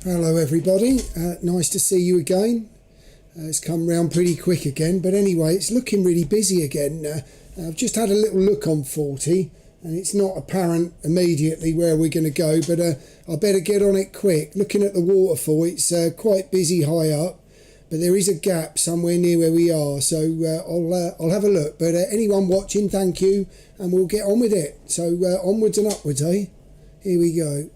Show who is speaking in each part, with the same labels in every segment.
Speaker 1: Hello everybody, nice to see you again. It's come round pretty quick again, but anyway, it's looking really busy again. I've just had a little look on 40 and it's not apparent immediately where we're going to go, but I better get on it quick. Looking at the waterfall, it's quite busy high up, but there is a gap somewhere near where we are, so I'll have a look. But anyone watching, thank you, and we'll get on with it. So onwards and upwards, eh? Here we go.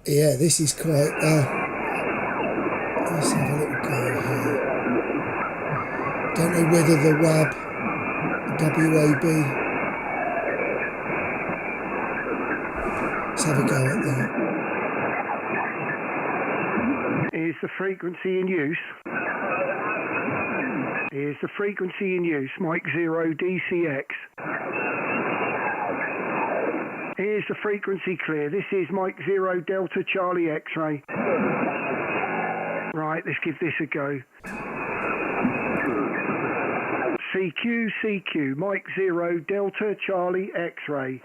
Speaker 1: Yeah, this is quite, let's have a little go here. Don't know whether the WAB, let's have a go at that.
Speaker 2: Is the frequency in use? Is the frequency in use? Mike 0 DCX. Is the frequency clear? This is Mike 0 Delta Charlie X-ray. Right, let's give this a go. CQ, Mike 0 Delta Charlie X-ray.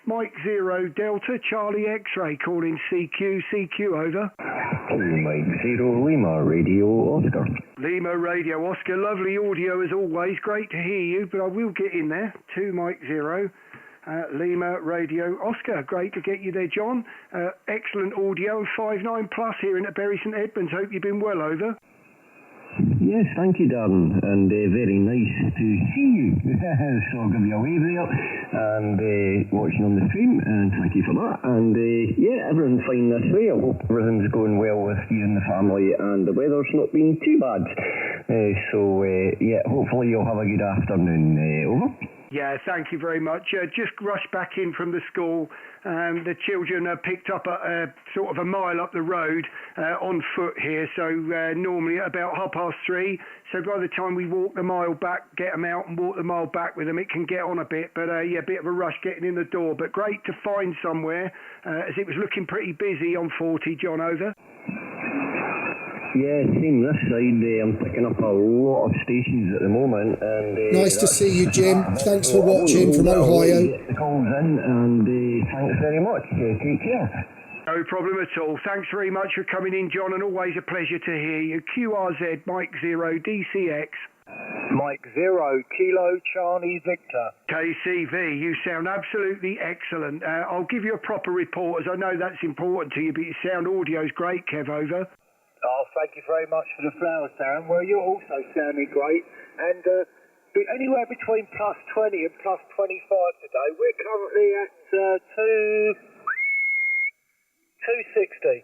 Speaker 2: Mike 0 Delta Charlie X-ray, calling CQ, over.
Speaker 3: Mike 0 Lima Radio Oscar.
Speaker 2: Lima Radio Oscar, lovely audio as always, great to hear you, but I will get in there. 2 Mike 0. Lima Radio Oscar, great to get you there, John. Excellent audio, 5.9 plus here in the Bury St Edmunds. Hope you've been well, over.
Speaker 3: Yes, thank you, Darren, and very nice to see you. So I'll give you a wave there, and watching on the stream, and thank you for that. And yeah, everything's fine this way. I hope everything's going well with you and the family, and the weather's not been too bad. So yeah, hopefully you'll have a good afternoon. Over.
Speaker 2: Yeah, thank you very much. Just rushed back in from the school. The children are picked up at sort of a mile up the road on foot here, so normally at about 3:30. So by the time we walk the mile back, get them out and walk the mile back with them, it can get on a bit. But yeah, a bit of a rush getting in the door. But great to find somewhere, as it was looking pretty busy on 40, John, over.
Speaker 3: Yeah, same this side. I'm picking up a lot of stations at the moment. And
Speaker 1: nice to see you, Jim. Thanks for watching from Ohio.
Speaker 3: Get the calls in, and thanks very much. Take care.
Speaker 2: No problem at all. Thanks very much for coming in, John, and always a pleasure to hear you. QRZ, Mike 0 DCX.
Speaker 4: Mike 0 Kilo Charlie Victor.
Speaker 2: KCV, you sound absolutely excellent. I'll give you a proper report, as I know that's important to you, but your sound audio's great, Kev, over.
Speaker 4: Oh, thank you very much for the flowers, Darren. Well, you're also sounding great. And anywhere between plus 20 and plus 25 today. We're currently at 260.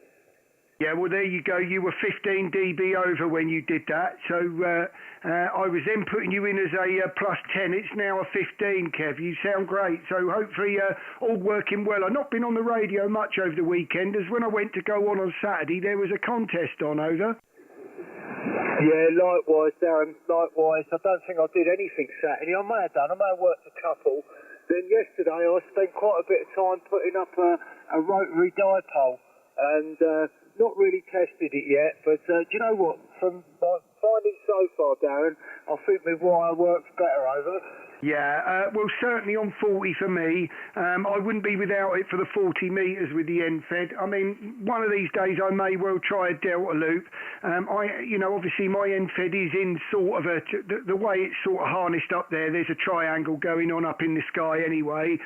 Speaker 2: Yeah, well, there you go. You were 15 dB over when you did that. So I was then putting you in as a plus 10. It's now a 15, Kev. You sound great. So hopefully all working well. I've not been on the radio much over the weekend, as when I went to go on Saturday, there was a contest on, over.
Speaker 4: Yeah, likewise, Darren, likewise. I don't think I did anything Saturday. I may have done. I may have worked a couple. Then yesterday I spent quite a bit of time putting up a rotary dipole. And not really tested it yet, but do you know what? From my findings so far, Darren, I think my wire works better, over.
Speaker 2: Yeah, well, certainly on 40 for me. I wouldn't be without it for the 40 metres with the end fed. I mean, one of these days I may well try a delta loop. Obviously my end fed is in sort of the way it's sort of harnessed up there. There's a triangle going on up in the sky anyway.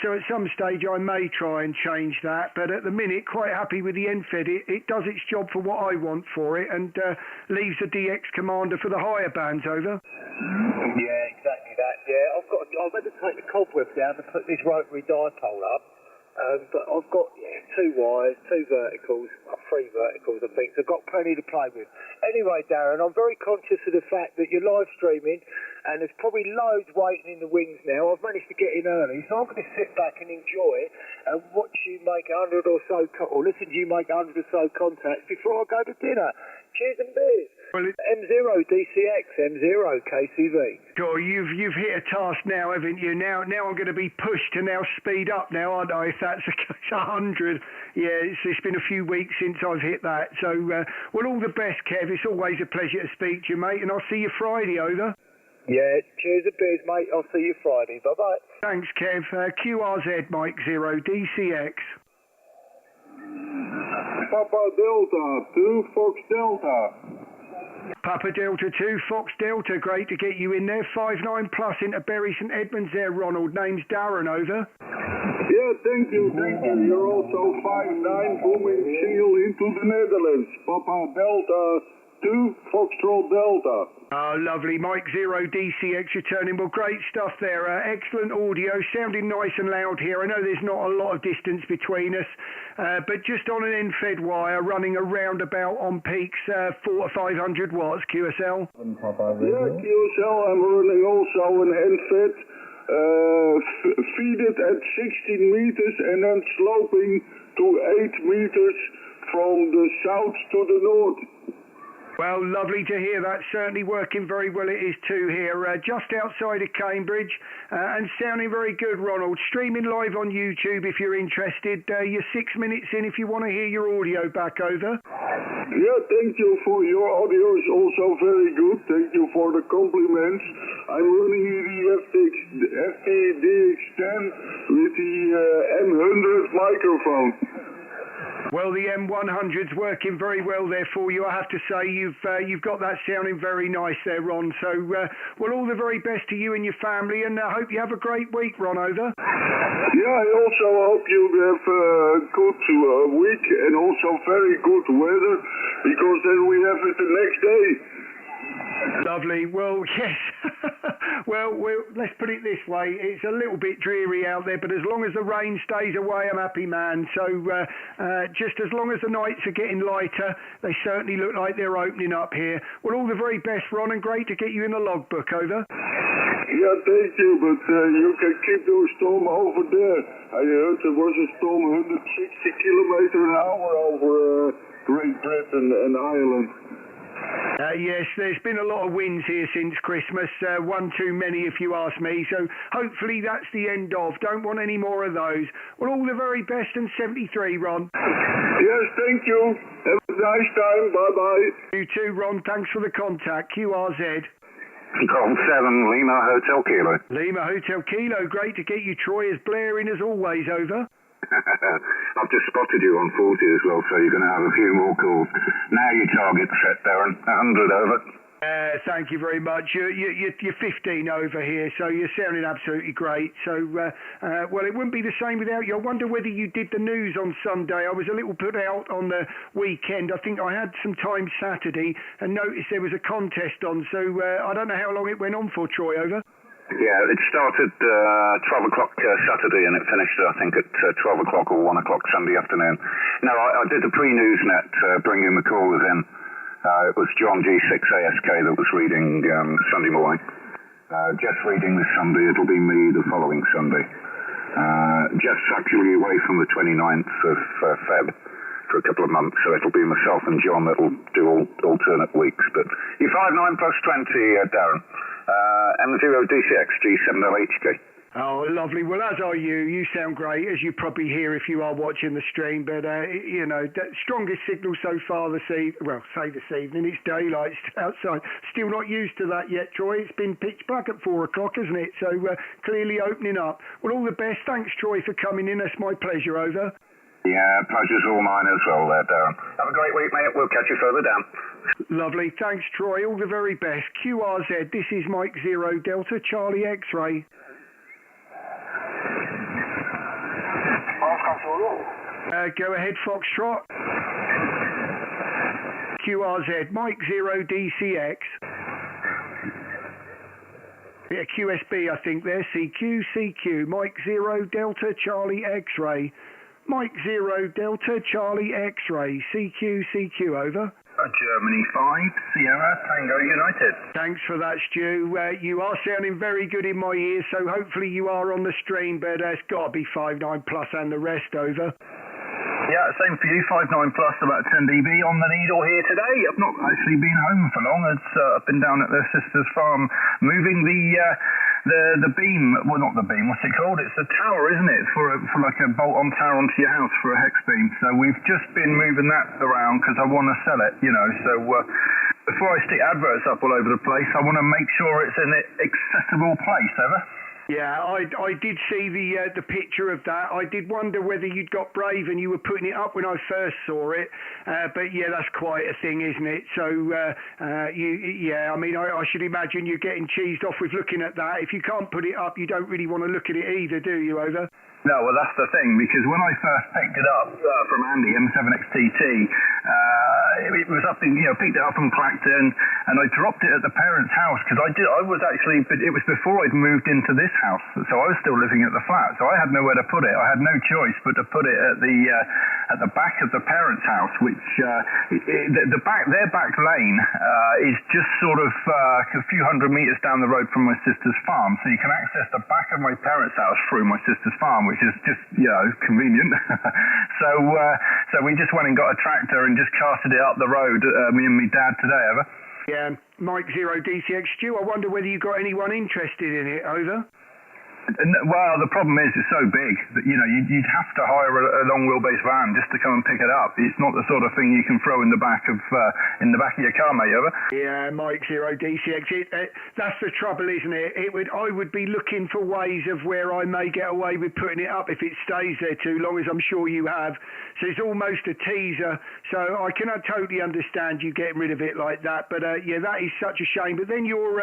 Speaker 2: So at some stage I may try and change that. But at the minute, quite happy with the end fed. It does its job for what I want for it, and leaves the DX commander for the higher bands, over.
Speaker 4: Yeah, exactly. yeah, I've had to take the cobweb down to put this rotary dipole up. But I've got two wires, two verticals, three verticals I think, so I've got plenty to play with. Anyway, Darren, I'm very conscious of the fact that you're live streaming and there's probably loads waiting in the wings now. I've managed to get in early, so I'm going to sit back and enjoy and watch you make 100 or so, or listen to you make 100 or so contacts before I go to dinner. Cheers and beers.
Speaker 2: Well,
Speaker 4: M0 DCX, M0 KCV.
Speaker 2: Sure, you've hit a task now, haven't you? Now I'm going to be pushed to now speed up now, aren't I? If that's a 100, yeah, it's been a few weeks since I've hit that. So, well, all the best, Kev. It's always a pleasure to speak to you, mate, and I'll see you Friday, over.
Speaker 4: Yeah, cheers and beers, mate. I'll see you Friday. Bye-bye.
Speaker 2: Thanks, Kev. QRZ, Mike 0, DCX.
Speaker 5: Papa Delta, 2 Fox Delta.
Speaker 2: Papa Delta 2, Fox Delta, great to get you in there. 59 plus into Bury St Edmunds there, Ronald. Name's Darren, over.
Speaker 5: Yeah, thank you. You're also 59 booming seal into the Netherlands. Papa Delta 2 Foxtrot Delta.
Speaker 2: Oh, lovely. Mike 0 DCX returning. Well, great stuff there. Excellent audio, sounding nice and loud here. I know there's not a lot of distance between us, but just on an end-fed wire, running around about on peaks 400 to 500 watts, QSL.
Speaker 5: Yeah, QSL. I'm running also an end-fed. Feed it at 16 meters and then sloping to 8 meters from the south to the north.
Speaker 2: Well, lovely to hear that. Certainly working very well it is too here, just outside of Cambridge, and sounding very good, Ronald. Streaming live on YouTube if you're interested. You're 6 minutes in if you want to hear your audio back, over.
Speaker 5: Yeah, thank you for your audio is also very good. Thank you for the compliments. I'm running here the FTDX10 with the M100 microphone.
Speaker 2: Well, the M100's working very well there for you. I have to say you've got that sounding very nice there, Ron. So, well, all the very best to you and your family, and I hope you have a great week, Ron, over.
Speaker 5: Yeah, I also hope you have a good week and also very good weather, because then we have it the next day.
Speaker 2: Lovely. Well, yes. well, let's put it this way. It's a little bit dreary out there, but as long as the rain stays away, I'm happy, man. So just as long as the nights are getting lighter, they certainly look like they're opening up here. Well, all the very best, Ron, and great to get you in the logbook, over.
Speaker 5: Yeah, thank you, but you can keep those storm over there. I heard there was a storm 160 kilometers an hour over Great Britain and Ireland.
Speaker 2: Yes, there's been a lot of winds here since Christmas, one too many if you ask me, so hopefully that's the end of. Don't want any more of those. Well, all the very best, and 73, Ron.
Speaker 5: Yes, thank you. Have a nice time. Bye-bye.
Speaker 2: You too, Ron. Thanks for the contact. QRZ.
Speaker 6: Golf 7, Lima Hotel Kilo.
Speaker 2: Lima Hotel Kilo. Great to get you, Troy, as blaring as always, over.
Speaker 6: I've just spotted you on 40 as well, so you're going to have a few more calls. Now your target's set, Darren. 100, over.
Speaker 2: Thank you very much. You're 15 over here, so you're sounding absolutely great. So, well, it wouldn't be the same without you. I wonder whether you did the news on Sunday. I was a little put out on the weekend. I think I had some time Saturday and noticed there was a contest on, so I don't know how long it went on for, Troy, over.
Speaker 6: Yeah, it started 12 o'clock Saturday and it finished, I think, at 12 o'clock or 1 o'clock Sunday afternoon. No, I did the pre-newsnet bringing the callers in. It was John G6ASK that was reading Sunday morning. Jeff's reading this Sunday. It'll be me the following Sunday. Jeff's actually away from the 29th of Feb for a couple of months, so it'll be myself and John that'll do alternate weeks. But you're 59 plus 20, Darren. M0 DCX G7LHK.
Speaker 2: Oh, lovely. Well, as are you. You sound great, as you probably hear if you are watching the stream. But, you know, the strongest signal so far this evening, well, say this evening, it's daylight outside. Still not used to that yet, Troy. It's been pitch black at 4 o'clock, isn't it? So, clearly opening up. Well, all the best. Thanks, Troy, for coming in. That's my pleasure, over.
Speaker 6: Yeah, pleasure's all mine as well there, Darren. Have a great week, mate. We'll catch you further down.
Speaker 2: Lovely. Thanks, Troy. All the very best. QRZ, this is Mike 0 Delta Charlie X-Ray. Go ahead, Foxtrot. QRZ, Mike 0 DCX. Bit of QSB, I think there. CQ, Mike 0 Delta Charlie X-ray. Mike 0 Delta Charlie X-ray. CQ, over.
Speaker 6: Germany 5, Sierra Tango United.
Speaker 2: Thanks for that, Stu. You are sounding very good in my ears, so hopefully you are on the stream, but it's got to be 59 plus and the rest, over.
Speaker 6: Yeah, same for you, 59 plus, about 10 dB on the needle here today. I've not actually been home for long. I've been down at their sister's farm moving the beam, well not the beam, what's it called? It's a tower, isn't it? For like a bolt-on tower onto your house for a hex beam. So we've just been moving that around because I want to sell it, you know. So before I stick adverts up all over the place, I want to make sure it's in an accessible place, over.
Speaker 2: Yeah, I did see the picture of that. I did wonder whether you'd got brave and you were putting it up when I first saw it. But yeah, that's quite a thing, isn't it? So I mean, I should imagine you're getting cheesed off with looking at that. If you can't put it up, you don't really want to look at it either, do you, over?
Speaker 6: No, well, that's the thing, because when I first picked it up from Andy, M7XTT, it was up in, picked it up and cracked it, and I dropped it at the parents' house, because it was before I'd moved into this house, so I was still living at the flat, so I had nowhere to put it. I had no choice but to put it at the back of the parents' house, which, their back lane is just sort of a few hundred meters down the road from my sister's farm, so you can access the back of my parents' house through my sister's farm, which is just, convenient. So we just went and got a tractor and just casted it up the road, me and my dad today, over.
Speaker 2: Yeah, Mike 0 DCX Stu, I wonder whether you got anyone interested in it, over?
Speaker 6: Well, the problem is it's so big that, you'd have to hire a long wheelbase van just to come and pick it up. It's not the sort of thing you can throw in the back of your car, mate, over?
Speaker 2: Yeah, Mike 0 DCX. That's the trouble, isn't it? I would be looking for ways of where I may get away with putting it up if it stays there too long, as I'm sure you have. So it's almost a teaser. So I cannot totally understand you getting rid of it like that. But yeah, that is such a shame. But then your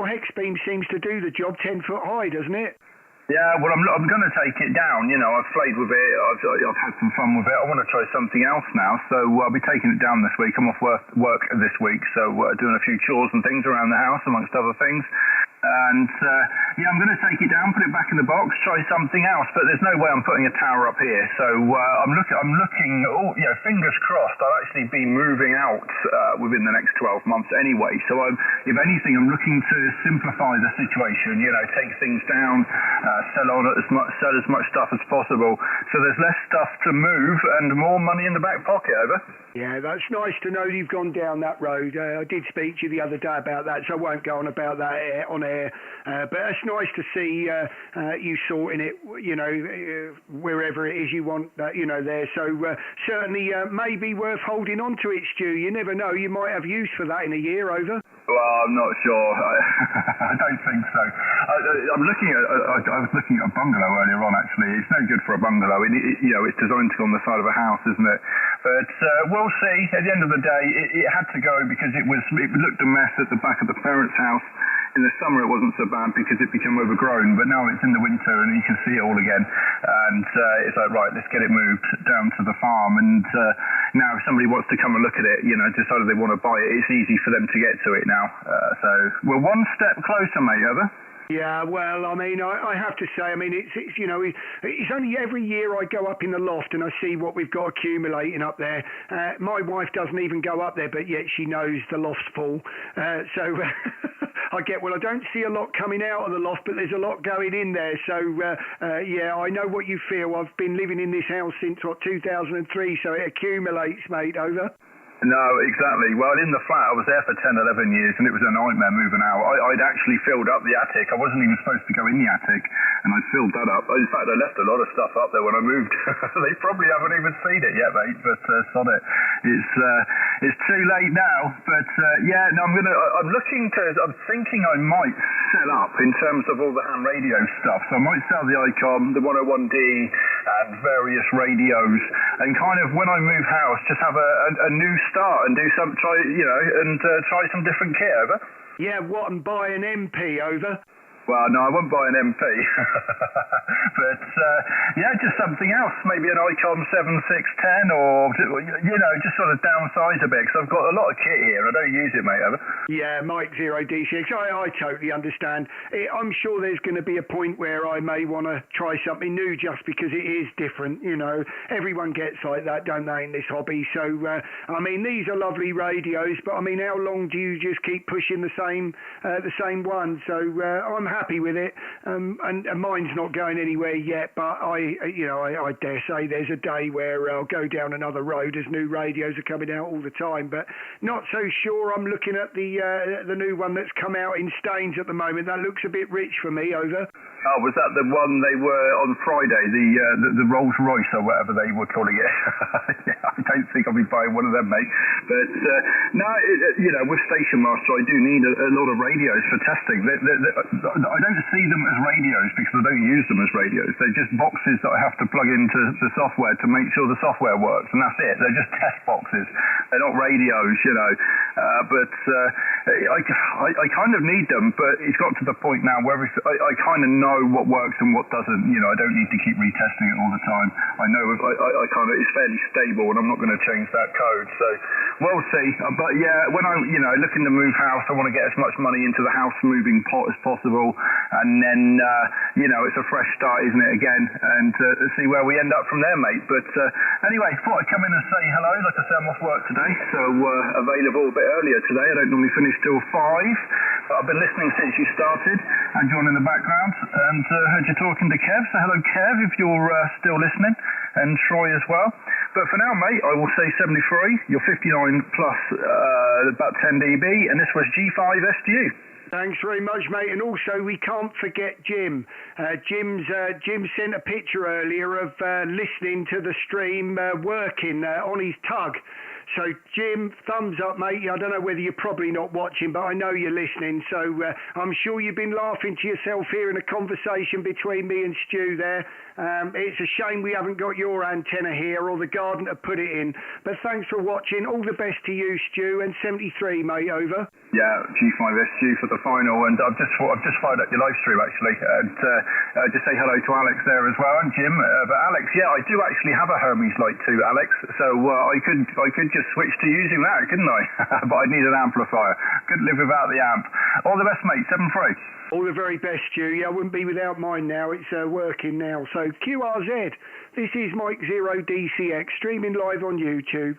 Speaker 2: hex beam seems to do the job 10 foot high, doesn't it?
Speaker 6: Yeah, well, I'm going to take it down. I've played with it. I've had some fun with it. I want to try something else now, so I'll be taking it down this week. I'm off work this week, so doing a few chores and things around the house, amongst other things. And I'm going to take it down, put it back in the box, try something else. But there's no way I'm putting a tower up here. So I'm looking. Fingers crossed. I'll actually be moving out within the next 12 months anyway. So if anything, I'm looking to simplify the situation. Take things down, sell as much stuff as possible. So there's less stuff to move and more money in the back pocket, over.
Speaker 2: Yeah, that's nice to know you've gone down that road. I did speak to you the other day about that, so I won't go on about that on air. But it's nice to see you sorting it, wherever it is you want, there. So certainly may be worth holding on to it, Stu. You never know. You might have use for that in a year, over.
Speaker 6: Well, I'm not sure. I don't think so. I was looking at a bungalow earlier on, actually. It's no good for a bungalow. It's designed to go on the side of a house, isn't it? But we'll see. At the end of the day, it had to go because it looked a mess at the back of the parents' house. In the summer it wasn't so bad because it became overgrown, but now it's in the winter and you can see it all again. And it's like, right, let's get it moved down to the farm. And now if somebody wants to come and look at it, decide they want to buy it, it's easy for them to get to it now. So we're one step closer, mate, over.
Speaker 2: Yeah, well, I mean, I have to say, I mean, it's only every year I go up in the loft and I see what we've got accumulating up there. My wife doesn't even go up there, but yet she knows the loft's full. So I don't see a lot coming out of the loft, but there's a lot going in there. So, yeah, I know what you feel. I've been living in this house since, 2003, so it accumulates, mate, over.
Speaker 6: No, exactly. Well, in the flat, I was there for 10, 11 years, and it was a nightmare moving out. I'd actually filled up the attic. I wasn't even supposed to go in the attic, and I filled that up. In fact, I left a lot of stuff up there when I moved. They probably haven't even seen it yet, mate, but sod it. It's too late now, but I'm thinking I might sell up in terms of all the ham radio stuff. So I might sell the Icon, the 101D, and various radios, and kind of when I move house, just have a new start and do try some different kit, over.
Speaker 2: Yeah, what, and buy an MP, over?
Speaker 7: Well, no, I won't buy an MP. But, yeah, just something else. Maybe an ICOM 7610 or, just sort of downsize a bit, because I've got a lot of kit here. I don't use it, mate, ever.
Speaker 2: Yeah, Mike Zero DCX. I totally understand. I'm sure there's going to be a point where I may want to try something new just because it is different. Everyone gets like that, don't they, in this hobby? So, these are lovely radios, but how long do you just keep pushing the same one? So I'm happy with it, and mine's not going anywhere yet. But I dare say there's a day where I'll go down another road as new radios are coming out all the time. But not so sure. I'm looking at the new one that's come out in Staines at the moment. That looks a bit rich for me. Over.
Speaker 7: Oh, was that the one they were on Friday? The Rolls Royce or whatever they were calling it? I don't think I'll be buying one of them, mate. But with Station Master, I do need a lot of radios for testing. I don't see them as radios because I don't use them as radios. They're just boxes that I have to plug into the software to make sure the software works, and that's it. They're just test boxes. They're not radios, But I kind of need them, but it's got to the point now where I kind of know what works and what doesn't. I don't need to keep retesting it all the time. I know I kind of it's fairly stable, and I'm not going to change that code. So we'll see. But yeah, when I'm looking to move house, I want to get as much money into the house moving pot as possible, and then it's a fresh start, isn't it, again, and see where we end up from there, mate. But anyway, thought I'd come in and say hello. Like I say, I'm off work today, so available a bit earlier today. I don't normally finish till 5, but I've been listening since you started and John in the background, and heard you talking to Kev. So hello, Kev, if you're still listening, and Troy as well. But for now, mate, I will say 73. You're 59 plus about 10 dB, and this was G5 SDU.
Speaker 2: Thanks very much, mate. And also, we can't forget Jim. Jim sent a picture earlier of listening to the stream working on his tug. So, Jim, thumbs up, mate. I don't know whether you're probably not watching, but I know you're listening. So I'm sure you've been laughing to yourself hearing a conversation between me and Stu there. It's a shame we haven't got your antenna here or the garden to put it in. But thanks for watching. All the best to you, Stu. And 73, mate, over.
Speaker 7: Yeah, G5SU for the final. And I've just fired up your live stream, actually. And just say hello to Alex there as well, and Jim. But Alex, yeah, I do actually have a Hermes Light 2, Alex. So I could just switch to using that, couldn't I? But I'd need an amplifier. Couldn't live without the amp. All the best, mate. 7-3.
Speaker 2: All the very best, Stu. Yeah, I wouldn't be without mine now. It's working now. So QRZ, this is Mike Zero DCX, streaming live on YouTube.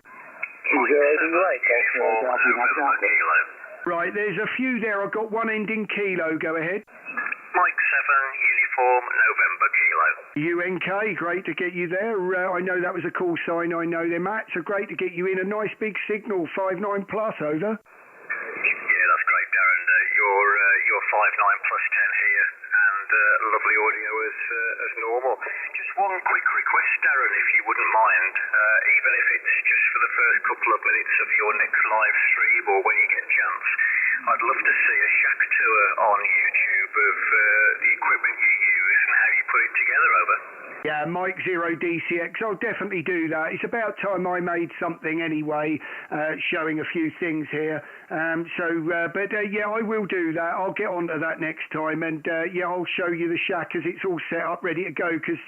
Speaker 2: Right, there's a few there. I've got one ending kilo. Go ahead.
Speaker 8: Mike 7, uniform, November, kilo.
Speaker 2: UNK, great to get you there. I know that was a call sign. I know them, Matt. So great to get you in. A nice big signal, 5.9 plus, over.
Speaker 8: Yeah, that's great, Darren. You're 5.9 plus 10 here, and lovely audio as normal. Just one quick request, Darren, if you wouldn't mind, even if it's just for the first couple of minutes of your next live stream or when you get a chance. I'd love to see a shack tour on YouTube of the equipment you use and how you put it together, over.
Speaker 2: Yeah, Mike Zero DCX, I'll definitely do that. It's about time I made something anyway, showing a few things here. Yeah, I will do that. I'll get onto that next time, and yeah, I'll show you the shack as it's all set up, ready to go, because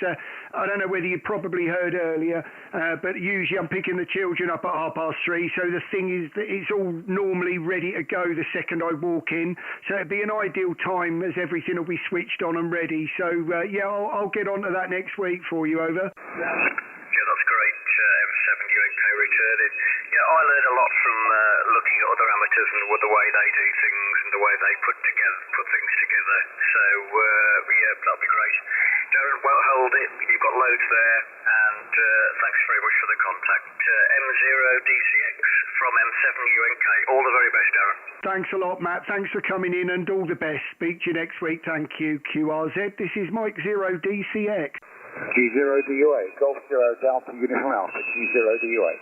Speaker 2: I don't know whether you probably heard earlier, but usually I'm picking the children up at 3:30, so the thing is that it's all normally ready to go the second I walk in, so it'd be an ideal time as everything will be switched on and ready. So yeah, I'll get onto that next week for you, over.
Speaker 8: Yeah, that's great. M7 UNK returning. Yeah, I learned a lot from looking at other amateurs and the way they do things and the way they put things together. So yeah, that'll be great. Darren, well hold it. You've got loads there, and thanks very much for the contact. M0DCX from M7 UNK. All the very best, Darren.
Speaker 2: Thanks a lot, Matt. Thanks for coming in, and all the best. Speak to you next week. Thank you, QRZ. This is Mike Zero DCX.
Speaker 4: G0DUA, Golf Zero Delta Uniform Alpha, G0DUA.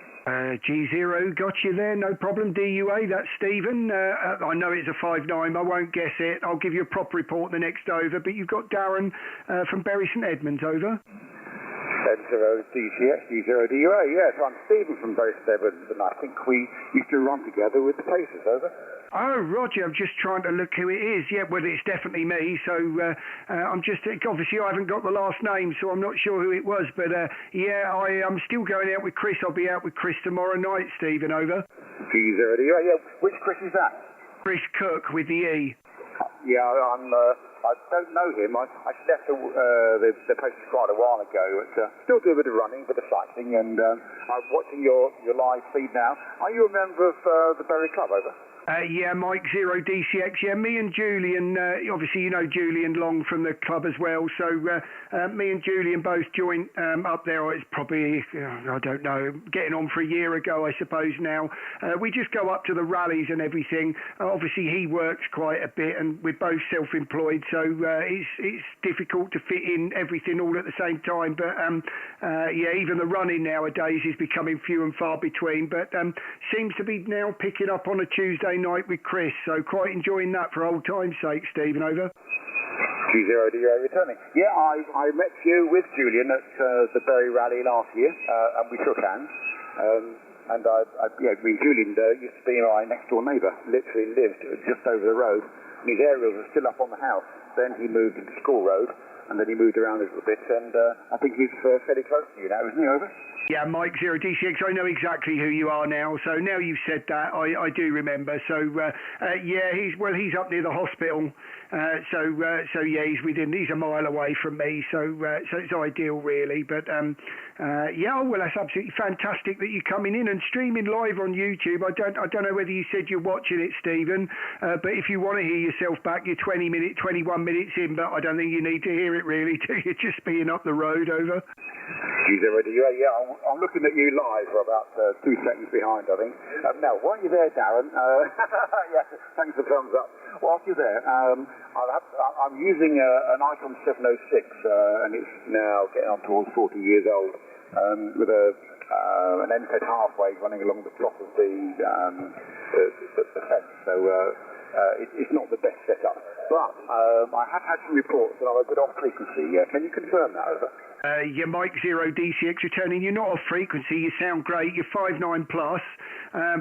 Speaker 2: G0, got you there, no problem. DUA, that's Stephen. I know it's a 5.9, I won't guess it. I'll give you a proper report the next over, but you've got Darren from Bury St Edmunds, over.
Speaker 9: M0DCX, 0DUA. Yes, I'm Stephen from Bury Stebbins, and I think we used to run together with the Pacers, over.
Speaker 2: Oh, Roger, I'm just trying to look who it is. Yeah, well, it's definitely me, so I'm just, obviously I haven't got the last name, so I'm not sure who it was, but yeah, I'm still going out with Chris. I'll be out with Chris tomorrow night, Stephen, over.
Speaker 9: G0DUA, yeah. Which Chris is that?
Speaker 2: Chris Cook with the E.
Speaker 9: Yeah, I don't know him. I left the Pacers quite a while ago, but still do a bit of running, a bit of cycling, and I'm watching your live feed now. Are you a member of the Bury Club, over?
Speaker 2: Yeah, Mike 0DCX. Yeah, me and Julian, obviously you know Julian Long from the club as well, so me and Julian both joined up there. It's probably, I don't know, getting on for a year ago, I suppose now. We just go up to the rallies and everything. Obviously he works quite a bit, and we're both self-employed, so it's difficult to fit in everything all at the same time, but yeah, even the running nowadays is becoming few and far between, but seems to be now picking up on a Tuesday night with Chris, so quite enjoying that for old time's sake, Stephen, over.
Speaker 9: G0DUA returning. Yeah, I met you with Julian at the Bury Rally last year, and we shook hands. And Julian used to be my next door neighbour, literally lived just over the road, and his aerials are still up on the house. Then he moved into School Road, and then he moved around a little bit, and I think he's fairly close to you now, isn't he, over?
Speaker 2: Yeah, Mike 0DCX, I know exactly who you are now, so now you've said that, I do remember. So, yeah, he's up near the hospital, so yeah, he's a mile away from me, so it's ideal, really. But, yeah, well, that's absolutely fantastic that you're coming in and streaming live on YouTube. I don't know whether you said you're watching it, Stephen, but if you want to hear yourself back, you're 21 minutes in, but I don't think you need to hear it, really, do you? Just being up the road, over.
Speaker 9: Yeah, I'm looking at you live for about 2 seconds behind, I think. Now, while you're there, Darren, yeah, thanks for the thumbs up. Whilst you're there, I'm using an Icon 706, and it's now getting on towards 40 years old, with an NFED halfway running along the top of the fence. So it's not the best setup. But I have had some reports that I'm a bit off frequency. Can you confirm that, over?
Speaker 2: You're Mike 0DCX returning. You're not off frequency. You sound great. You're 5.9 plus.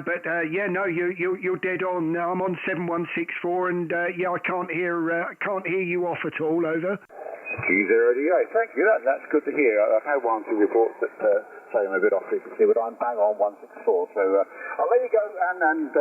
Speaker 2: But yeah, no, you're dead on. I'm on 7164, and yeah, I can't hear you off at all. Over.
Speaker 9: G0DA. Thank you. That's good to hear. I've had 1 or 2 reports that say I'm a bit off frequency, but I'm bang on 164. So I'll let you go and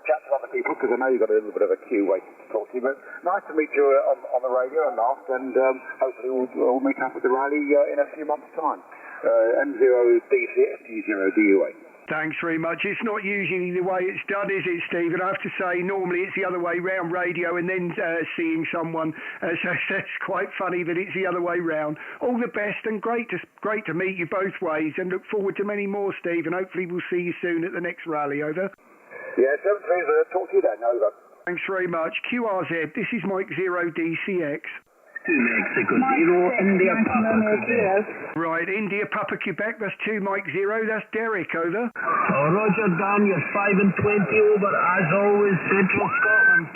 Speaker 9: chat to other people, because I know you've got a little bit of a queue waiting to talk to you, but nice to meet you on the radio and last, and hopefully we'll meet up at the rally in a few months' time. M0DCX, G0DUA.
Speaker 2: Thanks very much. It's not usually the way it's done, is it, Stephen? I have to say, normally it's the other way round, radio and then seeing someone. So that's quite funny that it's the other way round. All the best, and great to meet you both ways, and look forward to many more, Stephen. Hopefully we'll see you soon at the next rally, over.
Speaker 9: Yeah, 73, talk to you then, over.
Speaker 2: Thanks very much. QRZ, this is Mike 0DCX.
Speaker 3: 2 Mexico 0, India Papa Quebec.
Speaker 2: Right, India Papa Quebec, that's 2 Mike 0, that's Derek, over.
Speaker 3: Oh, Roger, Dan, you're 5 and 20 over, as always, Central Scotland,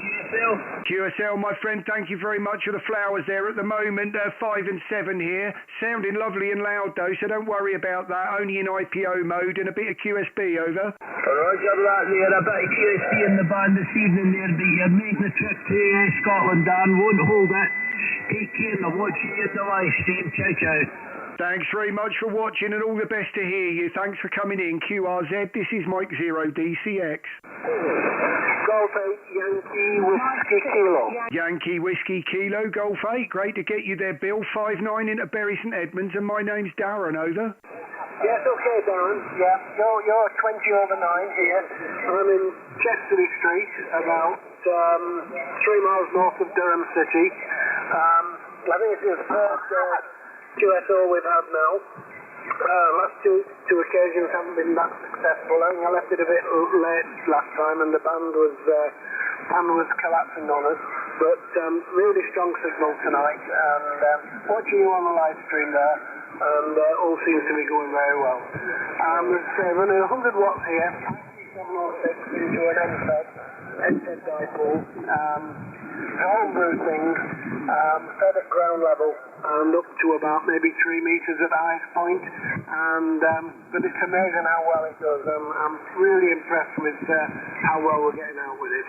Speaker 2: QSL, my friend, thank you very much for the flowers there. At the moment, 5 and 7 here, sounding lovely and loud though, so don't worry about that, only in IPO mode, and a bit of QSB, over.
Speaker 3: Roger that there, a bit of QSB in the band this evening there, but you're making the trip to Scotland, Dan, won't hold it. Take care and watch you at the live stream. Ciao, ciao.
Speaker 2: Thanks very much for watching, and all the best to hear you. Thanks for coming in, QRZ. This is Mike 0DCX.
Speaker 4: Golf 8, Yankee Whiskey Kilo.
Speaker 2: Yankee Whiskey Kilo, Golf 8. Great to get you there, Bill. 5-9 into Bury St Edmunds, and my name's Darren, over.
Speaker 4: Yes, okay, Darren. Yeah, you're 20 over 9 here. I'm in Chesterley Street, about 3 miles north of Durham City. I think it's the first QSO we've had now. Last two occasions haven't been that successful. I think I left it a bit late last time, and the band was collapsing on us. But really strong signal tonight, and watching you on the live stream there, and all seems to be going very well. Let's say running 100 watts here, 706 into an NFED
Speaker 10: head dipole, home routing, fed at ground level and up to about maybe 3 metres at the highest point. And but it's amazing how well it does. I'm really impressed with how well we're getting out with it.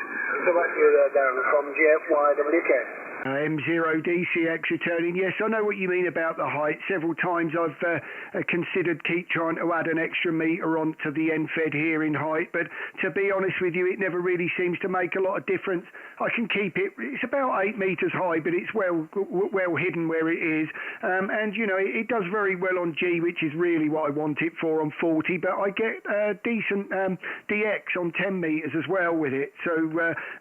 Speaker 10: So back to you there, Darren, from GFYWK.
Speaker 2: M0DCX returning. Yes, I know what you mean about the height. Several times I've considered keep trying to add an extra metre onto the NFED here in height, but to be honest with you, it never really seems to make a lot of difference. I can keep it, it's about 8 metres high, but it's well hidden where it is. And, you know, it does very well on G, which is really what I want it for on 40, but I get decent DX on 10 metres as well with it. So,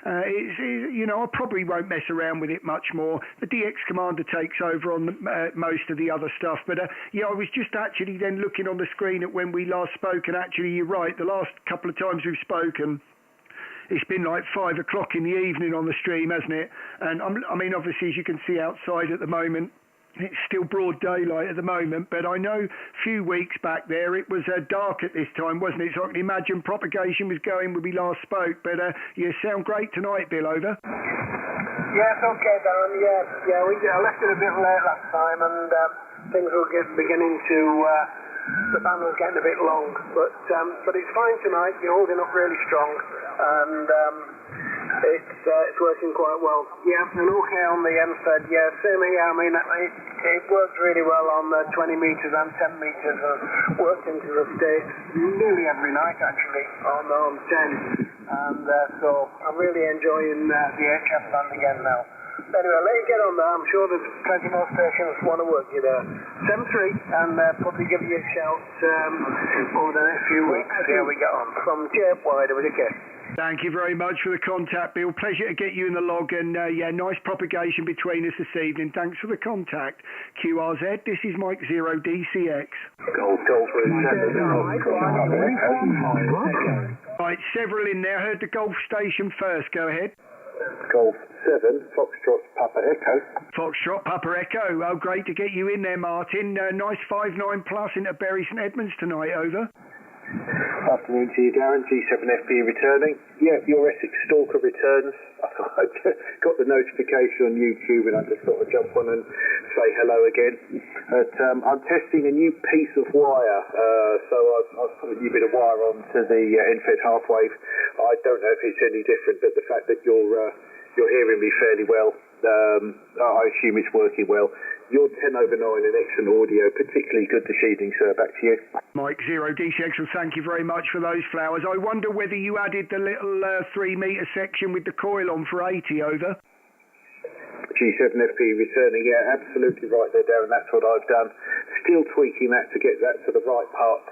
Speaker 2: you know, I probably won't mess around with it much more. The DX Commander takes over on most of the other stuff. But yeah, I was just actually then looking on the screen at when we last spoke, and actually you're right, the last couple of times we've spoken, it's been like 5 o'clock in the evening on the stream, hasn't it? And I mean, obviously, as you can see outside at the moment, it's still broad daylight at the moment, but I know a few weeks back there it was dark at this time, wasn't it? So I can imagine propagation was going when we last spoke. But you sound great tonight, Bill, over.
Speaker 10: Yes, okay, Darren. Yeah. I left it a bit late last time, and things were beginning to. The band was getting a bit long, but it's fine tonight. You're holding up really strong, and it's working quite well. Yeah, and okay on the NFED. Yeah, same here. I mean, it worked really well on 20 metres and 10 metres. Worked into the States nearly every night actually on 10. And so I'm really enjoying the HF band again now. Anyway, let you get on there. I'm sure there's plenty more stations want to work you there. 7-3, and probably give you a shout over the next few weeks. See how we get on. From GFYWK.
Speaker 2: Thank you very much for the contact, Bill. Pleasure to get you in the log, and yeah, nice propagation between us this evening. Thanks for the contact. QRZ, this is Mike 0DCX.
Speaker 9: Golf,
Speaker 2: Right, several in there. Heard the Golf station first. Go ahead.
Speaker 9: Golf 7, Foxtrot, Papa Echo.
Speaker 2: Foxtrot, Papa Echo. Oh, great to get you in there, Martin. Nice 5.9 plus into Bury St Edmunds tonight, over.
Speaker 9: Afternoon to you, Darren. G7FB returning. Yeah, your Essex Stalker returns. I got the notification on YouTube, and I just thought I'd jump on and say hello again. But I'm testing a new piece of wire, so I've put a new bit of wire onto the NFED half-wave. I don't know if it's any different, but the fact that you're hearing me fairly well, I assume it's working well. You're 10 over 9 in excellent audio, particularly good this evening, sir. Back to you. Mike 0DCX, well, thank you very much for those flowers. I wonder whether you added the little 3 metre section with the coil on for 80, over. G7FP returning, yeah, absolutely right there, Darren. That's what I've done. Still tweaking that to get that to the right part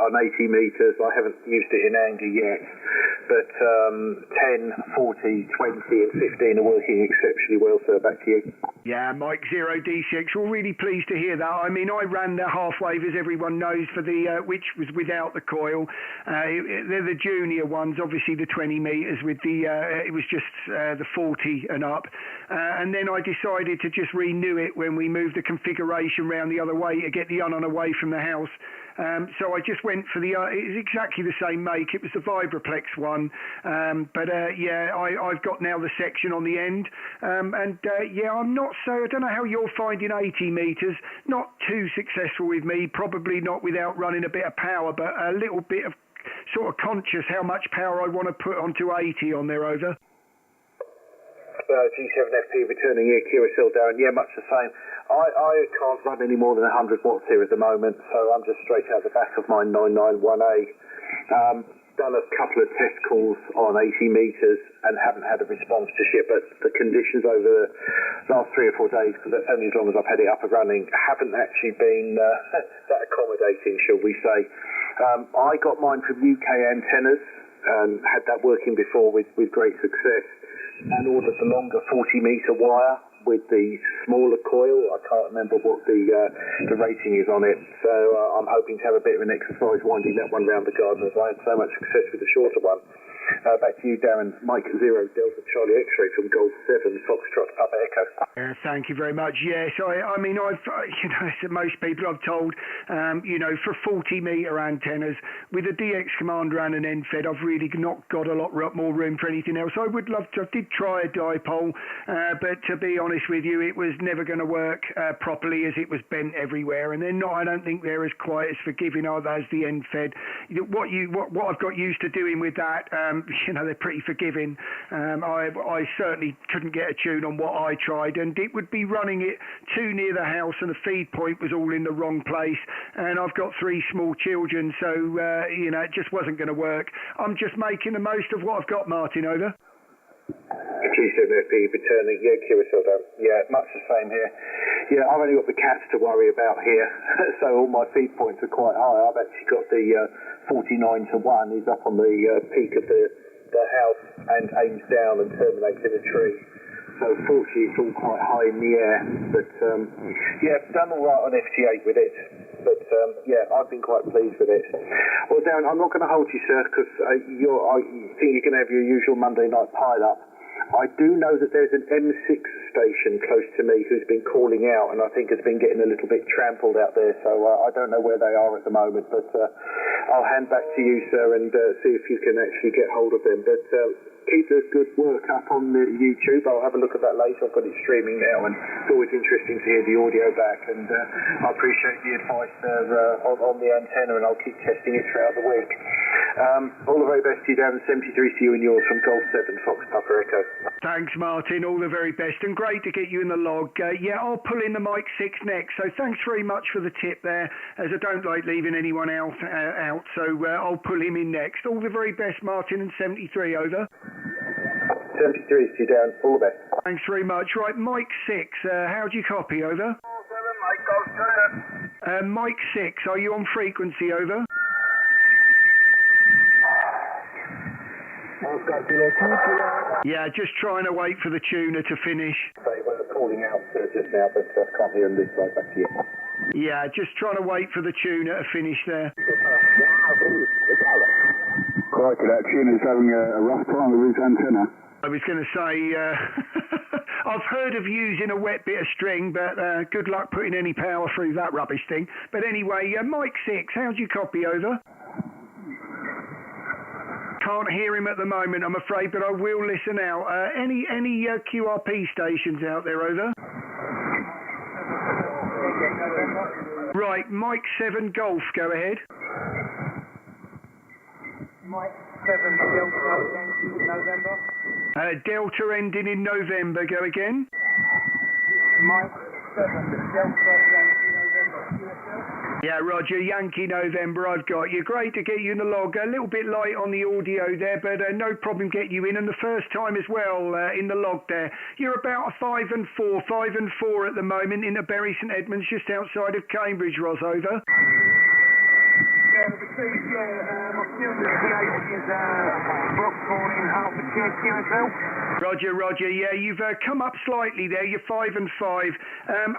Speaker 9: on 80 metres. I haven't used it in anger yet, but 10, 40, 20 and 15 are working exceptionally well, sir. Back to you. Yeah, Mike 0D6, we're really pleased to hear that. I mean, I ran the half wave, as everyone knows, for the which was without the coil. They're the junior ones, obviously the 20 metres with the, it was just the 40 and up. And then I decided to just renew it when we moved the configuration round the other way to get the on and away from the house. So I just went for the, it was exactly the same make, it was the Vibraplex one, but yeah, I've got now the section on the end, and yeah, I'm not so, I don't know how you're finding 80 metres, not too successful with me, probably not without running a bit of power, but a little bit of sort of conscious how much power I want to put onto 80 on there, over. G7FP returning here, QSL Darren, yeah, much the same. I can't run any more than 100 watts here at the moment, so I'm just straight out the back of my 991A. Done a couple of test calls on 80 metres and haven't had a response just yet, but the conditions over the last 3 or 4 days, because that's only as long as I've had it up and running, haven't actually been that accommodating, shall we say. I got mine from UK Antennas and had that working before with great success, and ordered the longer 40 metre wire with the smaller coil. I can't remember what the rating is on it, so I'm hoping to have a bit of an exercise winding that one round the garden, as I had so much success with the shorter one. Back to you, Darren. Mike 0 Delta Charlie X-ray from Golf 7 Foxtrot Papa Echo.
Speaker 2: Thank you very much. Yes, I mean, I've, as most people I've told, for 40-metre antennas, with a DX Commander and an NFED, I've really not got a lot more room for anything else. I would love to, I did try a dipole, but to be honest with you, it was never going to work properly as it was bent everywhere. And they're not, I don't think they're as quite as forgiving as the NFED. What I've got used to doing with that, they're pretty forgiving. I certainly couldn't get a tune on what I tried, and it would be running it too near the house, and the feed point was all in the wrong place. And I've got 3 small children, so it just wasn't going to work. I'm just making the most of what I've got, Martin. Over.
Speaker 9: Q7FP returning, QSL down. Yeah, much the same here. Yeah, I've only got the cats to worry about here, so all my feed points are quite high. I've actually got the 49 to 1 is up on the peak of the house and aims down and terminates in a tree. So fortunately it's all quite high in the air, but done all right on FT8 with it. But I've been quite pleased with it. Well, Darren, I'm not going to hold you, sir, because I think you're going to have your usual Monday night pile up. I do know that there's an M6 station close to me who's been calling out, and I think has been getting a little bit trampled out there. So I don't know where they are at the moment, but I'll hand back to you, sir, and see if you can actually get hold of them. But keep the good work up on the YouTube. I'll have a look at that later. I've got it streaming now, and it's always interesting to hear the audio back. And I appreciate the advice there on the antenna, and I'll keep testing it throughout the week. All the very best to you, Darren. 73 to you and yours from Golf 7 Fox Papa Echo.
Speaker 2: Thanks, Martin. All the very best, and great to get you in the log. I'll pull in the Mike 6 next. So thanks very much for the tip there, as I don't like leaving anyone else out. So I'll pull him in next. All the very best, Martin, and 73 over.
Speaker 9: 73 to you, Darren. All the best.
Speaker 2: Thanks very much. Right, Mike 6. How do you copy? Over. Mike 6. Are you on frequency? Over. Yeah, just trying to wait for the tuner to finish.
Speaker 9: They were calling out just now, but I can't hear them this side back to you.
Speaker 2: Yeah, just trying to wait for the tuner to finish there.
Speaker 5: Crikey, that tuner's having a rough time with his antenna.
Speaker 2: I was going to say, I've heard of using a wet bit of string, but good luck putting any power through that rubbish thing. But anyway, Mike 6, how do you copy? Over. Can't hear him at the moment, I'm afraid, but I will listen out. Any QRP stations out there? Over. Right, Mike 7 Golf, go ahead.
Speaker 10: Mike 7 Delta ending in November.
Speaker 2: Delta ending in November, go again.
Speaker 10: Mike 7 Delta Yankee November. QSL.
Speaker 2: Yeah, Roger, Yankee November, I've got you. Great to get you in the log. A little bit light on the audio there, but no problem getting you in. And the first time as well in the log there. You're about a 5 and 4 at the moment in the Bury St Edmunds, just outside of Cambridge, Ros. Over.
Speaker 10: My student is Brockthorn in Hertfordshire, QSL.
Speaker 2: Roger, yeah, you've come up slightly there, you're 5 and 5.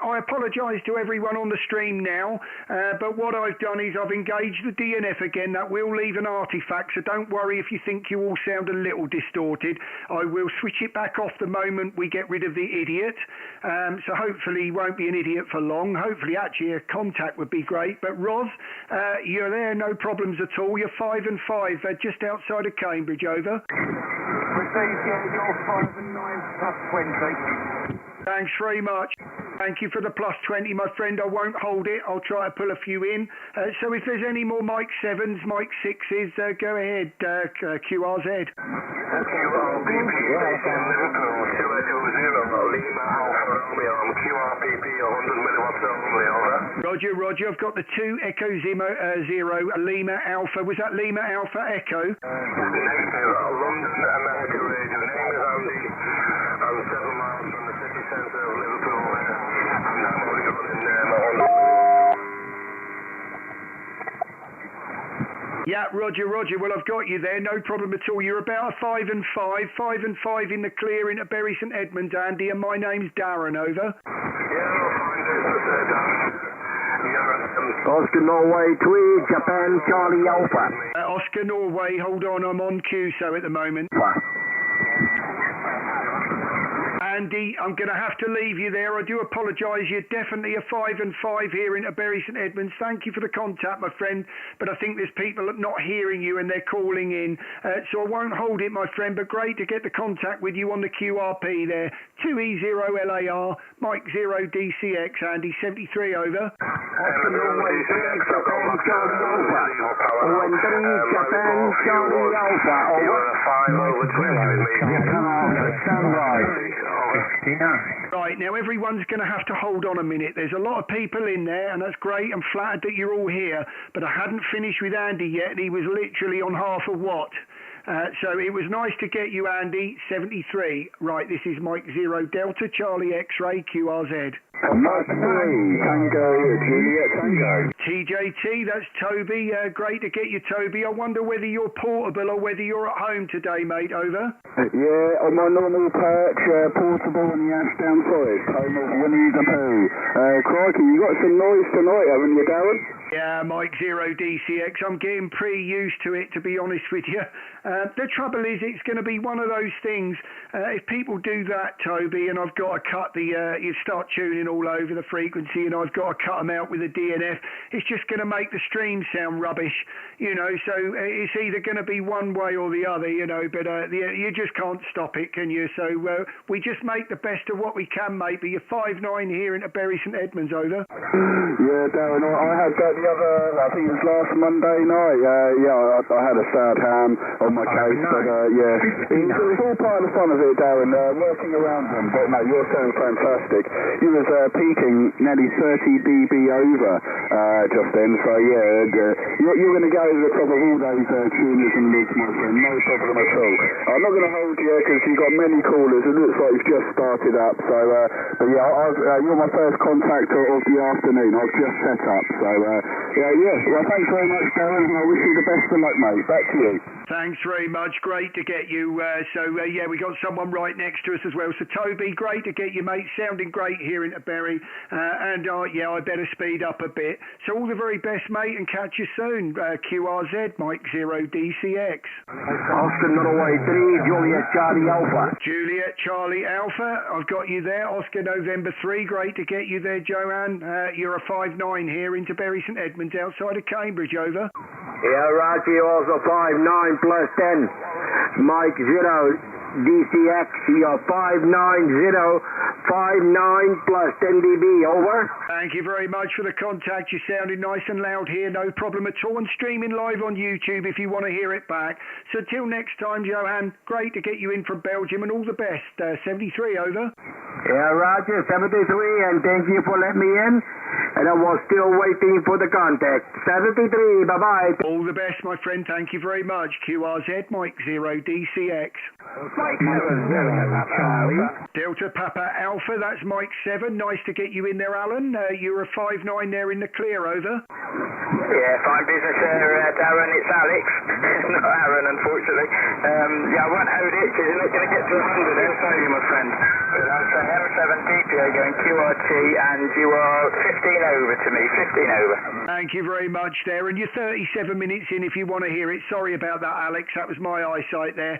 Speaker 2: I apologise to everyone on the stream now, but what I've done is I've engaged the DNF again. That will leave an artefact, so don't worry if you think you all sound a little distorted. I will switch it back off the moment we get rid of the idiot, so hopefully he won't be an idiot for long. Hopefully actually a contact would be great, but Ros, you're there, no problems at all. You're 5 and 5, just outside of Cambridge. Over.
Speaker 10: Received, you're 5 and 9 plus 20.
Speaker 2: Thanks very much. Thank you for the plus 20, my friend. I won't hold it. I'll try to pull a few in. So if there's any more Mike 7s, Mike 6s, go ahead, QRZ.
Speaker 8: QRPP station Liverpool 280 Lima Alpha Romeo. I'm QRPP 100 milliwatts only. Over.
Speaker 2: Roger. I've got the 2 Echo 0 Lima Alpha. Was that Lima Alpha Echo?
Speaker 8: Negative. London America Radio. Name is Andy. I'm 7 miles from the city centre of Liverpool. And I'm only going in my 100.
Speaker 2: Yeah, Roger. Well, I've got you there. No problem at all. You're about a 5 and 5 in the clear into Bury St Edmunds, Andy, and my name's Darren. Over.
Speaker 8: Yeah, I'll find it, Darren.
Speaker 3: Oscar Norway 3, Japan, Charlie Alpha.
Speaker 2: Oscar Norway, hold on, I'm on QSO at the moment. Andy, I'm going to have to leave you there. I do apologise. You're definitely a 5 and 5 here in Bury St Edmunds. Thank you for the contact, my friend. But I think there's people not hearing you and they're calling in. So I won't hold it, my friend. But great to get the contact with you on the QRP there. 2E0LAR, Mike 0 DCX, Andy 73 over.
Speaker 3: Oscar Norway 3, Japan, Charlie Alpha. Japan, Charlie Alpha.
Speaker 8: You are a 5 over 20 with me.
Speaker 3: Japan Alpha, standby.
Speaker 2: Right, now everyone's going to have to hold on a minute. There's a lot of people in there, and that's great. I'm flattered that you're all here, but I hadn't finished with Andy yet, and he was literally on half a watt. So it was nice to get you, Andy, 73. Right, this is Mike 0 Delta, Charlie X-Ray, QRZ.
Speaker 3: Mike 3, Tango, Juliet Tango.
Speaker 2: TJT, that's Toby. Great to get you, Toby. I wonder whether you're portable or whether you're at home today, mate. Over.
Speaker 3: Yeah, on my normal perch, portable in the Ashdown Forest, home of Winnie the Pooh. Crikey, you got some noise tonight, haven't you, Darren?
Speaker 2: Yeah, Mike 0 DCX. I'm getting pretty used to it, to be honest with you. The trouble is, it's going to be one of those things. If people do that, Toby, and I've got to cut you start tuning all over the frequency, and I've got to cut them out with a DNF. It's just going to make the stream sound rubbish, you know. So it's either going to be one way or the other, you know. But you just can't stop it, can you? So we just make the best of what we can, mate. But you're 5'9" here into Bury St Edmunds, over.
Speaker 3: Yeah, Darren, I had that the other, I think it was last Monday night. I had a sad ham on my case, but it was all part of the fun of it, Darren, working around them. But no, you're sounding fantastic. You was peaking nearly 30 dB over just then, so you're going to go over the top of all those tuners and lids, my friend, no problem at all. I'm not going to hold you because you've got many callers. It looks like you've just started up, so but you're my first contact of the afternoon. I've just set up, so well, thanks very much, Darren, and I wish you the best of luck, mate. Back to you.
Speaker 2: Thanks very much. Great to get you. We got someone right next to us as well. So, Toby, great to get you, mate. Sounding great here in Bury. I better speed up a bit. So, all the very best, mate, and catch you soon. QRZ, Mike 0 DCX.
Speaker 3: Oscar Norway 3, Juliet Charlie Alpha.
Speaker 2: Juliet Charlie Alpha, I've got you there. Oscar November 3, great to get you there, Johan. You're a 5'9" here into Bury St Edmunds outside of Cambridge, over.
Speaker 3: Yeah, Roger, also 5'9" plus 10. Mike 0 DCX, you're 5'9", 5'9" plus 10 dB, over.
Speaker 2: Thank you very much for the contact. You're sounding nice and loud here, no problem at all. And streaming live on YouTube if you want to hear it back. So till next time, Johan, great to get you in from Belgium and all the best. 73, over.
Speaker 3: Yeah, Roger, 73, and thank you for letting me in. And I was still waiting for the contact. 73, bye-bye.
Speaker 2: All the best, my friend. Thank you very much. QRZ, Mike 0 DCX.
Speaker 3: Mike 7, Charlie.
Speaker 2: Delta Papa Alpha, that's Mike 7. Nice to get you in there, Alan. You're a 5'9" there in the clear, over.
Speaker 11: Yeah, fine business there, Darren. It's Alex. Not Aaron, unfortunately. I won't hold it because you're not going to get to 100 there, so you, my friend. But I'm saying M7 DPA going QRT, and you are 15 over to me. 15 over.
Speaker 2: Thank you very much there. And you're 37 minutes in if you want to hear it. Sorry about that, Alex. That was my eyesight there.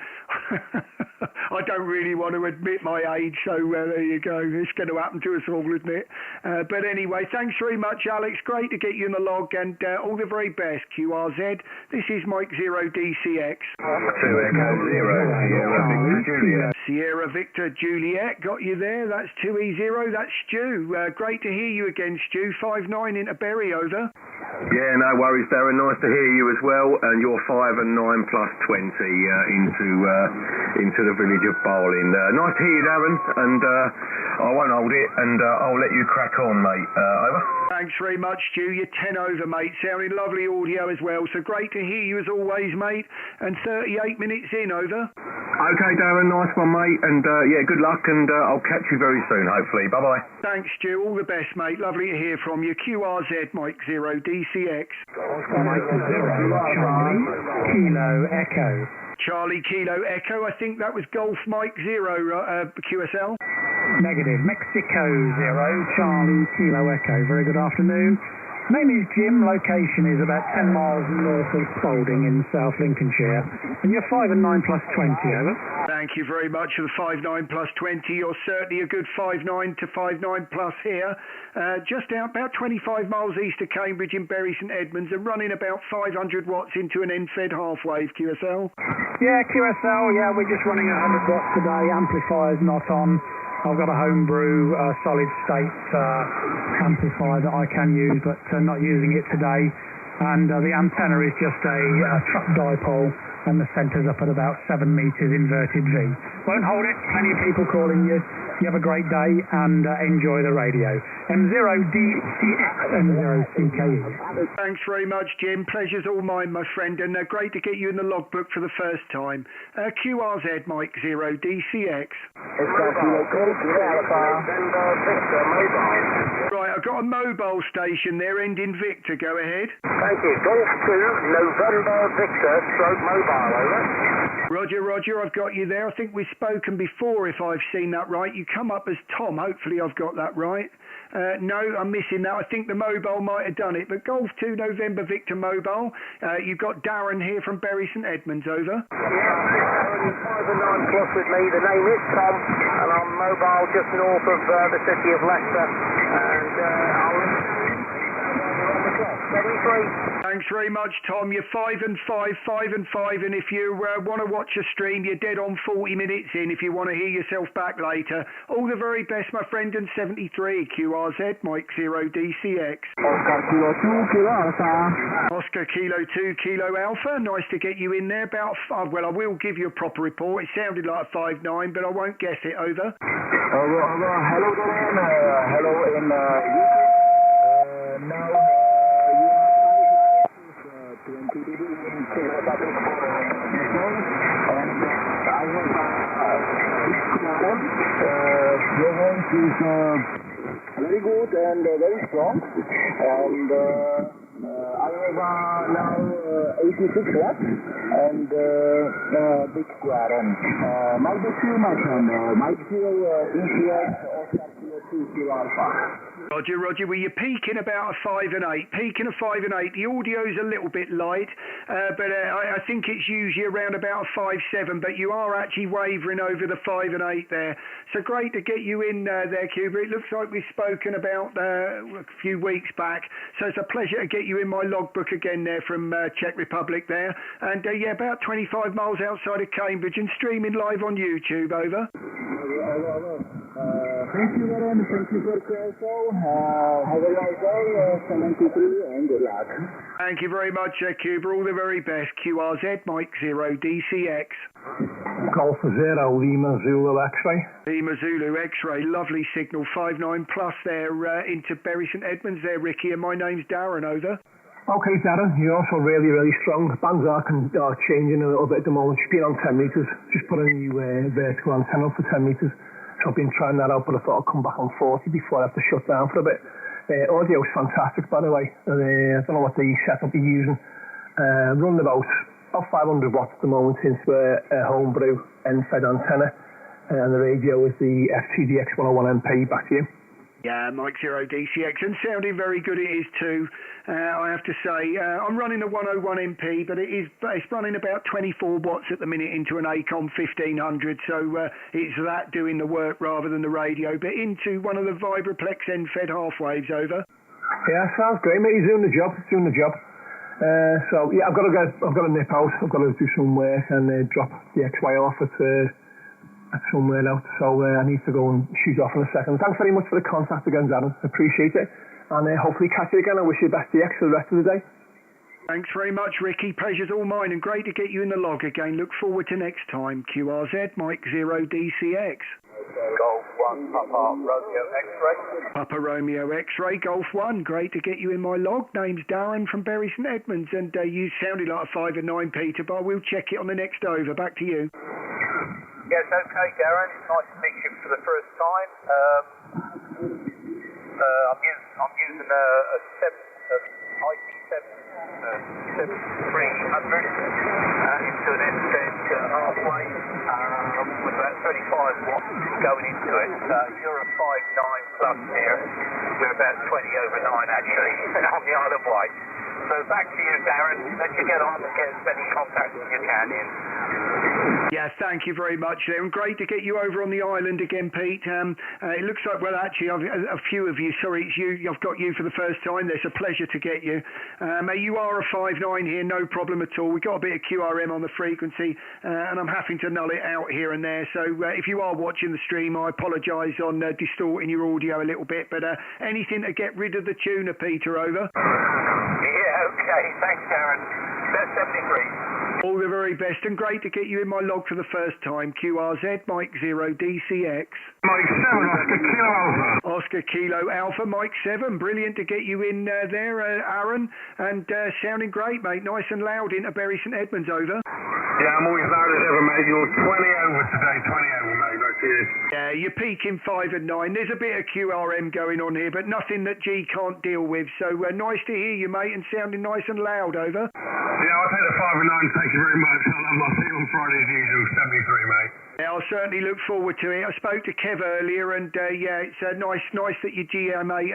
Speaker 2: I don't really want to admit my age, so there you go. It's going to happen to us all, isn't it? But anyway, thanks very much, Alex. Great to get you in the log, and all the very best, QRZ. This is Mike 0 DCX.
Speaker 8: 2 Echo 0,
Speaker 2: Sierra Victor Juliet, got you there. That's 2E0. That's Stu. Great to hear you again, Stu. 5'9" into Bury, over.
Speaker 7: Yeah, no worries, Darren. Nice to hear you as well. And you're 5 and 9 plus 20 into the village of Barlin. Nice to hear you, Darren. And I won't hold it, and I'll let you crack on, mate. Over.
Speaker 2: Thanks very much, Stu. You're 10 over, mate. Sounding lovely audio as well. So great to hear you as always, mate. And 38 minutes in, over.
Speaker 7: Okay, Darren. Nice one, mate. And good luck. And I'll catch you very soon, hopefully. Bye-bye.
Speaker 2: Thanks, Stu. All the best, mate. Lovely to hear from you. QRZ, Mike 0 DCX.
Speaker 12: Mike 0, Charlie, Kilo Echo.
Speaker 2: Charlie Kilo Echo. I think that was Golf Mike 0, QSL.
Speaker 12: Negative. Mexico 0, Charlie Kilo Echo. Very good afternoon. Name is Jim, location is about 10 miles north of Spalding in South Lincolnshire. And you're 5 and 9 plus 20, over.
Speaker 2: Thank you very much for the 5-9 plus 20. You're certainly a good 5-9 to 5-9 plus here. Just out about 25 miles east of Cambridge in Bury St Edmunds and running about 500 watts into an end-fed half-wave QSL.
Speaker 12: Yeah, QSL, yeah, we're just running 100 watts today. Amplifier's not on. I've got a homebrew solid state amplifier that I can use, but not using it today. And the antenna is just a truck dipole, and the centre's up at about 7 metres inverted V. Won't hold it. Plenty of people calling you. You have a great day and enjoy the radio. M0DCX, M0CKE.
Speaker 2: Thanks very much, Jim. Pleasure's all mine, my friend, and great to get you in the logbook for the first time. QRZ, Mike 0DCX. Right, I've got a mobile station there, ending Victor. Go ahead.
Speaker 11: Thank you. Golf 2, November Victor, stroke mobile, over.
Speaker 2: Roger, I've got you there. I think we've spoken before, if I've seen that right. You come up as Tom. Hopefully I've got that right. No, I'm missing that. I think the mobile might have done it. But Golf 2 November Victor mobile. You've got Darren here from Bury St Edmunds, over.
Speaker 11: Yeah, 5 and 9 plus with me. The name is Tom, and I'm mobile just north of the city of Leicester. And I'll listen to you on the clock. 73.
Speaker 2: Thanks very much, Tom. You're 5 and 5, 5 and 5, and if you want to watch a stream, you're dead on 40 minutes in if you want to hear yourself back later. All the very best, my friend, and 73, QRZ, Mike 0DCX.
Speaker 13: Oscar Kilo 2, Kilo Alpha.
Speaker 2: Oscar Kilo 2, Kilo Alpha. Nice to get you in there. About well, I will give you a proper report. It sounded like a 5-9, but I won't guess it, over.
Speaker 13: Hello, Darren. Hello in now. Johan is very good and very strong, and I have now 86 watts and big Darren. Might be too much, and might be ECS Oscar Kilo 2 Kilo Alpha.
Speaker 2: Roger, well, you're peaking about a 5 and 8. Peaking a 5 and 8. The audio's a little bit light, but I think it's usually around about a 5-7, but you are actually wavering over the 5 and 8 there. So great to get you in there, Kuba. It looks like we've spoken about a few weeks back, so it's a pleasure to get you in my logbook again there from Czech Republic there. And yeah, about 25 miles outside of Cambridge and streaming live on YouTube, over.
Speaker 13: Thank you, Darren. Thank you for the have a nice day, 73, and good luck.
Speaker 2: Thank you very much, Kuba. All the very best. QRZ, Mike 0DCX.
Speaker 7: Golf 0, Lima Zulu X-ray.
Speaker 2: Lima Zulu X-ray. Lovely signal. 5-9 plus there into Bury St Edmunds there, Ricky. And my name's Darren, over.
Speaker 7: Okay, Darren, you're also really, really strong. Bands are changing a little bit at the moment. She's been on 10 metres. Just put a new vertical antenna for 10 metres. So I've been trying that out, but I thought I'd come back on 40 before I have to shut down for a bit. Audio is fantastic, by the way. I don't know what the setup you're using. Running about 500 watts at the moment into a homebrew end-fed antenna. And the radio is the FTDX 101MP. Back to you.
Speaker 2: Yeah, Mike 0DCX, and sounding very good it is too, I have to say. I'm running a 101MP, but it's running about 24 watts at the minute into an ACOM 1500, so it's that doing the work rather than the radio, but into one of the Vibraplex end-fed half-waves, over.
Speaker 7: Yeah, sounds great, mate. He's doing the job. So, yeah, I've got to nip out. I've got to do some work and drop the XY off at somewhere else, so I need to go and shoot off in a second. Thanks very much for the contact again, Darren. Appreciate it, and hopefully catch you again. I wish you the best DX for the rest of the day.
Speaker 2: Thanks very much, Ricky. Pleasure's all mine, and great to get you in the log again. Look forward to next time. QRZ, Mike 0DCX.
Speaker 11: Golf 1, Papa Romeo X-ray.
Speaker 2: Papa Romeo X-ray, Golf 1. Great to get you in my log. Name's Darren from Bury St Edmunds, and you sounded like a 5 and 9, Peter, but I will check it on the next over. Back to you.
Speaker 11: Yes, okay, Darren. It's nice to meet you for the first time. I'm using a IP7 300 into an end-fed halfway with about
Speaker 8: 35 watts going into it. You're a 5.9 plus here. We're about 20 over 9 actually on the Isle of Wight. So back to you, Darren. Let you get on and get as many contacts as you can in.
Speaker 2: Yeah, thank you very much there, and great to get you over on the island again, Pete. It looks like, well, actually, a few of you, sorry, it's you, I've got you for the first time. It's a pleasure to get you. You are a 5.9 here, no problem at all. We've got a bit of QRM on the frequency, and I'm having to null it out here and there. So if you are watching the stream, I apologise on distorting your audio a little bit, but anything to get rid of the tuner, Peter, over.
Speaker 8: Yeah, okay, thanks, Darren. That's 73.
Speaker 2: All the very best, and great to get you in my log for the first time. QRZ, Mike 0, DCX.
Speaker 7: Mike 7, Oscar Kilo Alpha.
Speaker 2: Oscar Kilo Alpha, Mike 7. Brilliant to get you in there, Aaron. And sounding great, mate. Nice and loud into Bury St Edmunds, over.
Speaker 7: Yeah, I'm always loud as ever, mate. You're 20 over today, 20 over, mate. Back to you.
Speaker 2: Yeah, you're peaking 5 and 9. There's a bit of QRM going on here, but nothing that G can't deal with. So nice to hear you, mate, and sounding nice and loud, over.
Speaker 7: Yeah, I'll take the 5 and 9. Thank you very much. I'll see you on Friday as usual, 73, mate.
Speaker 2: Yeah, I'll certainly look forward to it. I spoke to Kev earlier, and yeah, it's nice that you GMA.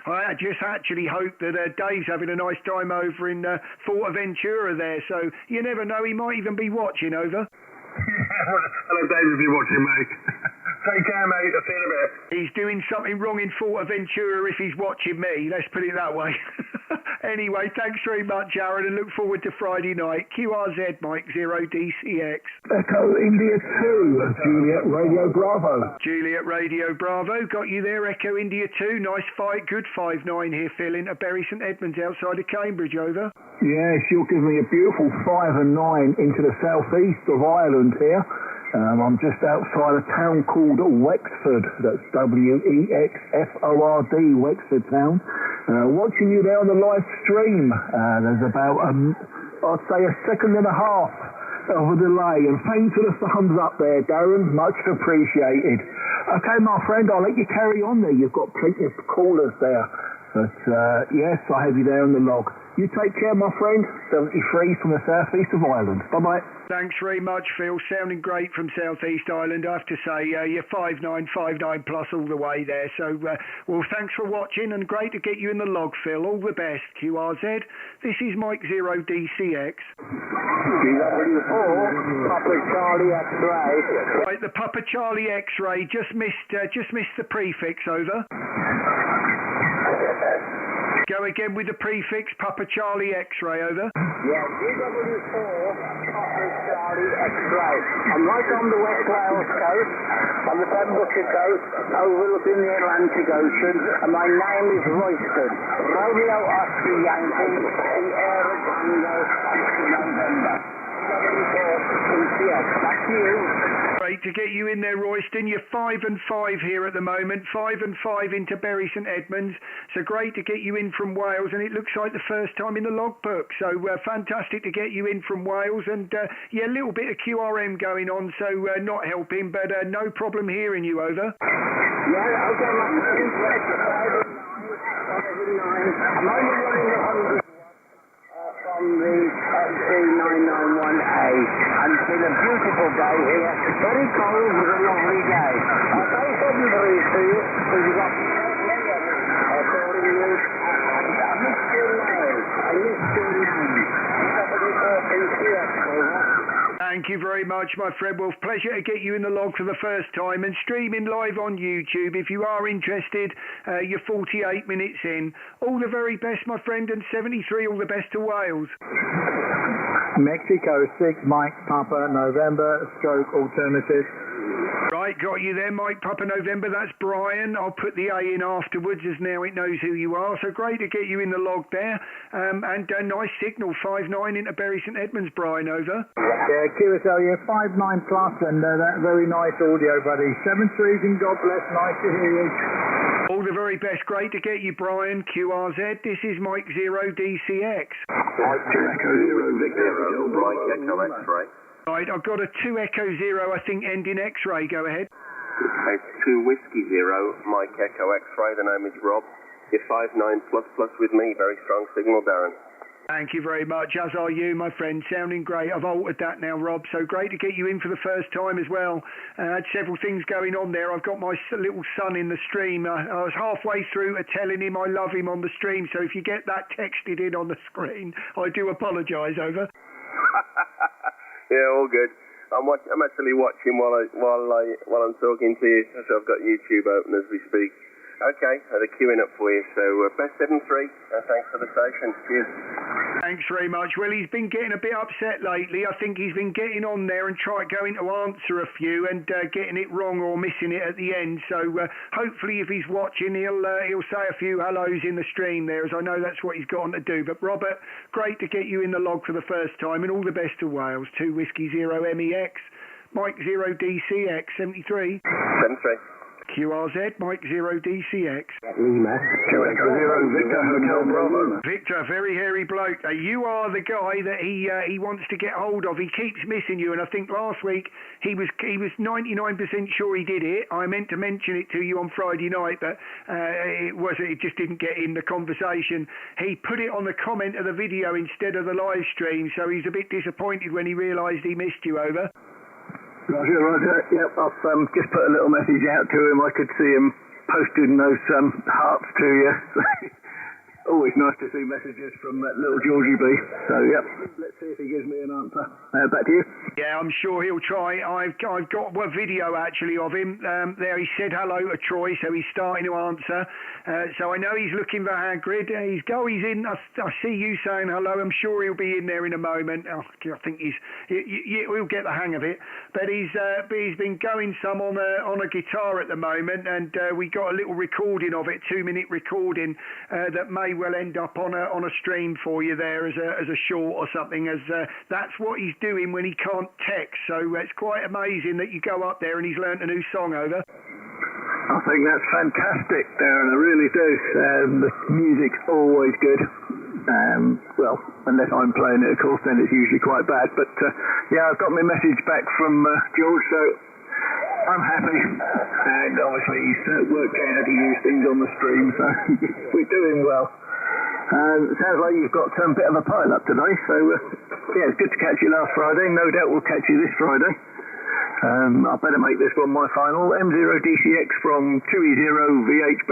Speaker 2: I just actually hope that Dave's having a nice time over in Fortaventura there. So you never know, he might even be watching, over.
Speaker 7: Hello, Dave, if you're watching, mate. Take care, mate. I'll see you in a bit.
Speaker 2: He's doing something wrong in Fortaventura if he's watching me. Let's put it that way. Anyway, thanks very much, Aaron, and look forward to Friday night. QRZ, Mike 0, DCX.
Speaker 13: Echo India 2, Juliet Radio Bravo.
Speaker 2: Juliet Radio Bravo, got you there, Echo India 2. Nice fight, good 5.9 here, Phil, in Bury St Edmunds outside of Cambridge, over.
Speaker 13: Yes, you'll give me a beautiful 5 and 9 into the southeast of Ireland here. I'm just outside a town called Wexford. That's Wexford, Wexford town. Watching you there on the live stream. There's about, I'd say, a second and a half of a delay. And thanks for the thumbs up there, Darren. Much appreciated. Okay, my friend, I'll let you carry on there. You've got plenty of callers there. But yes, I have you there on the log. You take care, my friend. 73 from the southeast of Ireland. Bye-bye.
Speaker 2: Thanks very much, Phil. Sounding great from Southeast Ireland. I have to say, you're 5.9 plus all the way there. So, well, thanks for watching, and great to get you in the log, Phil. All the best, QRZ. This is Mike 0, DCX.
Speaker 13: Papa Charlie X-ray.
Speaker 2: Right, the Papa Charlie X-ray just missed the prefix, over. Go again with the prefix, Papa Charlie X-ray, over.
Speaker 13: Yeah, GW4, Papa Charlie X-ray. I'm right on the West Wales coast, on the Pembrokeshire coast, overlooking the Atlantic Ocean, and my name is Royston. Romeo Oscar Yankee, Sierra Tango, November. Back to you.
Speaker 2: Great to get you in there, Royston. You're 5 and 5 here at the moment, 5 and 5 into Bury St Edmunds. So great to get you in from Wales, and it looks like the first time in the logbook. So fantastic to get you in from Wales, and yeah, a little bit of QRM going on, so not helping, but no problem hearing you, over.
Speaker 13: Yeah, okay, my friend. I'm only running the 100. From the XC991A, and it's been a beautiful day here, very cold but a lovely day. I'll say 73 to you, because you've got calling you. I missed your name.
Speaker 2: Thank you very much, my friend. Well, pleasure to get you in the log for the first time and streaming live on YouTube. If you are interested, you're 48 minutes in. All the very best, my friend, and 73, all the best to Wales.
Speaker 13: Mexico 6, Mike Papa November, stroke alternative.
Speaker 2: Right, got you there, Mike Papa November. That's Brian. I'll put the A in afterwards, as now it knows who you are. So great to get you in the log there. And a nice signal, 5.9 into Bury St Edmunds, Brian, over.
Speaker 13: Yeah, QSL, yeah, 5.9 plus, and that very nice audio, buddy. 7.3s, and God bless. Nice to hear you.
Speaker 2: All the very best. Great to get you, Brian. QRZ. This is Mike 0, DCX.
Speaker 3: Mike 2 Echo 0, Victor, Mike Echo X-ray.
Speaker 2: Right, I've got a 2 Echo 0, I think, ending X-ray. Go ahead.
Speaker 3: It's 2 Whiskey 0, Mike Echo X-ray. The name is Rob. You're 5.9 plus with me. Very strong signal, Darren.
Speaker 2: Thank you very much, as are you, my friend. Sounding great. I've altered that now, Rob. So great to get you in for the first time as well. I had several things going on there. I've got my little son in the stream. I was halfway through telling him I love him on the stream. So if you get that texted in on the screen, I do apologise, over.
Speaker 14: Yeah, all good. I'm actually watching while I'm talking to you. So I've got YouTube open as we speak. Okay, they're queuing up for you. So best 7-3. Thanks for the station. Cheers.
Speaker 2: Thanks very much. Well, he's been getting a bit upset lately. I think he's been getting on there and going to answer a few and getting it wrong or missing it at the end. So hopefully, if he's watching, he'll say a few hellos in the stream there, as I know that's what he's got on to do. But Robert, great to get you in the log for the first time, and all the best to Wales. 2 Whiskey 0 MEX, Mike 0 DCX 73.
Speaker 14: 7-3.
Speaker 2: QRZ, Mike 0 DCX.
Speaker 3: Lima.
Speaker 7: Victor Hotel Bravo.
Speaker 2: Victor, very hairy bloke. You are the guy that he wants to get hold of. He keeps missing you, and I think last week he was 99% sure he did it. I meant to mention it to you on Friday night, but it just didn't get in the conversation. He put it on the comment of the video instead of the live stream, so he's a bit disappointed when he realised he missed you, over.
Speaker 7: Roger. Yep, I've just put a little message out to him. I could see him posting those hearts to you. Always nice to see messages from little Georgie B. So, yep, let's see if he gives me an answer. Back to you.
Speaker 2: Yeah, I'm sure he'll try. I've got a video, actually, of him. There he said hello to Troy, so he's starting to answer. So I know he's looking for Hagrid. He's in. I see you saying hello. I'm sure he'll be in there in a moment. I think he'll get the hang of it. But he's been going some on a guitar at the moment, and we got a little recording of it, 2-minute recording, that may well end up on a stream for you there as a short or something, as that's what he's doing when he can't text. So it's quite amazing that you go up there and he's learnt a new song, over.
Speaker 7: I think that's fantastic, Darren. I really do. The music's always good. Well, unless I'm playing it, of course, then it's usually quite bad. But yeah, I've got my message back from George, so I'm happy. And obviously he's worked out how to use things on the stream, so we're doing well. Sounds like you've got a bit of a pile up today, so yeah, it's good to catch you last Friday. No doubt we'll catch you this Friday. I better make this one my final. M0DCX from 2E0 VHB.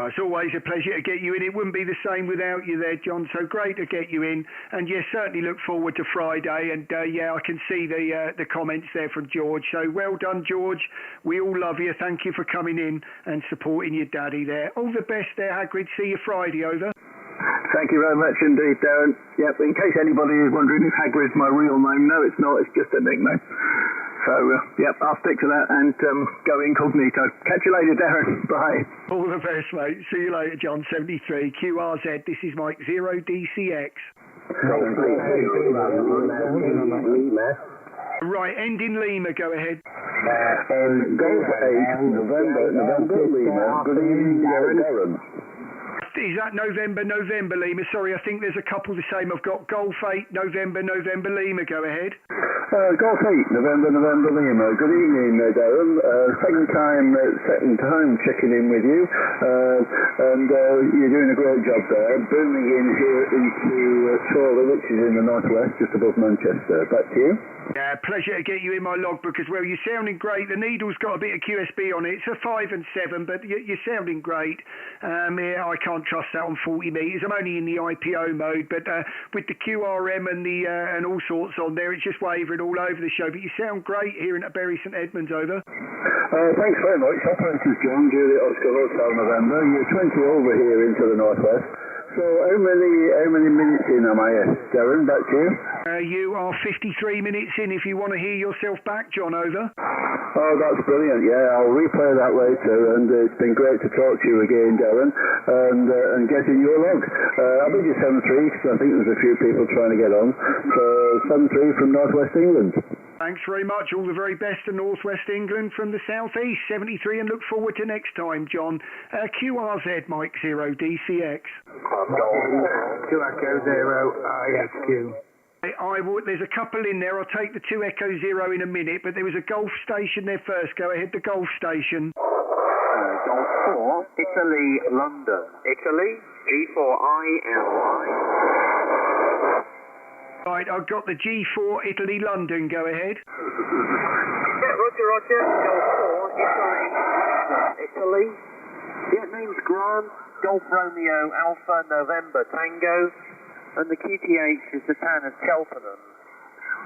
Speaker 2: It's always a pleasure to get you in. It wouldn't be the same without you there, John. So great to get you in. And yes, certainly look forward to Friday. And yeah, I can see the comments there from George. So well done, George. We all love you. Thank you for coming in and supporting your daddy there. All the best there, Hagrid. See you Friday, over.
Speaker 7: Thank you very much indeed, Darren. Yep, in case anybody is wondering if Hagrid's my real name, no, it's not. It's just a nickname. So, yep, I'll stick to that and go incognito. Catch you later, Darren. Bye.
Speaker 2: All the best, mate. See you later, John. 73 QRZ. This is Mike 0 DCX. Right, end in Lima. Go ahead.
Speaker 3: Golf 8, November, Lima. Good evening, Darren.
Speaker 2: Is that November, Lima? Sorry, I think there's a couple the same. I've got Golf 8, November, Lima. Go ahead.
Speaker 3: Golf 8, November, Lima. Good evening, Darren. Second time checking in with you. And you're doing a great job there. Booming in here into Chorley, which is in the northwest, just above Manchester. Back to you.
Speaker 2: Yeah, pleasure to get you in my logbook as well. You're sounding great. The needle's got a bit of QSB on it. It's a 5 and 7, but you're sounding great. Yeah, I can't trust that on 40 metres. I'm only in the IPO mode, but with the QRM and the and all sorts on there, it's just wavering all over the show. But you sound great here in Bury St Edmunds, over.
Speaker 3: Thanks very much. Operators John, Juliet Oscar Hotel November. You're 20 over here into the northwest. So how many minutes in am I, Darren? Back to you.
Speaker 2: You are 53 minutes in if you want to hear yourself back, John, over.
Speaker 3: Oh, that's brilliant. Yeah, I'll replay that later, and it's been great to talk to you again, Darren, and get in your log. I'll be you 7-3, because I think there's a few people trying to get on. So 7-3 from Northwest England.
Speaker 2: Thanks very much. All the very best to Northwest England from the southeast. 73, and look forward to next time, John. QRZ, Mike 0 DCX.
Speaker 10: 2 Echo 0 ISQ.
Speaker 2: There's a couple in there. I'll take the 2 Echo 0 in a minute, but there was a Golf station there first. Go ahead, the Golf station.
Speaker 9: Golf 4, Italy, London. Italy, G4ILI.
Speaker 2: Right, I've got the G4 Italy London. Go ahead.
Speaker 4: Yeah, Roger. Golf 4 Italy. Yeah, name's Grant. Golf Romeo Alpha November Tango. And the QTH is the town of Cheltenham.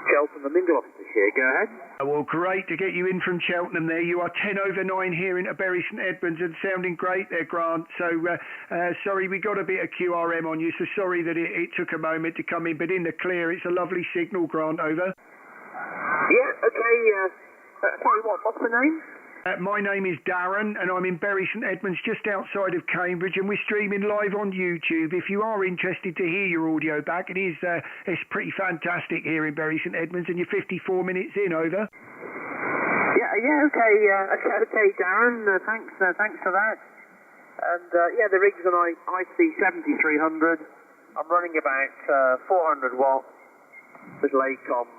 Speaker 4: Cheltenham in Gloucestershire. Go ahead.
Speaker 2: Well, great to get you in from Cheltenham there. You are 10 over 9 here into Bury St Edmunds and sounding great there, Grant. So, sorry, we got a bit of QRM on you, so sorry that it took a moment to come in, but in the clear, it's a lovely signal, Grant, over.
Speaker 4: Yeah, okay, sorry, what's the name?
Speaker 2: My name is Darren, and I'm in Bury St Edmunds, just outside of Cambridge, and we're streaming live on YouTube. If you are interested to hear your audio back, it's pretty fantastic here in Bury St Edmunds, and you're 54 minutes in, over.
Speaker 4: Yeah, okay, Darren, thanks for that. And, the rig's an IC 7300. I'm running about 400 watts with Lacom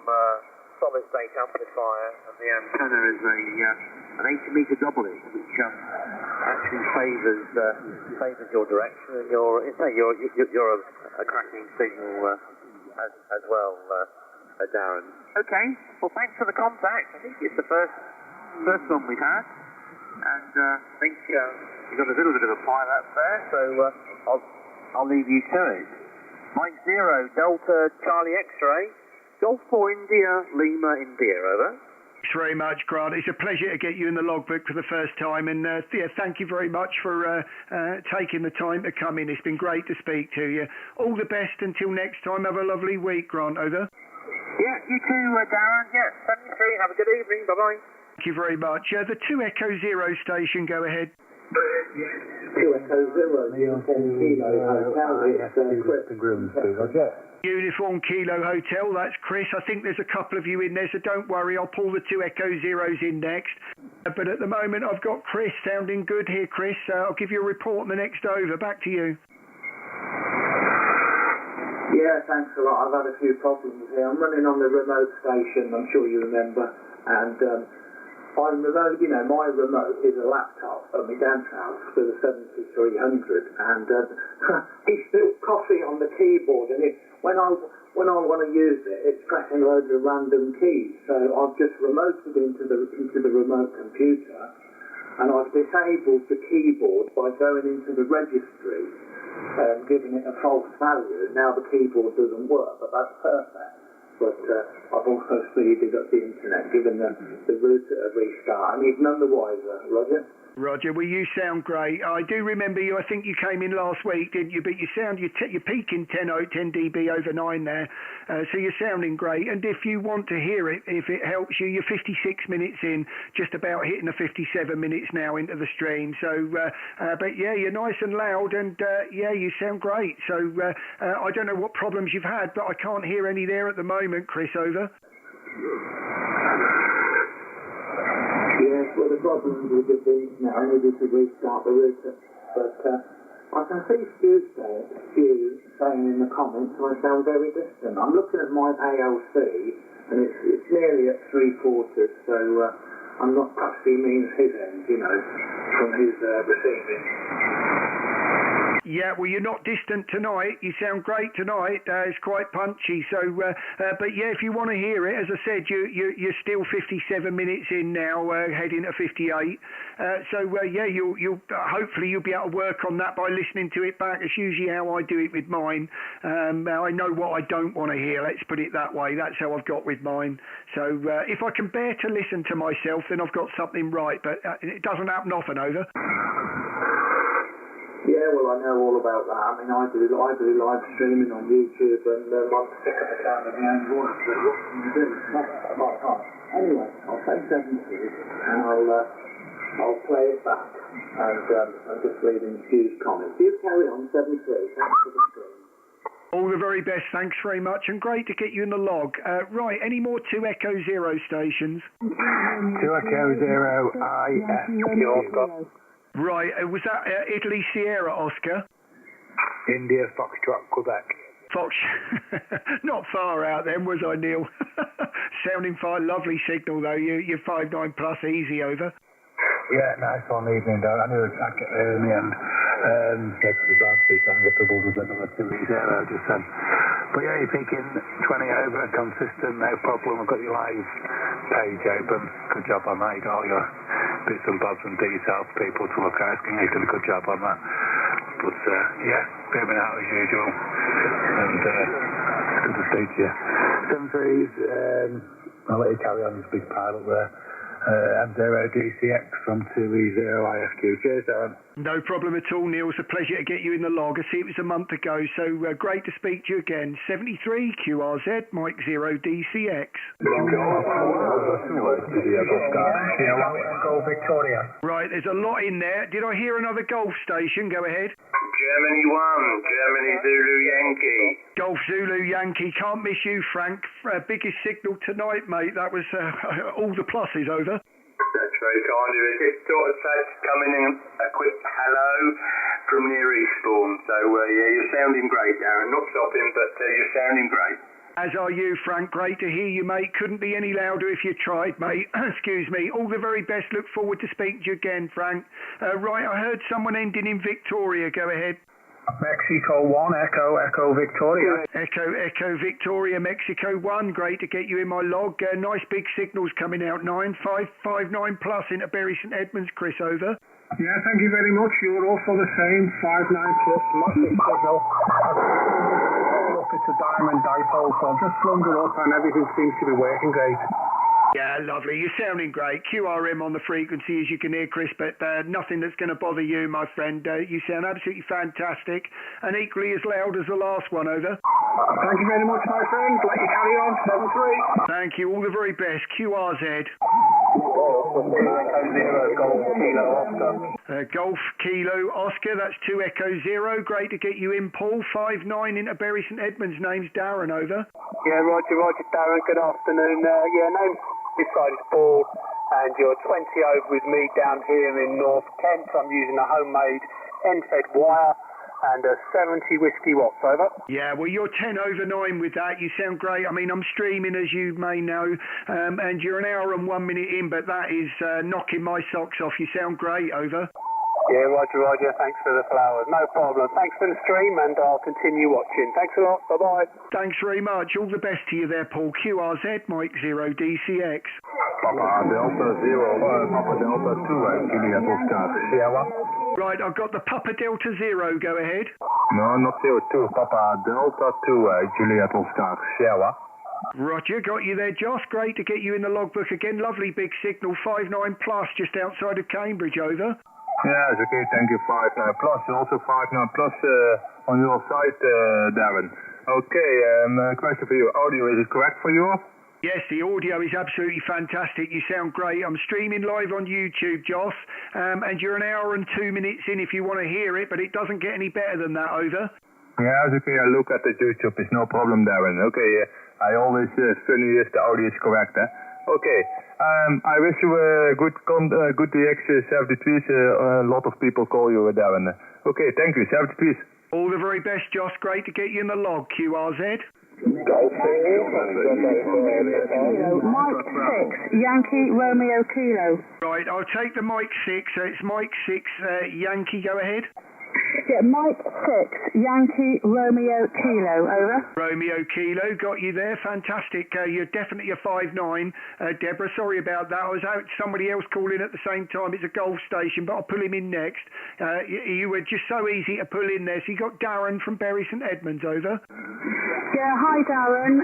Speaker 4: solid state amplifier, and the antenna is an 80-meter doublet, which actually favours your direction, and you're a cracking signal as well, Darren. Okay, well thanks for the contact. I think it's the first one we've had, and I think you've got a little bit of a pile up there, so I'll leave you to it. Mike 0 Delta Charlie X-ray. Golf 4 India, Lima, India, over.
Speaker 2: Thanks very much, Grant. It's a pleasure to get you in the logbook for the first time, and thank you very much for taking the time to come in. It's been great to speak to you. All the best until next time. Have a lovely week, Grant, over.
Speaker 4: Yeah, you too, Darren. Yeah, 73. Have a good evening. Bye-bye.
Speaker 2: Thank you very much. The 2 Echo Zero station, go ahead.
Speaker 4: 2 Echo Zero, Uniform Kilo Hotel.
Speaker 2: Uniform Kilo Hotel, that's Chris. I think there's a couple of you in there, so don't worry, I'll pull the 2 Echo Zeros in next. But at the moment, I've got Chris sounding good here, Chris. I'll give you a report on the next over. Back to you.
Speaker 15: Yeah, thanks a lot. I've had a few problems here. I'm running on the remote station, I'm sure you remember, and I'm remote, my remote is a laptop at my dad's house for the 7300, and he spilled coffee on the keyboard, and when I want to use it, it's pressing loads of random keys. So I've just remoted into the remote computer, and I've disabled the keyboard by going into the registry, giving it a false value. Now the keyboard doesn't work, but that's perfect. But I've also speeded up the internet, given the router a restart, and he's none the wiser, Roger.
Speaker 2: Roger, well, you sound great. I do remember you. I think you came in last week, didn't you? But you're peaking 10 dB over 9 there, so you're sounding great. And if you want to hear it, if it helps you, you're 56 minutes in, just about hitting the 57 minutes now into the stream. So, but yeah, you're nice and loud, and yeah, you sound great. So I don't know what problems you've had, but I can't hear any there at the moment, Chris, over.
Speaker 15: Yes, well, the problem with the these now, I needed to restart the router, but I can see Stu saying in the comments I sound very distant. I'm looking at my ALC, and it's nearly at 3/4, so I'm not, perhaps he means his end, from his receiving.
Speaker 2: Yeah, well, you're not distant tonight. You sound great tonight. It's quite punchy. So, but yeah, if you want to hear it, as I said, you're still 57 minutes in now, heading to 58. So yeah, you'll hopefully you'll be able to work on that by listening to it back. It's usually how I do it with mine. I know what I don't want to hear. Let's put it that way. That's how I've got with mine. So if I can bear to listen to myself, then I've got something right. But it doesn't happen often, over.
Speaker 15: Yeah, well, I know all about that. I mean, I do live streaming on YouTube, and I'm sick of the sound of my own voice, but what can you do? Anyway, I'll say 70, and I'll play it back, and just read in Stu's comments. You carry on, 73. Thanks for the stream.
Speaker 2: All the very best. Thanks very much, and great to get you in the log. Right, any more 2 Echo Zero stations?
Speaker 16: 2 Echo Zero, IF.
Speaker 2: Right, was that Italy Sierra Oscar?
Speaker 16: India Foxtrot Quebec.
Speaker 2: Not far out then, was I, Neil? Sounding fine, lovely signal though. You're 59 plus, easy, over.
Speaker 16: Yeah, nice one evening, Darren. I knew I'd get there in the end. Said to the branch, I can get doubled with another 2 Zero, just said. But yeah, you're peaking 20 over, consistent, no problem. I've got your live page open. Good job on that. You got all your bits and bobs and details, people to look at. You did a good job on that. But yeah, beaming out as usual. And good to speak to you. 7-3s, I'll let you carry on this big pilot there. M0 DCX from 2E0IFQ. Cheers, Darren.
Speaker 2: No problem at all, Neil. It's a pleasure to get you in the log. I see it was a month ago, so great to speak to you again. 73 QRZ, Mike 0 DCX.
Speaker 10: Golf Victoria.
Speaker 2: Right, there's a lot in there. Did I hear another golf station? Go ahead.
Speaker 8: Germany 1, Germany Zulu Yankee.
Speaker 2: Golf Zulu Yankee. Can't miss you, Frank. Biggest signal tonight, mate. That was all the pluses over.
Speaker 8: That's very kind of you. Just sort of coming in a quick hello from near Eastbourne. So, yeah, you're sounding great, Darren. Not stopping, but you're sounding great.
Speaker 2: As are you, Frank. Great to hear you, mate. Couldn't be any louder if you tried, mate. Excuse me. All the very best. Look forward to speaking to you again, Frank. Right, I heard someone ending in Victoria. Go ahead.
Speaker 10: Mexico 1, Echo Victoria.
Speaker 2: Echo Victoria, Mexico 1. Great to get you in my log. Nice big signals coming out. 9559 plus into Bury St Edmunds. Chris, over.
Speaker 10: Yeah, thank you very much. You're also the same. 59 plus, massive signal. Look, it's a diamond dipole, so I've just flung it up and everything seems to be working great.
Speaker 2: Yeah, lovely. You're sounding great. QRM on the frequency, as you can hear, Chris, but nothing that's going to bother you, my friend. You sound absolutely fantastic and equally as loud as the last one, over.
Speaker 10: Thank you very much, my friend. Let you carry on. 7-3.
Speaker 2: Thank you. All the very best. QRZ. Golf Kilo Oscar. That's 2 Echo 0. Great to get you in, Paul. 59 into Bury St Edmunds. Name's Darren, over.
Speaker 15: Yeah, Roger, Darren. Good afternoon. Name's this side is Paul, and you're 20 over with me down here in North Kent. I'm using a homemade end-fed wire and a 70 Whiskey Watts, over.
Speaker 2: Yeah, well, you're 10 over 9 with that. You sound great. I mean, I'm streaming, as you may know, and you're an hour and 1 minute in, but that is knocking my socks off. You sound great, over.
Speaker 15: Yeah, Roger. Thanks for the flowers. No problem. Thanks for the stream, and I'll continue watching. Thanks a lot. Bye-bye.
Speaker 2: Thanks very much. All the best to you there, Paul. QRZ, Mike 0 DCX.
Speaker 17: Papa Delta 0, Papa Delta 2, Juliet Oscar, Sierra.
Speaker 2: Right, I've got the Papa Delta 0. Go ahead.
Speaker 17: No, not 02. Papa Delta 2, Juliet Oscar, Sierra.
Speaker 2: Roger, got you there, Josh. Great to get you in the logbook again. Lovely big signal, 59 plus, just outside of Cambridge, over.
Speaker 17: Yes, okay, thank you, 59 plus. Also 59 plus on your side, Darren. Okay, question for you. Audio, is it correct for you?
Speaker 2: Yes, the audio is absolutely fantastic. You sound great. I'm streaming live on YouTube, Joss, and you're an hour and 2 minutes in if you want to hear it, but it doesn't get any better than that, over.
Speaker 17: Yes, okay, I look at the YouTube. It's no problem, Darren. Okay, I always funny if the audio is correct, Okay, I wish you a good DX 73s. A lot of people call you Darren. Okay, thank you, 73s.
Speaker 2: All the very best, Josh. Great to get you in the log, QRZ.
Speaker 18: Mike 6, Yankee Romeo Kilo.
Speaker 2: Right, I'll take the Mike 6. It's Mike 6, Yankee. Go ahead.
Speaker 18: Yeah, Mike 6, Yankee Romeo Kilo, over.
Speaker 2: Romeo Kilo, got you there, fantastic. You're definitely a 5'9". Deborah, sorry about that. I was out, somebody else calling at the same time. It's a golf station, but I'll pull him in next. You were just so easy to pull in there. So you got Darren from Bury St Edmunds, over.
Speaker 18: Yeah, hi Darren.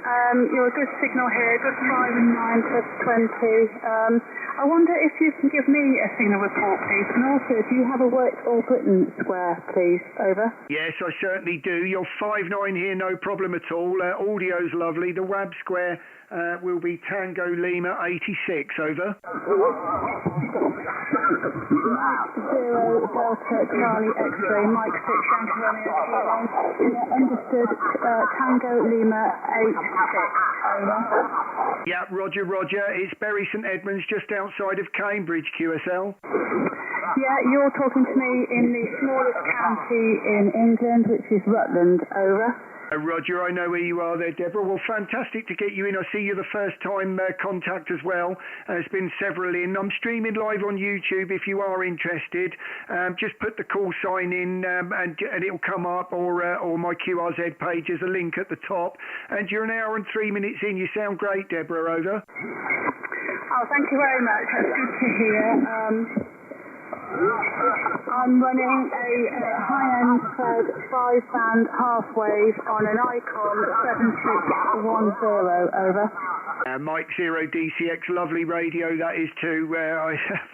Speaker 18: You're a good signal here, good 5 and 9 plus 20. I wonder if you can give me a signal report, please, and also if you have a worked All Britain square, please, over.
Speaker 2: Yes, I certainly do. You're 5'9" here, no problem at all. Audio's lovely. The WAB square will be Tango Lima 86, over.
Speaker 18: Mike 0 Delta Charlie X-ray, Mike 6 Yankee Romeo Kilo. Understood. Tango Lima 86, over.
Speaker 2: Yeah, Roger. It's Bury St Edmunds, just outside of Cambridge, QSL.
Speaker 18: Yeah, you're talking to me in the smallest county in England, which is Rutland, over.
Speaker 2: Roger, I know where you are there, Deborah. Well, fantastic to get you in. I see you're the first time contact as well. There's been several in. I'm streaming live on YouTube if you are interested. Just put the call sign in and it'll come up, or my QRZ page. There's a link at the top. And you're an hour and 3 minutes in. You sound great, Deborah. Over.
Speaker 18: Oh, thank you very much. That's good to hear. I'm running a high-end fed 5-band half-wave on an Icon 7610, over.
Speaker 2: Mike 0 DCX, lovely radio that is too.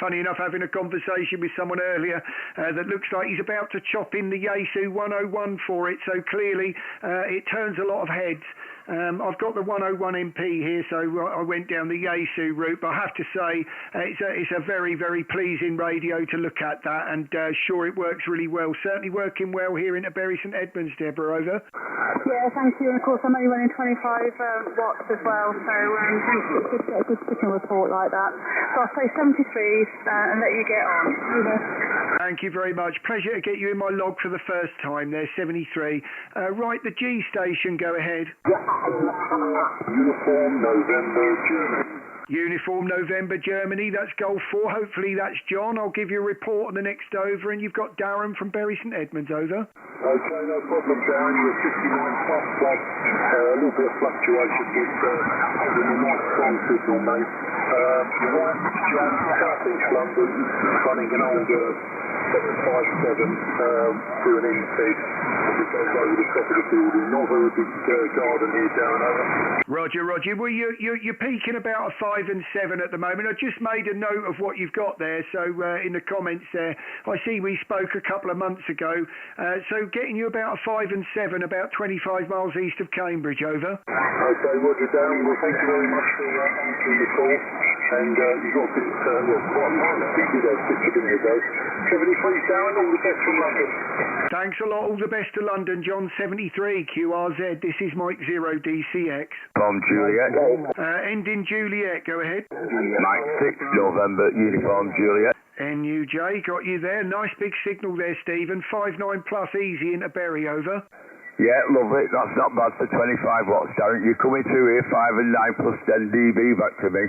Speaker 2: Funny enough, having a conversation with someone earlier that looks like he's about to chop in the Yaesu 101 for it, so clearly it turns a lot of heads. I've got the 101 MP here, so I went down the Yaesu route, but I have to say it's a very, very pleasing radio to look at that, and sure, it works really well. Certainly working well here in Bury St Edmunds, Deborah, over.
Speaker 18: Yeah, thank you, and of course I'm only running 25 watts as well, so thanks for a good signal report like that. So I'll say 73 and let you get on. Over.
Speaker 2: Thank you very much. Pleasure to get you in my log for the first time there, 73. Right, the G station, go ahead.
Speaker 5: Uniform November Germany.
Speaker 2: Uniform November Germany, that's Golf 4. Hopefully that's John. I'll give you a report on the next over, and you've got Darren from Bury St Edmunds, over.
Speaker 5: Okay, no problem, Darren. You're 59 plus one. A little bit of fluctuation with holding a nice strong signal, mate. You're right, John, South East London, running an old 757 to an in-feed. It goes over the top of the building. Not very big garden here, Darren, over.
Speaker 2: Roger. Well, you're peaking about a 5 and 7 at the moment. I just made a note of what you've got there, so in the comments there, I see we spoke a couple of months ago, so getting you about a 5 and 7, about 25 miles east of Cambridge, over.
Speaker 5: Okay, Roger, Darren. Well, thank you very much for answering the call, and you've got a bit, quite a lot of people there, 60 minutes ago. 73, Darren, all the best from London.
Speaker 2: Thanks a lot, all the best to London, John 73, QRZ. This is Mike 0 DCX.
Speaker 17: From Juliet.
Speaker 2: Ending Juliet, go ahead.
Speaker 17: Mike 6 November, Uniform Juliet.
Speaker 2: NUJ, got you there. Nice big signal there, Stephen. 5-9 plus easy into Bury, over.
Speaker 17: Yeah, love it. That's not bad for 25 watts, Darren. You're coming through here, 5 and 9 plus 10 dB back to me.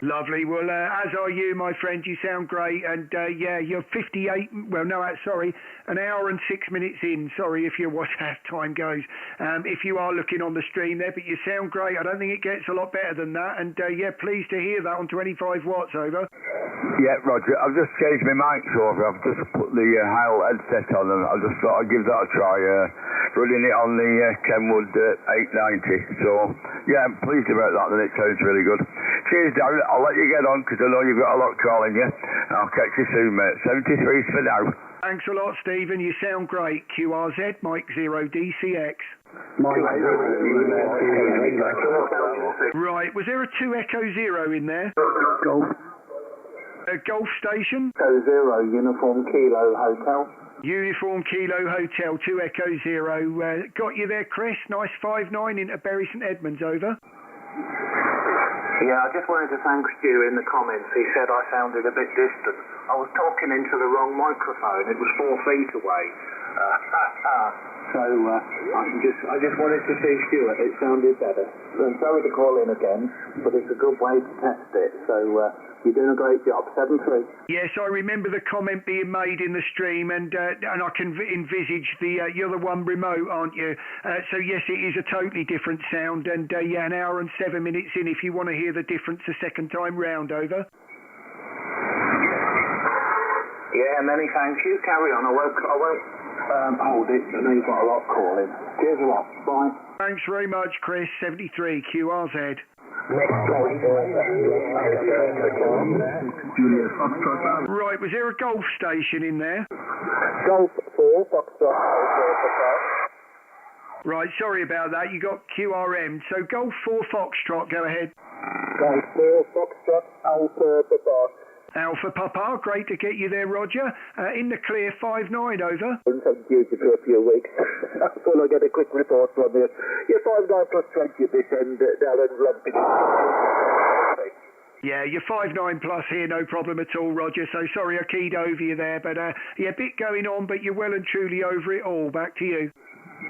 Speaker 2: Lovely. Well, as are you, my friend. You sound great. And yeah, you're 58. Well, no, sorry, an hour and 6 minutes in. Sorry if you watch how time goes. If you are looking on the stream there, but you sound great. I don't think it gets a lot better than that. And yeah, pleased to hear that on 25 watts, over.
Speaker 17: Yeah, Roger. I've just changed my mic over. I've just put the Heil headset on, and I just thought I'd give that a try. Running it on the Kenwood 890. So yeah, I'm pleased about that. And it sounds really good. Cheers, Darren. I'll let you get on because I know you've got a lot calling you. I'll catch you soon, mate. 73's for now.
Speaker 2: Thanks a lot, Stephen. You sound great. QRZ, Mike 0 DCX. Right, was there a 2 Echo 0 in there?
Speaker 15: Golf.
Speaker 2: A Golf station?
Speaker 15: Echo 0, Uniform Kilo Hotel.
Speaker 2: Uniform Kilo Hotel, 2 Echo 0. Got you there, Chris. Nice 5-9 into Bury St Edmunds, over.
Speaker 15: Yeah, I just wanted to thank Stu in the comments. He said I sounded a bit distant. I was talking into the wrong microphone. It was 4 feet away. So I just wanted to see Stuart. It sounded better. And sorry to call in again, but it's a good way to test it. So you're doing a great job. 7-3.
Speaker 2: Yes, I remember the comment being made in the stream, and I can envisage you're the one remote, aren't you? So yes, it is a totally different sound, and yeah, an hour and 7 minutes in if you want to hear the difference the second time round, over.
Speaker 15: Yeah, many thank you. Carry on. I won't hold it. I know you've got a lot calling. Cheers a lot. Bye.
Speaker 2: Thanks very much, Chris. 73 QRZ. Right, was there a Golf station in there?
Speaker 15: Golf 4, Foxtrot.
Speaker 2: Right, sorry about that. You got QRM. So Golf 4 Foxtrot, go ahead.
Speaker 15: Golf 4 Foxtrot, Alpha Papa.
Speaker 2: Alpha Papa, great to get you there, Roger. In the clear, 5-9, over.
Speaker 15: Thank you for a few weeks. I thought I'd get a quick report from you. You're 5-9 plus 20 this end, Darren Lumping.
Speaker 2: Yeah, you're 5-9 plus here, no problem at all, Roger. So sorry I keyed over you there, but yeah, bit going on, but you're well and truly over it all. Back to you.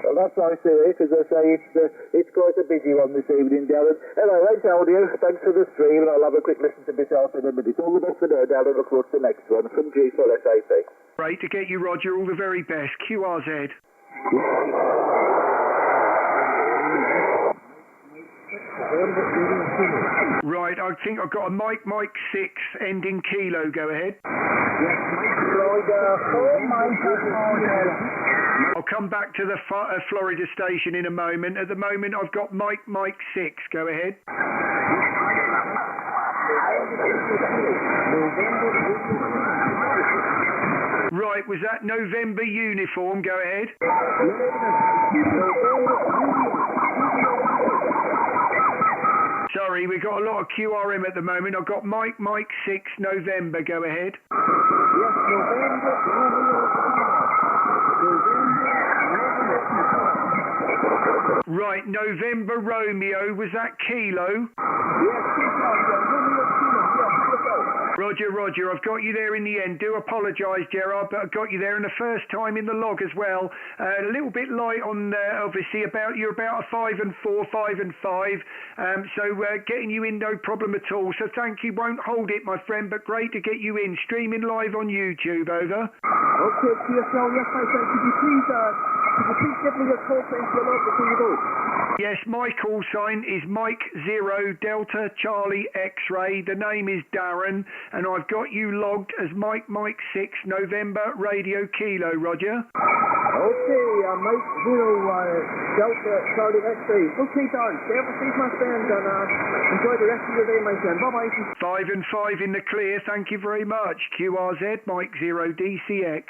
Speaker 13: Well, that's nice to hear, because I say it's quite a busy one this evening, Darren. Anyway, right, audio. Thanks for the stream, and I'll have a quick listen to myself in a minute. All the best for now, Darren. Look forward to the next one from G4SAP.
Speaker 2: Great to get you, Roger. All the very best. QRZ. Right, I think I've got a Mike 6 ending kilo. Go ahead.
Speaker 13: Yes,
Speaker 2: I'll come back to the Florida station in a moment. At the moment, I've got Mike 6. Go ahead. Right, was that November uniform? Go ahead. Sorry, we've got a lot of QRM at the moment. I've got Mike 6 November. Go ahead. Right, November Romeo, was that kilo? Roger, I've got you there in the end. Do apologise, Gerard, but I got you there in the first time in the log as well. A little bit light on, obviously, you're about a 5 and 4, 5 and 5. So getting you in, no problem at all. So thank you. Won't hold it, my friend, but great to get you in. Streaming live on YouTube, over.
Speaker 13: Okay, TSL, yes, my friend. Could you please give me your call sign for your log before you go?
Speaker 2: Yes, my call sign is Mike 0 Delta Charlie X-Ray. The name is Darren, and I've got you logged as Mike 6 November Radio Kilo, Roger.
Speaker 13: Okay, Mike 0 Delta Charlie X-Ray. Okay, Darren, stay up safe, my friend, and enjoy the rest of your day, my friend. Bye-bye.
Speaker 2: 5 and 5 in the clear, thank you very much. QRZ, Mike 0 DCX.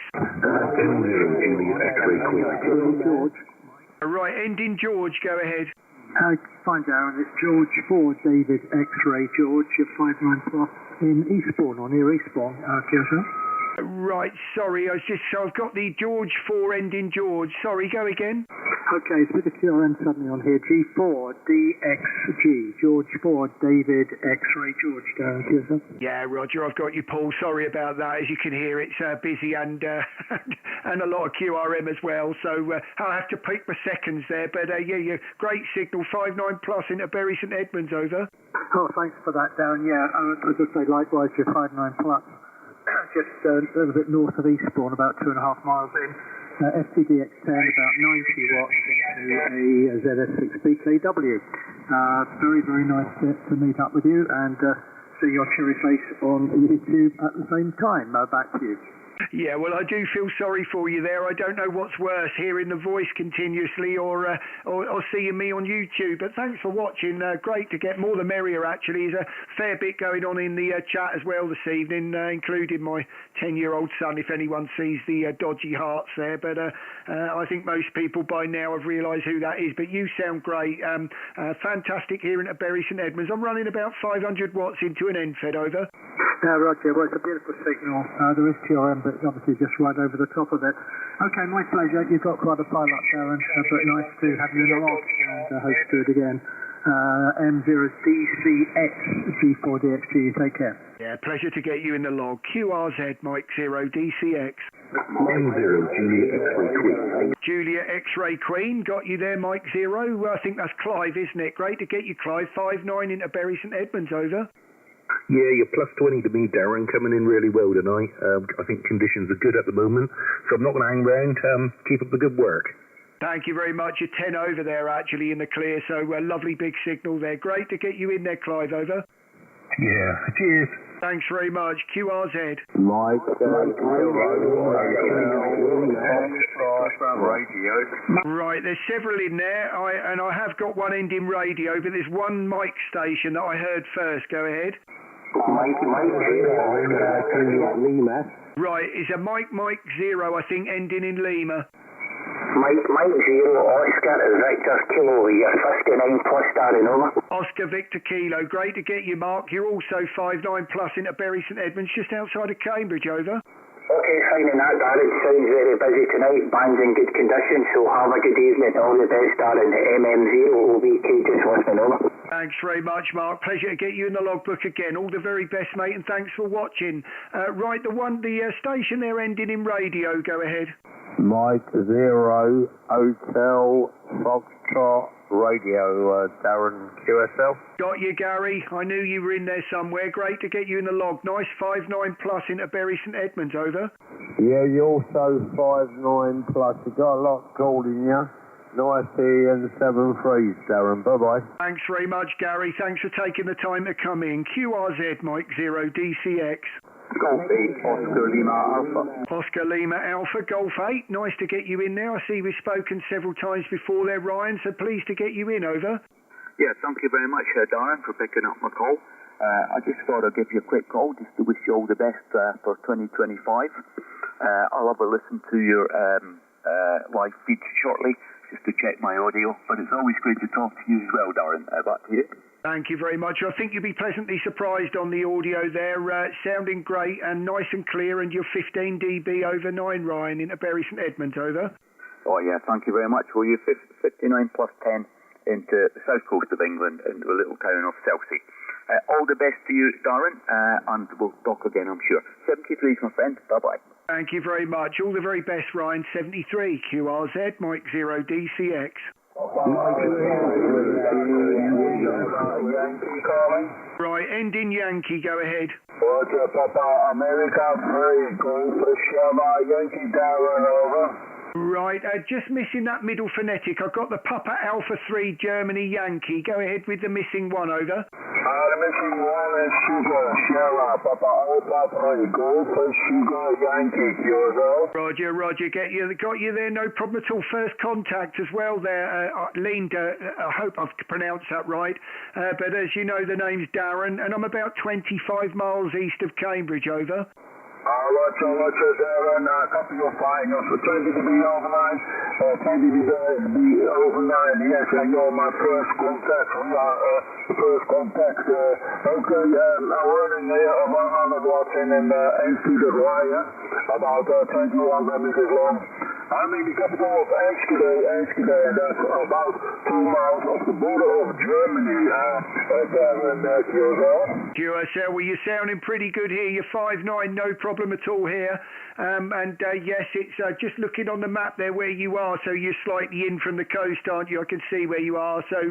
Speaker 13: George.
Speaker 2: Right, ending George, go ahead.
Speaker 19: Fine, Darren. It's George 4 David X-Ray George. You're 59 plus in Eastbourne or near Eastbourne, Kyoto.
Speaker 2: Right, sorry, I've got the George 4 ending George. Sorry, go again.
Speaker 19: Okay, it's with the QRN suddenly on here. G4 DXG. George 4 David X-Ray George, Darren Kyoto.
Speaker 2: Yeah, Roger, I've got you, Paul. Sorry about that. As you can hear, it's busy and and a lot of QRM as well. So I'll have to peak my seconds there. But yeah, great signal. 59 plus into Bury St Edmunds, over.
Speaker 19: Oh, thanks for that, Darren. Yeah, I'll just say likewise, you're 59 plus. Just a little bit north of Eastbourne, about 2.5 miles in. FTDX10, about 90 watts into a ZS6BKW. Very, very nice to meet up with you and see your cheery face on YouTube at the same time. Back to you.
Speaker 2: Yeah, well, I do feel sorry for you there. I don't know what's worse, hearing the voice continuously or seeing me on YouTube. But thanks for watching. Great to get more the merrier, actually. There's a fair bit going on in the chat as well this evening, including my 10-year-old son, if anyone sees the dodgy hearts there. But I think most people by now have realised who that is. But you sound great. Fantastic hearing at Bury St Edmunds. I'm running about 500 watts into an end-fed, over.
Speaker 19: Roger, well, it's a beautiful signal. There is TRM, but obviously just right over the top of it. Okay, my pleasure. You've got quite a pile up, Darren, but nice to have you in the log, and I hope to do it again. M0DCX G4DXG, take care.
Speaker 2: Yeah, pleasure to get you in the log. QRZ, Mike 0 DCX.
Speaker 20: M0 Julia X-Ray Queen.
Speaker 2: Julia X-Ray Queen, got you there, Mike 0. I think that's Clive, isn't it? Great to get you, Clive. 5-9 into Bury St Edmunds, over.
Speaker 20: Yeah, you're plus 20 to me, Darren, coming in really well tonight. I think conditions are good at the moment, so I'm not going to hang around. Keep up the good work.
Speaker 2: Thank you very much. You're 10 over there, actually, in the clear, so a lovely big signal there. Great to get you in there, Clive, over.
Speaker 20: Yeah, cheers.
Speaker 2: Thanks very much. QRZ.
Speaker 13: Mike,
Speaker 2: Right, there's several in there, and I have got one ending radio, but there's one mic station that I heard first. Go ahead.
Speaker 13: Lima.
Speaker 2: Right, it's a Mike 0, I think, ending in Lima.
Speaker 21: Mike 0, Oscar Victor Kilo, you're 59 plus, Darren, over.
Speaker 2: Oscar Victor Kilo, great to get you, Mark. You're also 59 plus into Bury St Edmunds, just outside of Cambridge, over.
Speaker 21: Okay, fine in that, Darren. Sounds very busy tonight. Band's in good condition, so have a good evening. All the best, Darren. MM0 OBK, just listening, over.
Speaker 2: Thanks very much, Mark. Pleasure to get you in the logbook again. All the very best, mate, and thanks for watching. Right, the station there ending in radio. Go ahead.
Speaker 4: Mike 0 Hotel Foxtrot Radio, Darren QSL.
Speaker 2: Got you, Gary. I knew you were in there somewhere. Great to get you in the log. Nice 5-9 plus into Bury St Edmunds, over.
Speaker 4: Yeah, you also 5-9 plus. You got a lot called in you. Nice and 7-3, Darren. Bye-bye.
Speaker 2: Thanks very much, Gary. Thanks for taking the time to come in. QRZ, Mike 0 DCX.
Speaker 4: Golf 8, Oscar Lima Alpha.
Speaker 2: Oscar Lima Alpha, Golf 8. Nice to get you in there. I see we've spoken several times before there, Ryan, so pleased to get you in, over.
Speaker 1: Yeah, thank you very much, Darren, for picking up my call. I just thought I'd give you a quick call just to wish you all the best for 2025. I'll have a listen to your live feed shortly just to check my audio, but it's always great to talk to you as well, Darren. Back to you.
Speaker 2: Thank you very much. I think you'll be pleasantly surprised on the audio there. Sounding great and nice and clear, and you're 15 dB over 9, Ryan, into Bury St Edmunds, over.
Speaker 1: Oh, yeah, thank you very much. Well, you're 59 plus 10 into the south coast of England, into a little town of Chelsea. All the best to you, Darren, and we'll talk again, I'm sure. 73, my friend. Bye-bye.
Speaker 2: Thank you very much. All the very best, Ryan. 73, QRZ, Mike 0 DCX. Right, ending Yankee, go ahead.
Speaker 5: Roger, Papa, America 3, going for Sherma, Yankee Darren, over.
Speaker 2: Right, just missing that middle phonetic. I've got the Papa Alpha 3 Germany Yankee. Go ahead with the missing one, over.
Speaker 5: The missing one is Sugar, Sherma, Papa Alpha 3, going for Sugar, Yankee, yourself.
Speaker 2: Roger, got you there, no problem at all. First contact as well there, Linda, I hope I've pronounced that right. But as you know, the name's Darren, and I'm about 25 miles east of Cambridge, over.
Speaker 5: Roger, Darren, copy your flying us for 20 to be overnight, 20 to be overnight, yes, and you're my first contact, okay, I'm running here 100 watts in an 8-feet wire, about 21 meters long. I'm in the capital of Enschede, that's about 2 miles off the border of Germany, Darren,
Speaker 2: QSL, well, you're sounding pretty good here, you're 5'9", no problem at all here, yes, it's just looking on the map there where you are, so you're slightly in from the coast, aren't you? I can see where you are, so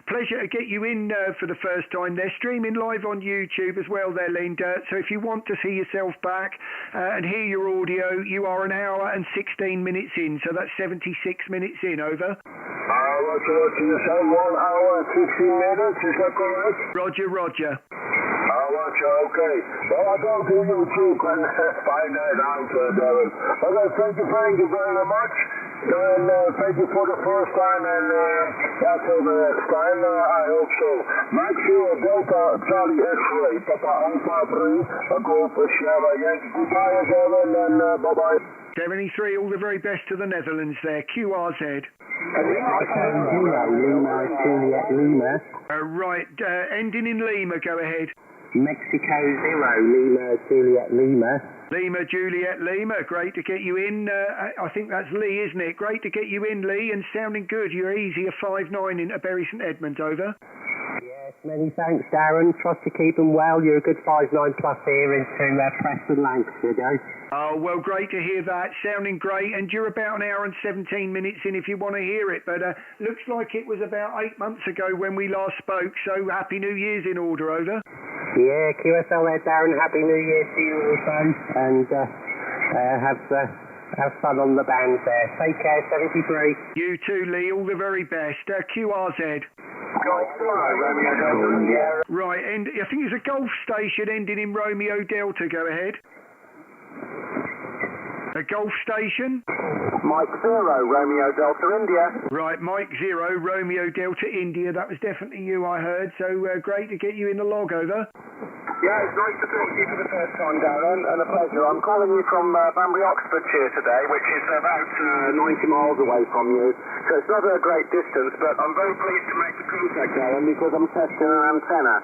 Speaker 2: pleasure to get you in for the first time. They're streaming live on YouTube as well there, Linda, so if you want to see yourself back and hear your audio, you are 1 hour and 16 minutes in, so that's 76 minutes in, over.
Speaker 5: Roger, you say 1 hour and 15 minutes, is that correct?
Speaker 2: Roger.
Speaker 5: Roger, okay. Well, I go to YouTube and find that out, Darren. Okay, thank you very much. And thank you for the first time, and till the next time, I hope so. Mike 0 Delta Charlie X-Ray, Papa Alpha 3, Golf Sierra Yankee. Goodbye, Darren, and bye-bye.
Speaker 2: 73, all the very best to the Netherlands there, QRZ.
Speaker 21: Lima.
Speaker 2: Right, ending in Lima, go ahead.
Speaker 21: Mexico 0, Lima, Juliet, Lima.
Speaker 2: Lima, Juliet, Lima, great to get you in. I think that's Lee, isn't it? Great to get you in, Lee, and sounding good. You're easy, a 5'9" into Bury St Edmunds, over.
Speaker 21: Yes, many thanks, Darren. Trust you keep them well. You're a good 5'9" plus here into Preston, Lancashire,
Speaker 2: Oh, well, great to hear that. Sounding great, and you're about 1 hour and 17 minutes in if you want to hear it, but looks like it was about 8 months ago when we last spoke, so Happy New Year's in order, over.
Speaker 21: Yeah, QSL there, Darren. Happy New Year to you also, and have fun on the band there. Take care, 73.
Speaker 2: You too, Lee. All the very best. QRZ. Right, and I think it's a Golf station ending in Romeo Delta. Go ahead. A Golf station?
Speaker 21: Mike 0, Romeo Delta, India.
Speaker 2: Right, Mike 0, Romeo Delta, India. That was definitely you, I heard. So great to get you in the log, over.
Speaker 10: Yeah, it's nice to talk to you for the first time, Darren, and a pleasure. I'm calling you from Banbury, Oxfordshire today, which is about 90 miles away from you. So it's not a great distance, but I'm very pleased to make the contact, Darren, because I'm testing an antenna.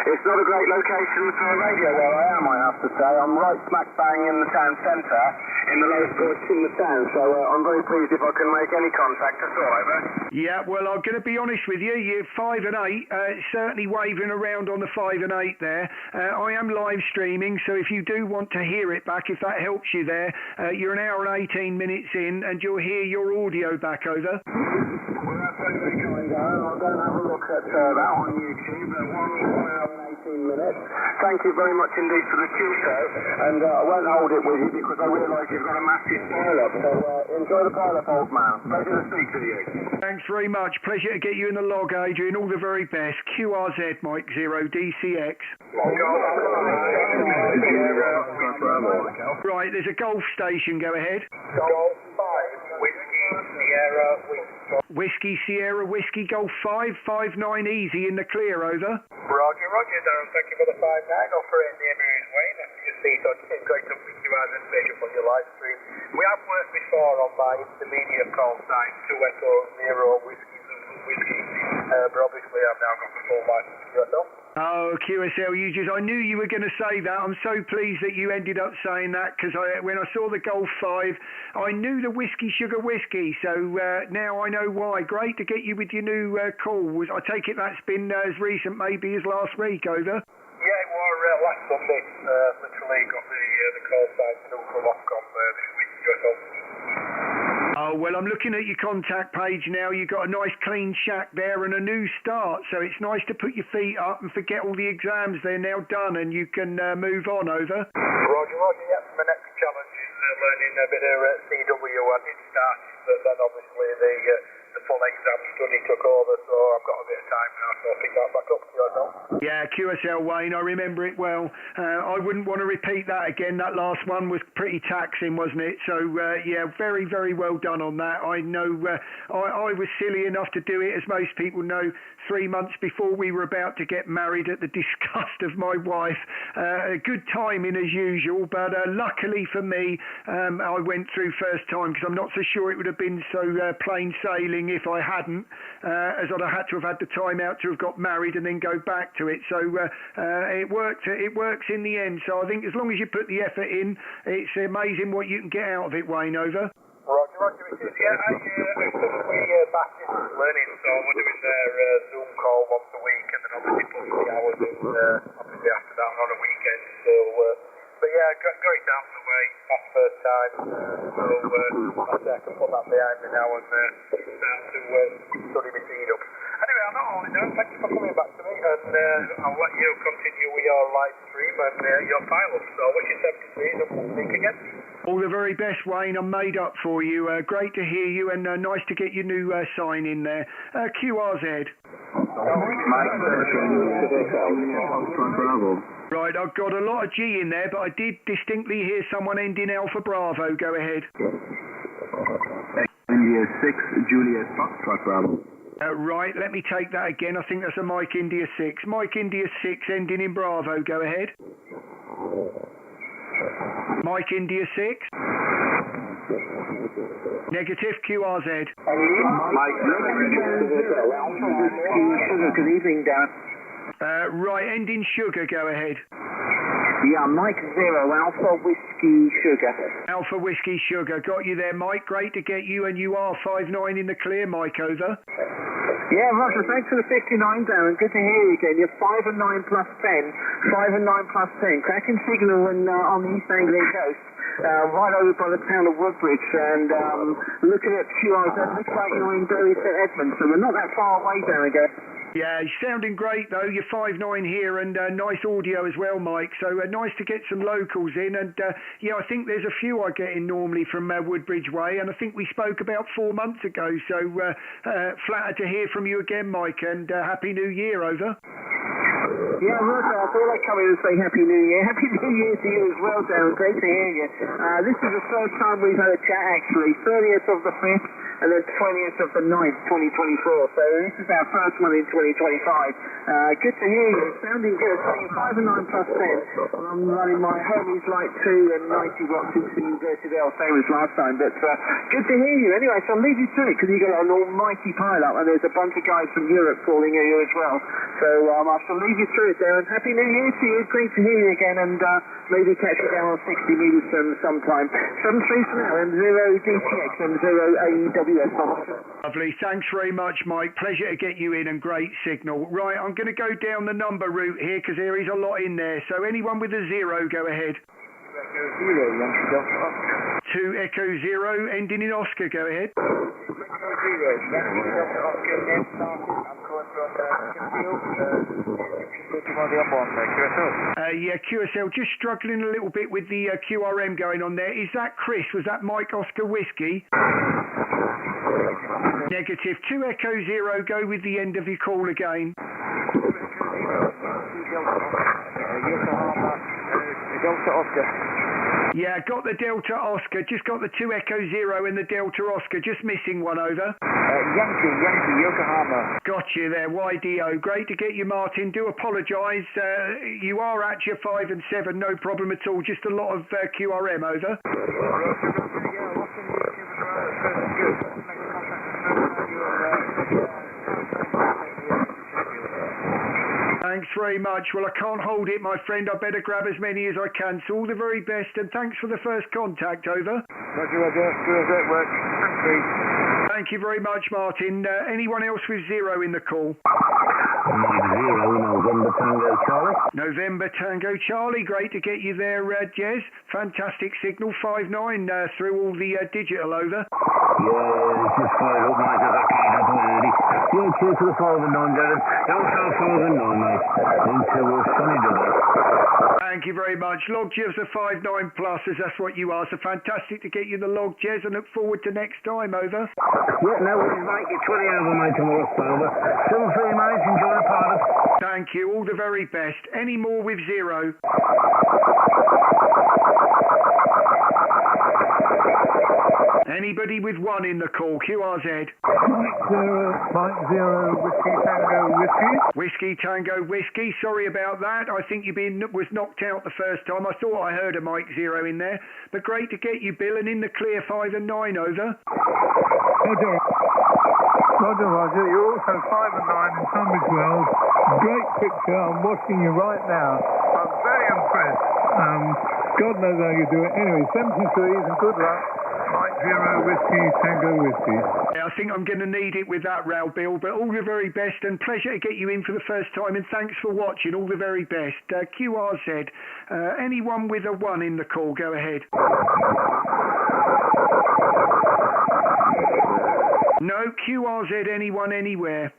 Speaker 11: It's not a great location for a radio where I am, I have to say. I'm right smack bang in the town centre, in the lowest point in the town, so I'm very pleased if I can make any contact at all, over.
Speaker 2: Yeah, well, I'm going to be honest with you. You're 5 and 8, certainly waving around on the 5 and 8 there. I am live streaming, so if you do want to hear it back, if that helps you there, you're an hour and 18 minutes in, and you'll hear your audio back, over.
Speaker 11: Well, that's very kind, Darren. I'll go and have a look at that on YouTube. 1 hour and 18 minutes. Thank you very much indeed for the Q-show, and I won't hold it with you because I realise you've got a massive pile-up, so enjoy the pile-up, old man. Pleasure to speak to you.
Speaker 2: Thanks very much. Pleasure to get you in the log, Adrian. All the very best. QRZ, Mike 0, DCX. Right, there's a golf station. Go ahead.
Speaker 11: Golf 5, Whiskey Sierra
Speaker 2: Whiskey Sierra Whiskey Golf 5, 59 easy in the clear, over.
Speaker 11: Roger, Darren. Thank you for the 5-9. Operating the Emir's Way. That's your seat. It's great to pick you out and measure on your live stream. We have worked before on my intermediate call sign, 2 Echo 0 Whiskey Whiskey. But obviously I've now got the full license to yourself.
Speaker 2: Oh, QSL users, I knew you were going to say that. I'm so pleased that you ended up saying that, because when I saw the Golf 5, I knew the Whiskey Sugar Whiskey, so now I know why. Great to get you with your new call. I take it that's been as recent maybe as last week, over?
Speaker 11: Yeah, it was last Sunday. Literally got the call sign through from Ofcom this week, yourself.
Speaker 2: Oh, well, I'm looking at your contact page now. You've got a nice clean shack there and a new start, so it's nice to put your feet up and forget all the exams. They're now done and you can move on, over.
Speaker 11: Roger, yeah. My next challenge is learning a bit of CW. I did start, but then obviously the full exam study took over, so I've got a bit of time now, so I'll pick that back up to yourself.
Speaker 2: Yeah, QSL Wayne, I remember it well. I wouldn't want to repeat that again. That last one was pretty taxing, wasn't it? So, yeah, very, very well done on that. I know I was silly enough to do it, as most people know, 3 months before we were about to get married at the disgust of my wife. Good timing as usual, but luckily for me, I went through first time, because I'm not so sure it would have been so plain sailing if I hadn't, as I'd have had to have had the time out to have got married and then go back to it. So it worked. It works in the end. So I think as long as you put the effort in, it's amazing what you can get out of it, Wayne, over.
Speaker 11: Roger, it is. Yeah, I'm back in learning, so we're doing their Zoom call once a week, and then obviously put the hours in, obviously after that on a weekend, so, but yeah, going down the way, past first time, so I can put that behind me now and start to study my feed up. Anyway, I'm not holding down. Thank you for coming back to me, and I'll let you continue with your live stream and your pile-up. So I wish you 73 and we'll speak again.
Speaker 2: All the very best, Wayne. I'm made up for you. Great to hear you, and nice to get your new sign in there. QRZ. Right, I've got a lot of G in there, but I did distinctly hear someone ending Alpha Bravo. Go ahead.
Speaker 6: India 6, Juliet Foxtrot Bravo.
Speaker 2: Right, let me take that again. I think that's a Mike India 6. Mike India 6 ending in Bravo. Go ahead. Mike India 6. Negative, QRZ.
Speaker 11: Mike, good evening, Dan.
Speaker 2: Right, ending Sugar. Go ahead.
Speaker 11: Yeah, Mike 0, Alpha Whiskey Sugar.
Speaker 2: Alpha Whiskey Sugar. Got you there, Mike. Great to get you, and you are 5-9 in the clear, Mike, over.
Speaker 11: Yeah, Roger, thanks for the 59, Darren. Good to hear you again. You're 5 and 9 plus 10. 5 and 9 plus 10. Cracking signal on the East Anglian coast. Right over by the town of Woodbridge, and looking at QRZ, looks like you're in Bury St Edmunds, so we're not that far away, Darren, again.
Speaker 2: Yeah, sounding great though. You're 5-9 here, and nice audio as well, Mike. So nice to get some locals in, and yeah, I think there's a few I get in normally from Woodbridge Way, and I think we spoke about 4 months ago. So flattered to hear from you again, Mike, and Happy New Year, over.
Speaker 11: Yeah, Roger, I thought I'd come in and say Happy New Year. Happy New Year to you as well, Darren. Great to hear you. This is the first time we've had a chat, actually. 30th of the 5th. and the 20th of the 9th, 2024. So this is our first one in 2025. Good to hear you. Sounding good. Saying 5 and 9 plus 10. And I'm running my Hermes Light 2 and 90 watts into the inverted L, same as last time. But good to hear you. Anyway, so I'll leave you to it because you've got an almighty pile up and there's a bunch of guys from Europe calling you as well. So I shall leave you to it there. And Happy New Year to you. Great to hear you again, and maybe catch you down on 60 metres sometime. 7-3 for now, and 0 DTX and 0 AEWS.
Speaker 2: Lovely. Thanks very much, Mike. Pleasure to get you in and great signal. Right, I'm going to go down the number route here because there is a lot in there. So anyone with a 0, go ahead. 2 Echo 0, ending in Oscar, go ahead. Yeah, QSL, just struggling a little bit with the QRM going on there. Is that Chris? Was that Mike Oscar Whiskey? Negative. 2 Echo 0, go with the end of your call again.
Speaker 11: Delta Oscar.
Speaker 2: Yeah, got the Delta Oscar, just got the 2 Echo 0 and the Delta Oscar, just missing one over.
Speaker 11: Yankee, Yokohama.
Speaker 2: Got you there, YDO. Great to get you, Martin. Do apologise. You are at your 5 and 7, no problem at all, just a lot of QRM over. Thanks very much. Well, I can't hold it, my friend. I better grab as many as I can. So all the very best, and thanks for the first contact, over.
Speaker 11: Roger.
Speaker 2: Thank you very much, Martin. Anyone else with 0 in the call?
Speaker 3: 0, November Tango Charlie.
Speaker 2: November Tango Charlie. Great to get you there, Jez. Fantastic signal. 5-9 through all the digital, over.
Speaker 3: Yeah, it's just 5 up, mate. I've got up already. Yeah, cheers to the 5 and 9, Darren. Don't tell 5 and 9, mate. Until we're sunny today.
Speaker 2: Thank you very much. Log Jez are 5-9 plus, as that's what you are. So fantastic to get you the Log Jez, and look forward to next time, over.
Speaker 3: Yeah, no worries, mate. You're 20 over, mate, tomorrow, over. 7-3, mate. Enjoy the part of.
Speaker 2: Thank you. All the very best. Any more with 0? Anybody with 1 in the call? QRZ.
Speaker 12: Mike 0, Whiskey Tango Whiskey.
Speaker 2: Whiskey Tango Whiskey. Sorry about that. I think you was knocked out the first time. I thought I heard a Mike 0 in there. But great to get you, Bill, and in the clear 5 and 9, over.
Speaker 12: Roger. You're also 5 and 9 in Tunbridge Wells. Great picture. I'm watching you right now. I'm very impressed. God knows how you do it. Anyway, 73s and good luck. Mike 0, Whiskey, Tango Whiskey.
Speaker 2: Yeah, I think I'm going to need it with that row, Bill, but all the very best, and pleasure to get you in for the first time, and thanks for watching. All the very best. QRZ, anyone with a 1 in the call, go ahead. No, QRZ, anyone, anywhere.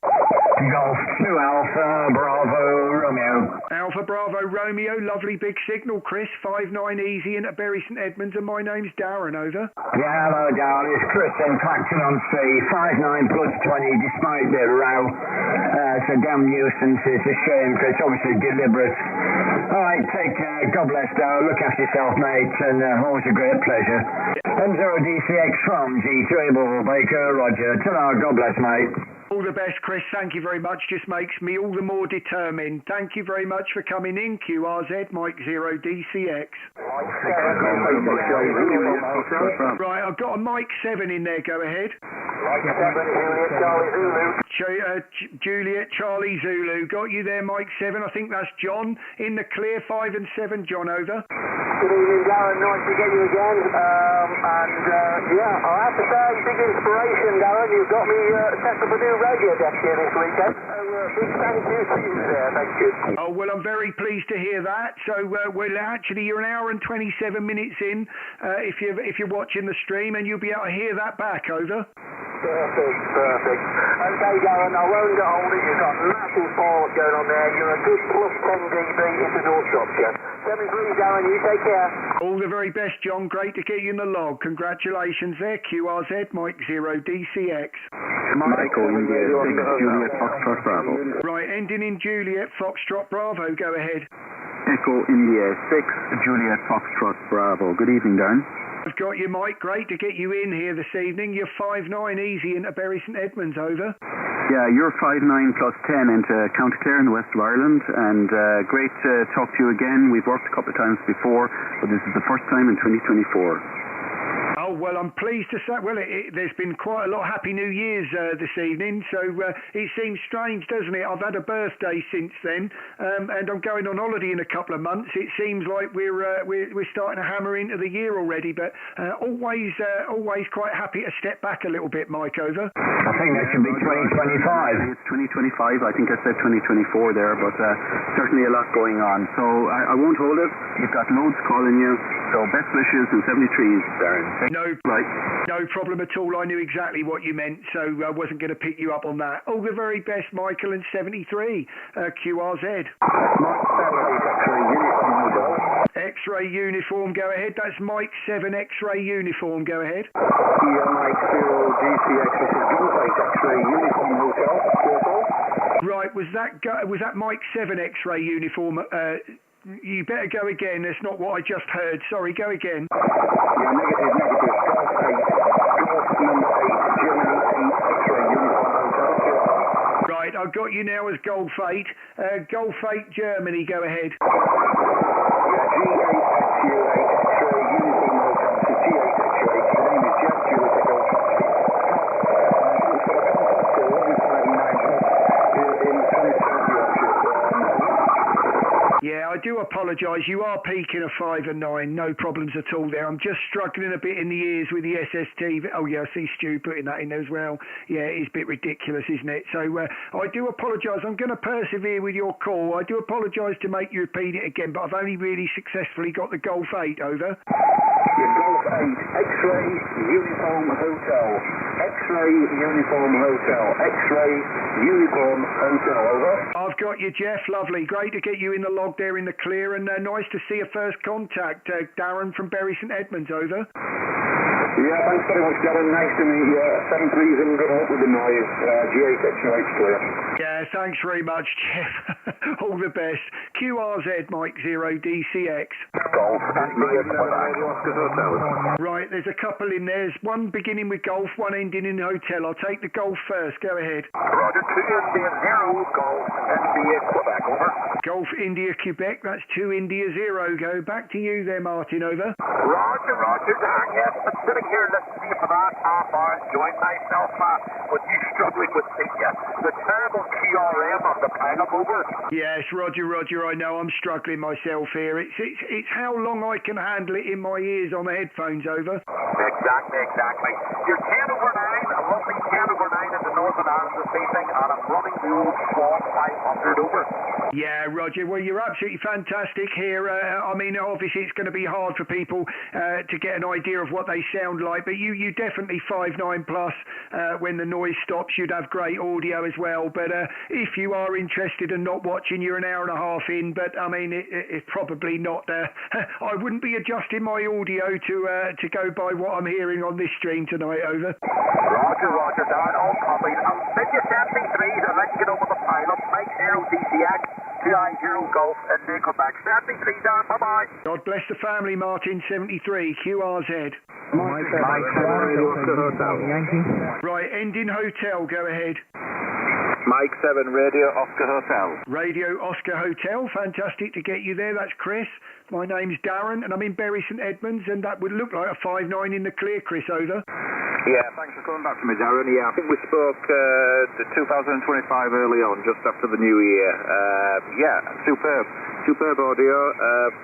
Speaker 21: Golf 2 Alpha Bravo Romeo.
Speaker 2: Alpha Bravo Romeo, lovely big signal, Chris. 5-9 easy into Bury St Edmunds, and my name's Darren, over.
Speaker 21: Yeah, hello Darren, it's Chris in Clacton on C. 5-9 plus 20 despite the row. It's a damn nuisance, it's a shame, Chris, obviously deliberate. Alright, take care, God bless Darren, look after yourself mate, and always a great pleasure. M0DCX from G2 Able Baker, Roger. Ta-ra, God bless mate.
Speaker 2: All the best, Chris. Thank you very much. Just makes me all the more determined. Thank you very much for coming in, QRZ, Mike 0 DCX. Right, I've got a Mike 7 in there. Go ahead.
Speaker 11: Mike 7,
Speaker 2: Juliet Charlie Zulu. Got you there, Mike 7. I think that's John. In the clear, 5 and 7. John, over.
Speaker 11: Good evening, Darren. Nice to get you again. Yeah, I have to say, big inspiration, Darren. You've got me set up a new radio desk here this weekend. So, big thank you to you there. Thank you.
Speaker 2: Oh, well, I'm very pleased to hear that. So, you're an hour and 27 minutes in if you're watching the stream, and you'll be able to hear that back, over.
Speaker 11: Perfect. Okay, Darren, I won't get hold of you. You've got massive forward going on there. You're a good plus 10 dB into North Shropshire. 7-3, Darren, you take care.
Speaker 2: All the very best, John. Great to get you in the log. Congratulations there, QRZ, Mike 0 DCX.
Speaker 6: Michael, India 6, Juliet Foxtrot Bravo.
Speaker 2: Right, ending in Juliet Foxtrot Bravo. Go ahead.
Speaker 6: Echo India 6, Juliet Foxtrot Bravo. Good evening, Darren.
Speaker 2: I've got you, Mike. Great to get you in here this evening. You're 5-9 easy into Bury St Edmunds, over.
Speaker 6: Yeah, you're 5-9 plus 10 into County Clare in the west of Ireland, and great to talk to you again. We've worked a couple of times before, but this is the first time in 2024.
Speaker 2: Oh, well, I'm pleased to say, well, there's been quite a lot of Happy New Year's this evening, so it seems strange, doesn't it? I've had a birthday since then, and I'm going on holiday in a couple of months. It seems like we're starting to hammer into the year already, but always quite happy to step back a little bit, Mike, over.
Speaker 21: I think that should be 2025.
Speaker 6: It's 2025. I think I said 2024 there, but certainly a lot going on. So I won't hold it. You've got loads calling you, so best wishes and 73s, Darren.
Speaker 2: No problem at all. I knew exactly what you meant, so I wasn't going to pick you up on that. All the very best, Michael, and 73, QRZ. X-ray uniform, go ahead. That's Mike 7 X-ray uniform, go ahead.
Speaker 21: Mike 0 DCX, this is Gunfight X-ray uniform hotel.
Speaker 2: Right, was that Mike 7 X-ray uniform? You better go again. That's not what I just heard. Sorry, go again.
Speaker 21: Yeah, negative. Golf number 8, Germany 8, X-ray uniform hotel.
Speaker 2: Right, I've got you now as Golf 8. Golf 8, Germany, go ahead.
Speaker 21: Yeah, G8XU8, X-ray uniform hotel. So G8XU8, your name is Jeff, Juliet Golf.
Speaker 2: Yeah, I do apologise. You are peaking a 5 and 9. No problems at all there. I'm just struggling a bit in the ears with the SST. Oh, yeah, I see Stu putting that in there as well. Yeah, it's a bit ridiculous, isn't it? So I do apologise. I'm going to persevere with your call. I do apologise to make you repeat it again, but I've only really successfully got the Golf 8, over.
Speaker 21: Yeah, Golf 8, X-ray uniform hotel. X-ray uniform hotel. X-ray uniform hotel, over.
Speaker 2: I've got you, Jeff. Lovely. Great to get you in the log there in the clear, and nice to see a first contact. Darren from Bury St Edmunds, over.
Speaker 21: Yeah, thanks very much, Darren. Nice to meet you. 73's in good hope with the noise. G8XU8 clear.
Speaker 2: Yeah, thanks very much, Jeff. All the best. QRZ, Mike 0 DCX.
Speaker 21: Golf.
Speaker 2: Right, there's a couple in there. There's one beginning with golf, one ending in hotel. I'll take the golf first. Go ahead.
Speaker 21: Roger, 2 India 0, Golf, India, Quebec, over.
Speaker 2: Golf, India, Quebec. That's 2 India 0. Go back to you there, Martin, over.
Speaker 21: Roger, Darren. Yes, I'm sitting here listening to you for the last half hour, enjoying myself, but you struggling with the terrible TRM on the pile-up, over.
Speaker 2: Yes, Roger, I know I'm struggling myself here. It's how long I can handle it in my ears on the headphones, over.
Speaker 21: Exactly. You're 10 over 9, a lovely 10 over 9 in the Northern Ireland this evening, and I'm running the old Swan 500, over.
Speaker 2: Yeah, Roger, well, you're absolutely fantastic here. I mean, obviously it's going to be hard for people to get an idea of what they sound like, but you definitely 5-9 plus. When the noise stops, you'd have great audio as well. But if you are interested and not watching, you're an hour and a half in, but I mean, it's probably not. I wouldn't be adjusting my audio to go by what I'm hearing on this stream tonight, over.
Speaker 21: Roger, Darren, all copied. I'll send you 73s and let you get over the pile-up. Mike 0 DCX, 2I0 Golf, and Nickelback. 73, Darren, bye-bye.
Speaker 2: God bless the family, Martin, 73, QRZ.
Speaker 21: Mike 7, Hotel.
Speaker 2: Right, ending hotel, go ahead.
Speaker 21: Mike 7, Radio Oscar Hotel.
Speaker 2: Radio Oscar Hotel, fantastic to get you there. That's Chris. My name's Darren, and I'm in Bury St Edmunds, and that would look like a 5-9 in the clear, Chris, over.
Speaker 21: Yeah, thanks for coming back to me, Darren. Yeah, I think we spoke 2025 early on, just after the new year. Yeah, superb audio.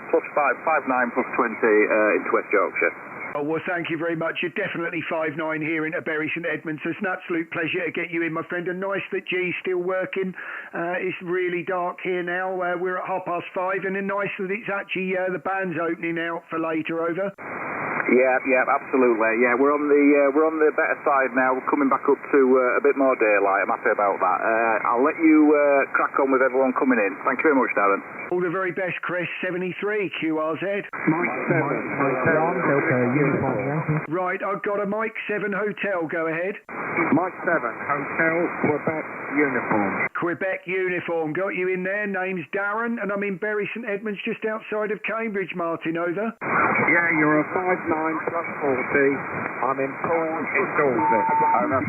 Speaker 21: +5, 5-9 +20 into West Yorkshire.
Speaker 2: Oh, well, thank you very much. You're definitely 5-9 here into Bury St Edmunds. So it's an absolute pleasure to get you in, my friend. And nice that G's still working. It's really dark here now. We're at 5:30, and then nice that it's actually the band's opening out for later, over.
Speaker 21: Yeah, absolutely. Yeah, we're on the better side now. We're coming back up to a bit more daylight. I'm happy about that. I'll let you crack on with everyone coming in. Thank you very much, Darren.
Speaker 2: All the very best, Chris. 73 QRZ.
Speaker 21: Mike 7.
Speaker 2: Right, I've got a Mike 7 Hotel. Go ahead.
Speaker 21: Mike 7 Hotel Quebec uniform.
Speaker 2: Quebec uniform, got you in there. Name's Darren, and I'm in Bury St Edmunds, just outside of Cambridge. Martin, over.
Speaker 14: Yeah, you're a 5'9 plus 40. I'm in Paul in Dorset. Over.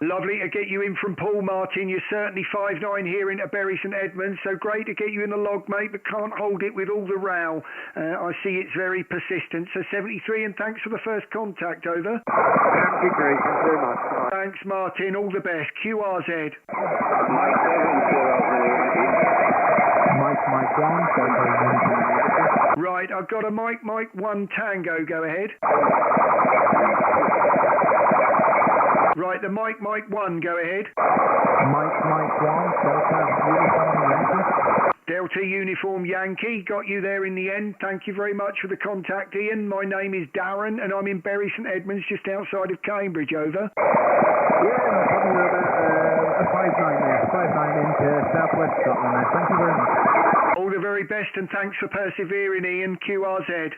Speaker 2: Lovely to get you in from Paul, Martin. You're certainly 5'9 here into Bury St Edmunds, so great to get you in the log, mate, but can't hold it with all the row. I see it's very persistent. So 73, and thanks for the first contact, over.
Speaker 14: 73, thanks very much. Bye.
Speaker 2: Thanks, Martin. All the best. QRZ.
Speaker 19: Mike 1,
Speaker 2: Right, I've got a Mike 1 Tango. Go ahead. Right, the Mike 1. Go ahead.
Speaker 19: Mike 1,
Speaker 2: Delta Uniform Yankee, got you there in the end. Thank you very much for the contact, Ian. My name is Darren, and I'm in Bury St Edmunds, just outside of Cambridge, over.
Speaker 19: Yeah, no problem. You're about a 5'9 there, 5'9 into southwest Scotland there. Thank you very much.
Speaker 2: All the very best, and thanks for persevering, Ian. QRZ.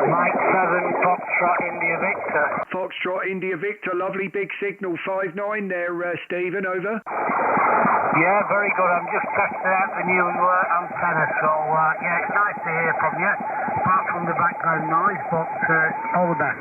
Speaker 14: Mike 7, Foxtrot India Victor.
Speaker 2: Foxtrot India Victor, lovely big signal. 5'9 there, Stephen, over.
Speaker 14: Yeah, very good. I'm just testing out the new antenna, so yeah, it's nice to hear from you. Apart from the background noise, but all the best.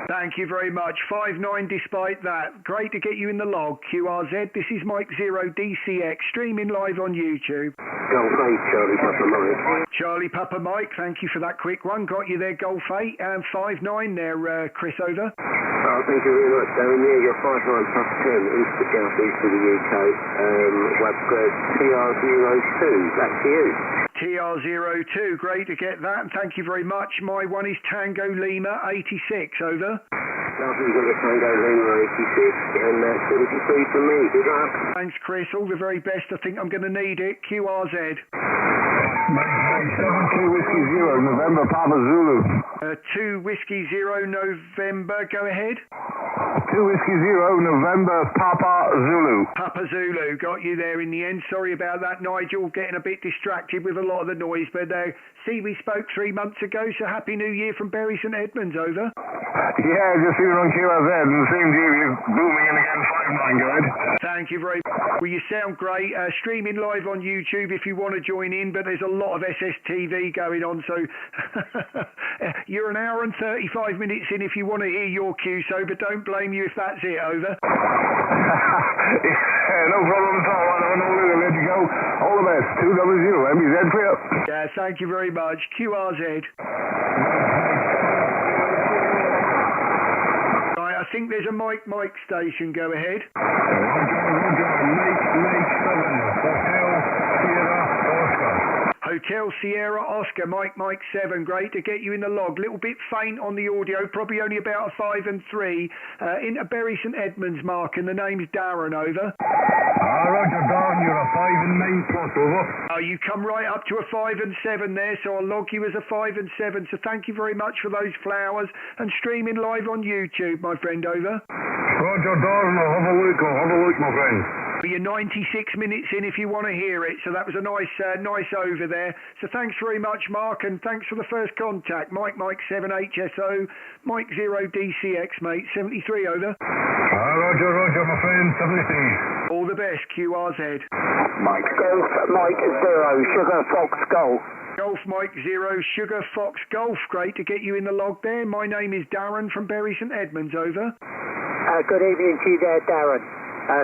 Speaker 2: Thank you very much. 5'9 despite that. Great to get you in the log. QRZ, this is Mike 0 DCX, streaming live on YouTube.
Speaker 22: Golf 8, Charlie Papa Mike.
Speaker 2: Charlie Papa Mike, thank you for that quick one. Got you there, Golf 8, and 5'9 there, Chris, over.
Speaker 22: Oh, thank you very much, Darren. Yeah, you're 5'9 plus 10, east to south east of the UK. Web TR02, back to you.
Speaker 2: TR02, great to get that, and thank you very much. My one is Tango Lima 86, over.
Speaker 22: Lovely, you've got your Tango Lima 86, and 73 from me. Good luck.
Speaker 2: Thanks, Chris. All the very best. I think I'm going to need it. QRZ.
Speaker 17: 2 Whiskey 0, November, Papa Zulu.
Speaker 2: 2 Whiskey 0, November, go ahead.
Speaker 17: 2 Whiskey 0, November, Papa Zulu.
Speaker 2: Papa Zulu, got you there in the end. Sorry about that, Nigel, getting a bit distracted with a lot of the noise, but see, we spoke 3 months ago, so Happy New Year from Bury St Edmunds, over.
Speaker 17: Yeah, just seen it on QRZ, and the same TV is booming in again, 5'9, go ahead.
Speaker 2: Thank you very much. Well, you sound great. Streaming live on YouTube if you want to join in, but there's a lot of SSTV going on, so you're an hour and 35 minutes in if you want to hear your cue, so, but don't blame you if that's it, over.
Speaker 17: Yeah, no problem at all. I don't know where to let you go. All the best. 200, MBZ for you.
Speaker 2: Yeah, thank you very much. QRZ. Right, I think there's a Mike station. Go ahead. Hotel Sierra Oscar, Mike 7, great to get you in the log. Little bit faint on the audio, probably only about a 5 and 3. Into Bury St Edmunds, Mark, and the name's Darren, over.
Speaker 17: Roger, Darren, you're a 5 and 9 plus, over.
Speaker 2: Oh, you come right up to a 5 and 7 there, so I'll log you as a 5 and 7. So thank you very much for those flowers, and streaming live on YouTube, my friend, over.
Speaker 17: Roger, Darren, I'll have a look, my friend.
Speaker 2: You're 96 minutes in if you want to hear it, so that was a nice over there. So thanks very much, Mark, and thanks for the first contact. Mike 7 HSO, Mike 0 DCX, mate, 73, over.
Speaker 17: Roger, my friend, 73.
Speaker 2: All the best, QRZ.
Speaker 22: Mike 0, Sugar Fox Golf.
Speaker 2: Golf Mike 0, Sugar Fox Golf. Great to get you in the log there. My name is Darren from Bury St Edmunds, over.
Speaker 23: Good evening to you there, Darren.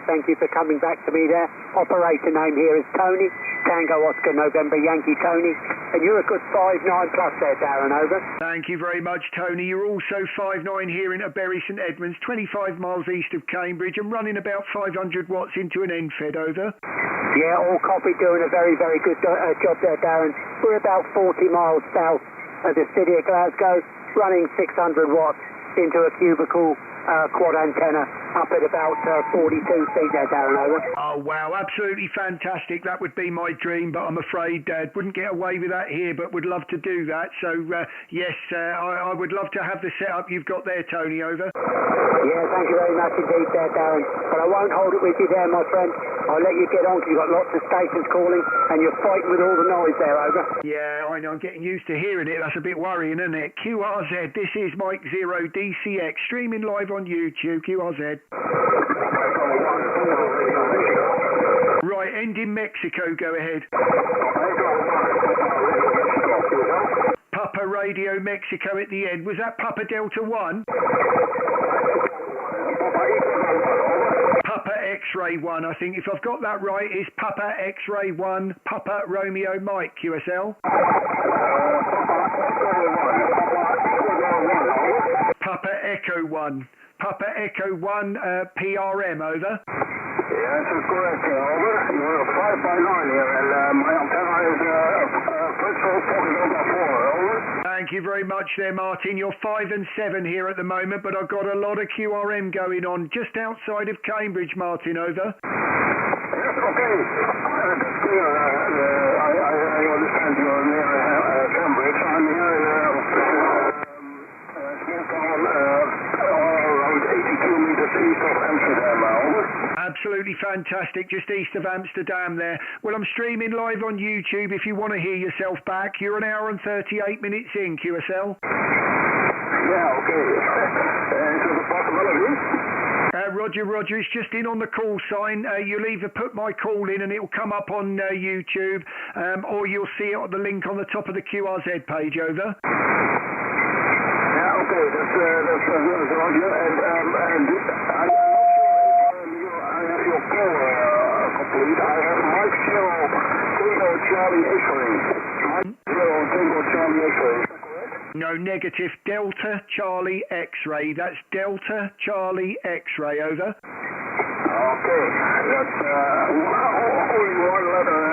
Speaker 23: Thank you for coming back to me there. Operator name here is Tony, Tango Oscar November Yankee Tony, and you're a good 5'9 plus there, Darren, over.
Speaker 2: Thank you very much, Tony. You're also 5'9 here in Bury St Edmunds, 25 miles east of Cambridge, and running about 500 watts into an end-fed, over.
Speaker 23: Yeah, all copy, doing a very, very good job there, Darren. We're about 40 miles south of the city of Glasgow, running 600 watts into a cubicle quad antenna up at about 42 feet there, Darren, over.
Speaker 2: Oh, wow, absolutely fantastic. That would be my dream, but I'm afraid wouldn't get away with that here, but would love to do that. So, yes, I would love to have the setup you've got there, Tony, over.
Speaker 23: Yeah, thank you very much indeed there, Darren. But I won't hold it with you there, my friend. I'll let you get on because you've got lots of stations calling and you're fighting with all the noise there, over.
Speaker 2: Yeah, I know. I'm getting used to hearing it. That's a bit worrying, isn't it? QRZ, this is Mike 0 DCX, streaming live on YouTube. QRZ. Right, Right, end in Mexico, go ahead. Papa Radio Mexico at the end. Was that Papa Delta 1? Papa X-Ray 1, I think. If I've got that right, it's Papa X-Ray 1, Papa Romeo Mike, QSL. Papa Echo 1. Papa Echo 1, PRM, over.
Speaker 13: Yeah, that's correct, over. You're 559 here, and my antenna is Bristol 4, over.
Speaker 2: Thank you very much there, Martin. You're 5 and 7 here at the moment, but I've got a lot of QRM going on just outside of Cambridge, Martin, over.
Speaker 13: Yes, okay. That's clear. I understand you're near Cambridge. I'm here in a small town around 80 kilometers east of Amsterdam, over.
Speaker 2: Absolutely fantastic, just east of Amsterdam there. Well, I'm streaming live on YouTube if you want to hear yourself back. You're an hour and 38 minutes in, QSL.
Speaker 13: Yeah, okay. Is there a possibility?
Speaker 2: Roger, it's just in on the call sign. You'll either put my call in and it'll come up on YouTube, or you'll see it on the link on the top of the QRZ page, over.
Speaker 13: Yeah, okay, that's Roger. And I'm not sure if your call complete. I have Mike 0 Tango Charlie X-ray. Mike 0 Tango Charlie X-ray.
Speaker 2: No, negative. Delta Charlie X-ray. That's Delta Charlie X-ray, over.
Speaker 13: Okay, that's only one letter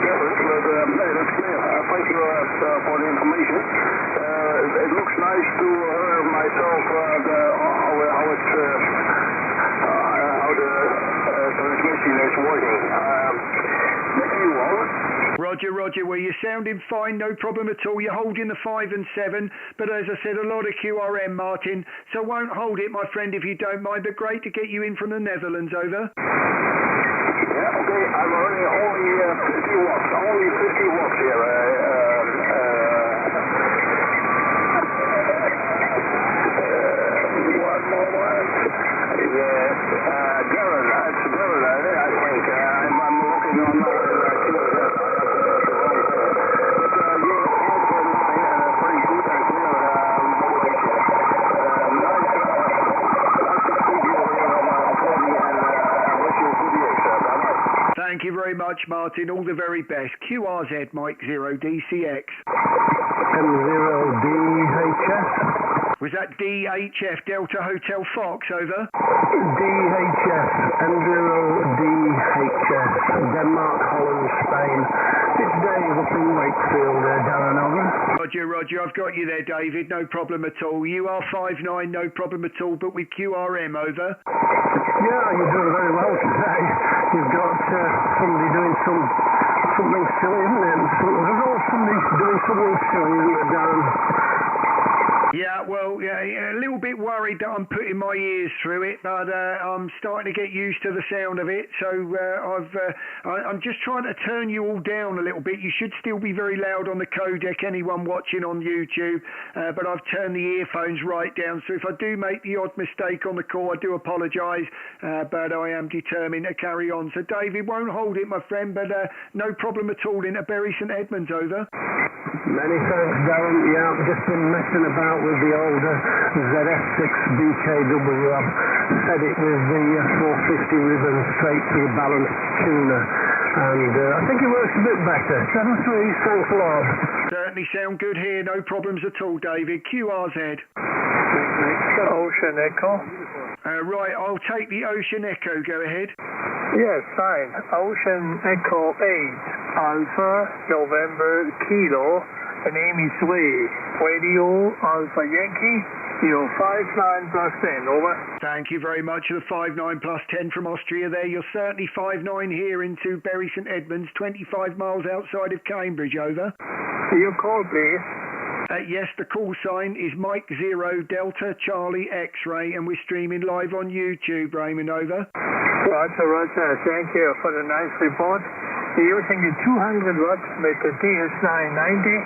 Speaker 13: difference, but that's clear. Thank you for the information. It looks nice to hear myself how the transmission is working.
Speaker 2: Roger, well, you're sounding fine, no problem at all. You're holding the 5 and 7, but as I said, a lot of QRM, Martin, so won't hold it, my friend, if you don't mind, but great to get you in from the Netherlands, over.
Speaker 13: Yeah, okay, I'm running only 50 watts here. One moment. Yes, Darren, that's Darren, I think. I'm looking on
Speaker 2: Thank you very much, Martin. All the very best. QRZ Mike 0 DCX.
Speaker 12: M0DHF.
Speaker 2: Was that DHF, Delta Hotel Fox, over?
Speaker 12: DHF, M0DHF, Denmark, Holland, Spain. It's Dave up in Wakefield, Darren, over.
Speaker 2: Roger, I've got you there, David, no problem at all. You are 5'9", no problem at all, but with QRM, over?
Speaker 12: Yeah, you're doing very well today. You've got somebody doing something silly, isn't it? There's always somebody doing something silly, isn't it, Darren?
Speaker 2: Yeah, well, a little bit worried that I'm putting my ears through it, but I'm starting to get used to the sound of it. So I'm just trying to turn you all down a little bit. You should still be very loud on the codec, anyone watching on YouTube, but I've turned the earphones right down. So if I do make the odd mistake on the call, I do apologise, but I am determined to carry on. So David, won't hold it, my friend, but no problem at all into Bury St Edmunds, over.
Speaker 12: Many thanks, Darren. Yeah, I've just been messing about with the older ZF6BKW. I've fed it with the 450 ribbon straight to the balanced tuner, and I think it works a bit better. 7-3, thanks a lot.
Speaker 2: Certainly sound good here, no problems at all, David. QRZ.
Speaker 4: Ocean Echo.
Speaker 2: Right, I'll take the Ocean Echo, go ahead.
Speaker 4: Yes, fine. Ocean Echo 8, Alpha, November, Kilo. The name is Ray. Radio, Alpha Yankee, 59 plus 10, over.
Speaker 2: Thank you very much for the 59 plus 10 from Austria there. You're certainly 59 here into Bury St Edmunds, 25 miles outside of Cambridge, over.
Speaker 4: Your call, please.
Speaker 2: Yes, the call sign is Mike 0 Delta Charlie X-Ray, and we're streaming live on YouTube, Raymond, over.
Speaker 4: Roger. Thank you for the nice report. You're using the 200 watts with the DS990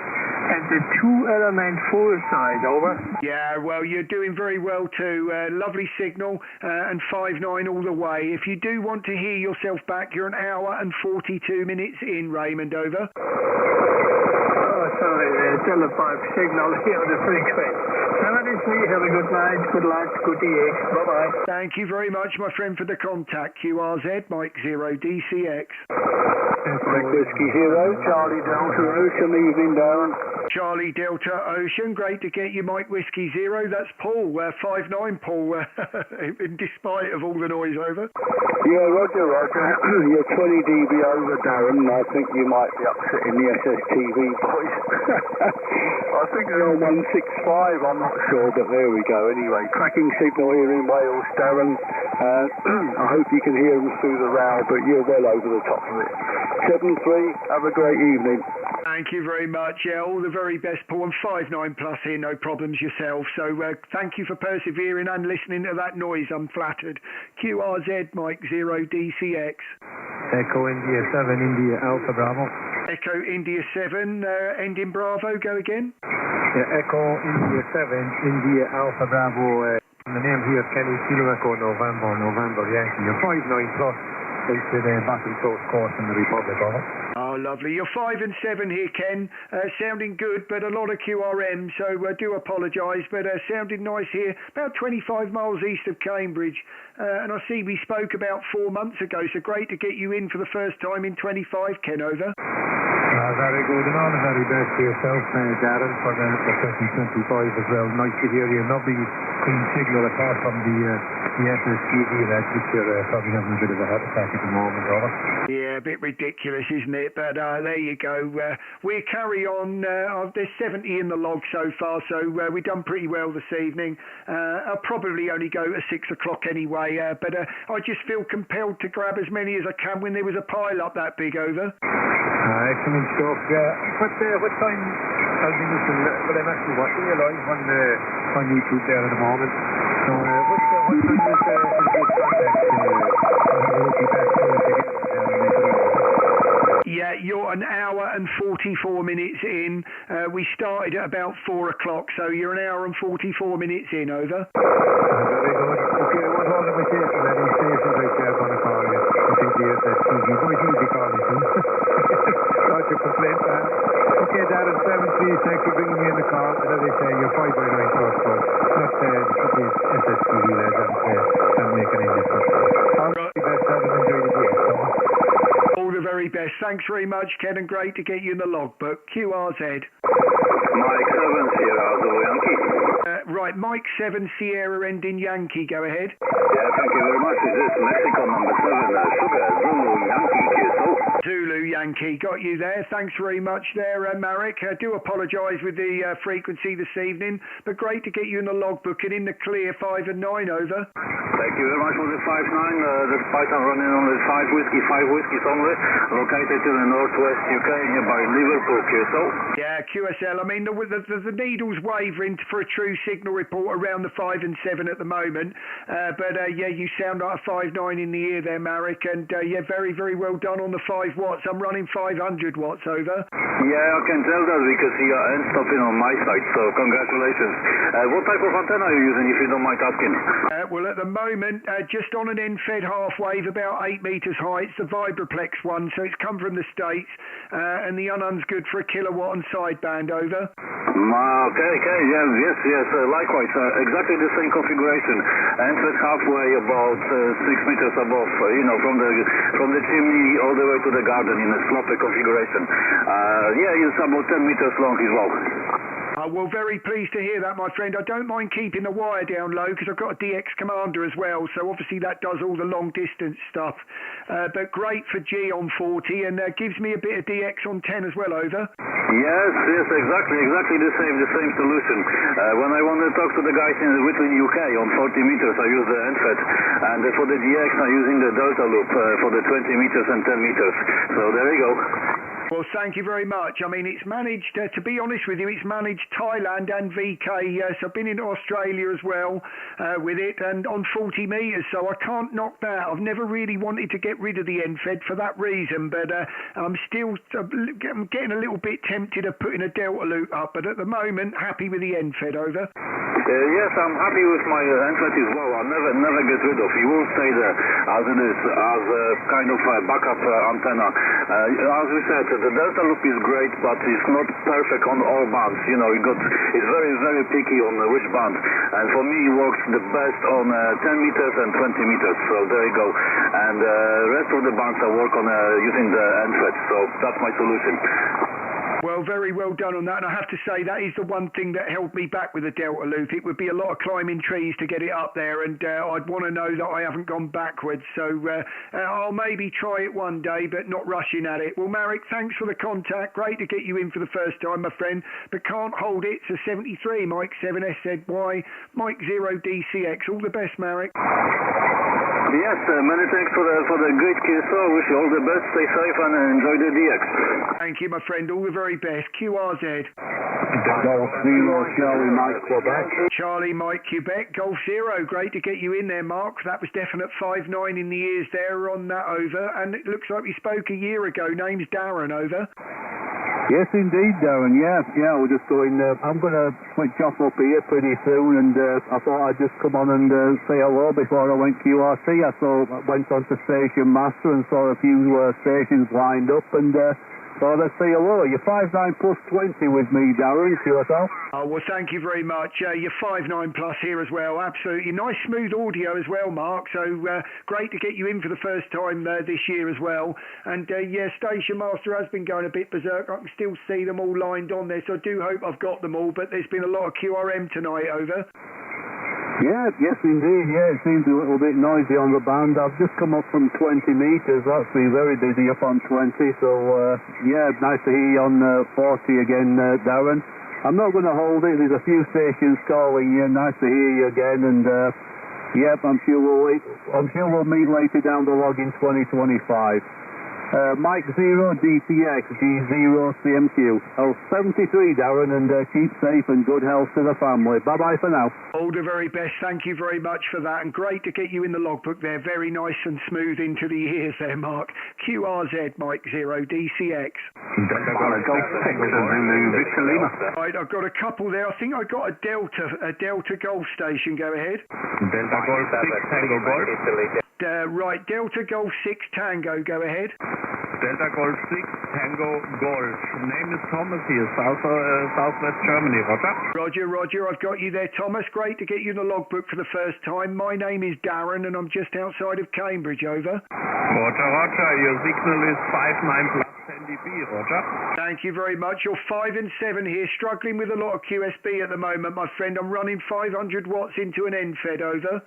Speaker 12: at the 2 element full size, over.
Speaker 2: Yeah, well, you're doing very well too. Lovely signal and 5-9 all the way. If you do want to hear yourself back, you're 1 hour and 42 minutes in, Raymond, over.
Speaker 12: Oh, sorry, tell the 5 signal here on the frequency. Have a good night, good luck, good DX, bye-bye.
Speaker 2: Thank you very much, my friend, for the contact. QRZ, Mike 0 DCX.
Speaker 4: Mike Whiskey 0, Charlie Delta Ocean, evening down.
Speaker 2: Charlie Delta Ocean, great to get you, Mike Whiskey 0. That's Paul, 5-9 Paul, in despite of all the noise, over.
Speaker 4: Yeah, Roger. You're 20 dB over, Darren. I think you might be upsetting the SSTV boys. I think they're on 165, I'm not sure, but there we go. Anyway, cracking signal here in Wales, Darren. I hope you can hear them through the row, but you're well over the top of it. 7-3, have a great evening.
Speaker 2: Thank you very much. Yeah, all the very best, Paul. And 5-9 plus here, no problems yourself. So thank you for persevering and listening to that noise. I'm flattered. QRZ, Mike 0 DCX.
Speaker 7: Echo India 7, India Alpha Bravo.
Speaker 2: Echo India 7, ending Bravo. Go again.
Speaker 7: Yeah, Echo India 7, India Alpha Bravo. The name here, Kenny Kilo Echo November Yankee. You're 5-9 plus. Into the battle course in the Republic, over.
Speaker 2: Oh, lovely. You're 5 and 7 here, Ken. Sounding good, but a lot of QRM, so I do apologise, but sounding nice here. About 25 miles east of Cambridge. And I see we spoke about 4 months ago, so great to get you in for the first time in 25, Ken, over.
Speaker 7: Very good, and all the very best to yourself, Darren, for the 2025 as well. Nice to hear you. Lovely clean signal apart from the SSTV that which you're probably having a bit of a heart attack at the moment, over.
Speaker 2: Yeah, a bit ridiculous, isn't it? But there you go. We carry on. There's 70 in the log so far, so we've done pretty well this evening. I'll probably only go to 6 o'clock anyway, but I just feel compelled to grab as many as I can when there was a pile up that big, over.
Speaker 7: Excellent stuff. What time? But I'm actually watching you live on YouTube there at the moment. So what time is
Speaker 2: Yeah, you're 1 hour and 44 minutes in. We started at about 4 o'clock, so you're 1 hour and 44 minutes in, over.
Speaker 7: Very good. Okay, what all of us here from any stations out there going to call you? I think the SSTV boys will be calling you. Got your complaint, man. Okay, Darren, 7-3, thanks for bringing me in the call. And as I say, you're 5-9 first, but not the SSTV lads, and making any difference. All right, best, Darren, enjoy the day.
Speaker 2: All the very best. Thanks very much, Ken, and great to get you in the logbook. QRZ.
Speaker 8: Mike 7 Sierra Zulu Yankee.
Speaker 2: Right, Mike 7 Sierra ending Yankee. Go ahead.
Speaker 8: Yeah, thank you very much. This is Mexico number 7 Sugar Zulu Yankee QSO.
Speaker 2: Zulu Yankee. Got you there. Thanks very much there, Marek. I do apologise with the frequency this evening, but great to get you in the logbook and in the clear 5 and 9, over.
Speaker 8: Thank you very much for the 5-9. The Python running on the 5 whiskies only, located in the northwest UK nearby Liverpool, QSO.
Speaker 2: Yeah, QSL. I mean, the needle's wavering for a true signal report around the 5 and 7 at the moment. But yeah, you sound like a 5-9 in the ear there, Marek. And yeah, very, very well done on the 5 watts. I'm running 500 watts, over.
Speaker 8: Yeah, I can tell that because you are end stopping on my side, so congratulations. What type of antenna are you using, if you don't mind asking?
Speaker 2: Well, at the moment, just on an end-fed half wave, about 8 metres high. It's the Vibraplex one, so it's come from the States. And the Unun's good for 1 kilowatt on sideband, over.
Speaker 8: Okay, yes, likewise, exactly the same configuration. End-fed halfway, about 6 meters above, from the chimney all the way to the garden in a sloppy configuration. Yeah, it's about 10 meters long as well.
Speaker 2: Well, very pleased to hear that, my friend. I don't mind keeping the wire down low because I've got a DX Commander as well, so obviously that does all the long-distance stuff. But great for G on 40 and gives me a bit of DX on 10 as well, over.
Speaker 8: Yes, exactly the same solution. When I want to talk to the guys in between UK on 40 meters, I use the end-fed, and for the DX I'm using the Delta loop for the 20 meters and 10 meters. So there you go.
Speaker 2: Well, thank you very much. I mean, it's managed, to be honest with you, it's managed Thailand and VK. So I've been in Australia as well with it, and on 40 metres, so I can't knock that. I've never really wanted to get rid of the NFED for that reason, but I'm still getting a little bit tempted of putting a Delta loop up, but at the moment, happy with the NFED, over.
Speaker 9: Yes, I'm happy with my NFED as well. I'll never get rid of. It will stay there as it is, as a kind of backup antenna. As we said, the Delta loop is great, but it's not perfect on all bands. You know, it's very, very picky on which band. And for me, it works the best on 10 meters and 20 meters. So there you go. And the rest of the bands I work on using the NFED. So that's my solution.
Speaker 2: Well, very well done on that, and I have to say that is the one thing that held me back with the Delta loop. It would be a lot of climbing trees to get it up there, and I'd want to know that I haven't gone backwards, so I'll maybe try it one day, but not rushing at it. Well, Marek, thanks for the contact. Great to get you in for the first time, my friend, but can't hold it. So 73, Mike 7SZY, Mike 0DCX. All the best, Marek.
Speaker 9: Yes, many thanks for the great QSO. Wish you all the best. Stay safe and enjoy the DX.
Speaker 2: Thank you, my friend. All the very best. QRZ.
Speaker 21: Golf 0, Charlie Mike Quebec.
Speaker 2: Charlie Mike Quebec. Golf 0. Great to get you in there, Mark. That was definite 5.9 in the ears there on that, over. And it looks like we spoke a year ago. Name's Darren, over.
Speaker 12: Yes, indeed, Darren. Yeah, we're just going. I'm going to switch off up here pretty soon, and I thought I'd just come on and say hello before I went QRC. I went on to Station Master and saw a few stations lined up, and thought I'd say hello. You're 5.9 plus 20 with me, Darren. See yourself.
Speaker 2: Oh, well, thank you very much. You're 5.9 plus here as well. Absolutely nice, smooth audio as well, Mark. So great to get you in for the first time this year as well. And yeah, Station Master has been going a bit berserk. I can still see them all lined on there, so I do hope I've got them all. But there's been a lot of QRM tonight, over.
Speaker 12: Yeah, yes indeed, yeah, it seems a little bit noisy on the band. I've just come up from 20 metres, that's been very busy up on 20, so yeah, nice to hear you on 40 again, Darren. I'm not going to hold it, there's a few stations calling you, nice to hear you again, and yep, I'm sure we'll meet later down the log in 2025. Mike 0 DCX G0 CMQ. Oh, 73, Darren, and keep safe and good health to the family. Bye-bye for now.
Speaker 2: All the very best. Thank you very much for that, and great to get you in the logbook there. Very nice and smooth into the ears there, Mark. QRZ Mike 0 DCX. Right, I've got a couple there. I think I got a Delta Golf station. Go ahead.
Speaker 16: Delta Golf 6 Tango Golf.
Speaker 2: Right, Delta Golf 6 Tango. Go ahead.
Speaker 16: Delta Golf 6 Tango Golf. Name is Thomas here, Southwest Germany.
Speaker 2: Roger. I've got you there, Thomas. Great to get you in the logbook for the first time. My name is Darren, and I'm just outside of Cambridge, over.
Speaker 16: Roger. Your signal is 5.9 plus 10 dB, Roger.
Speaker 2: Thank you very much. You're 5 and 7 here, struggling with a lot of QSB at the moment, my friend. I'm running 500 watts into an NFED, over.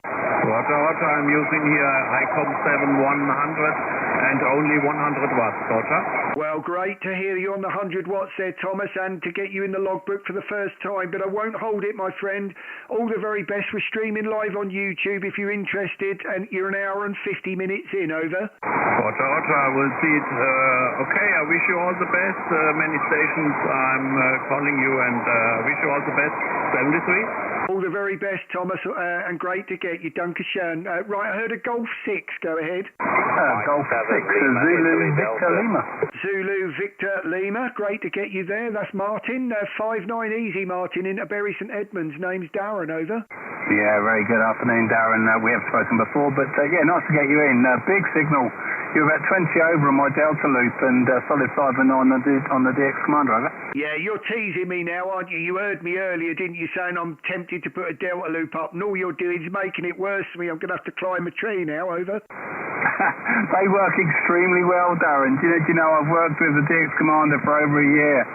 Speaker 16: Roger. I'm using here ICOM 7100 and only 100 watts, Roger.
Speaker 2: Well, great to hear you on the 100 watts there, Thomas, and to get you in the logbook for the first time, but I won't hold it, my friend. All the very best. We're streaming live on YouTube if you're interested, and you're an hour and 50 minutes in, over.
Speaker 16: Roger. We'll see it. Okay, I wish you all the best. Many stations I'm calling you, and wish you all the best. 73.
Speaker 2: All the very best, Thomas, and great to get you. Dankeschön. Right, I heard a Golf 6. Go ahead.
Speaker 21: Golf 6, Zulu Victor Lima.
Speaker 2: Zulu Victor Lima. Great to get you there. That's Martin. 5.9 easy, Martin, in Bury St Edmunds. Name's Darren, over.
Speaker 6: Yeah, very good afternoon, Darren. We have spoken before, but yeah, nice to get you in. Big signal. You're about 20 over on my Delta loop and solid 5.9 on the DX Commander, over.
Speaker 2: Yeah, you're teasing me now, aren't you? You heard me earlier, didn't you, saying I'm tempted to put a Delta loop up, and all you're doing is making it worse for me. I'm going to have to climb a tree now, over.
Speaker 6: They work extremely well, Darren. Do you know I've worked with the DX Commander for over a year,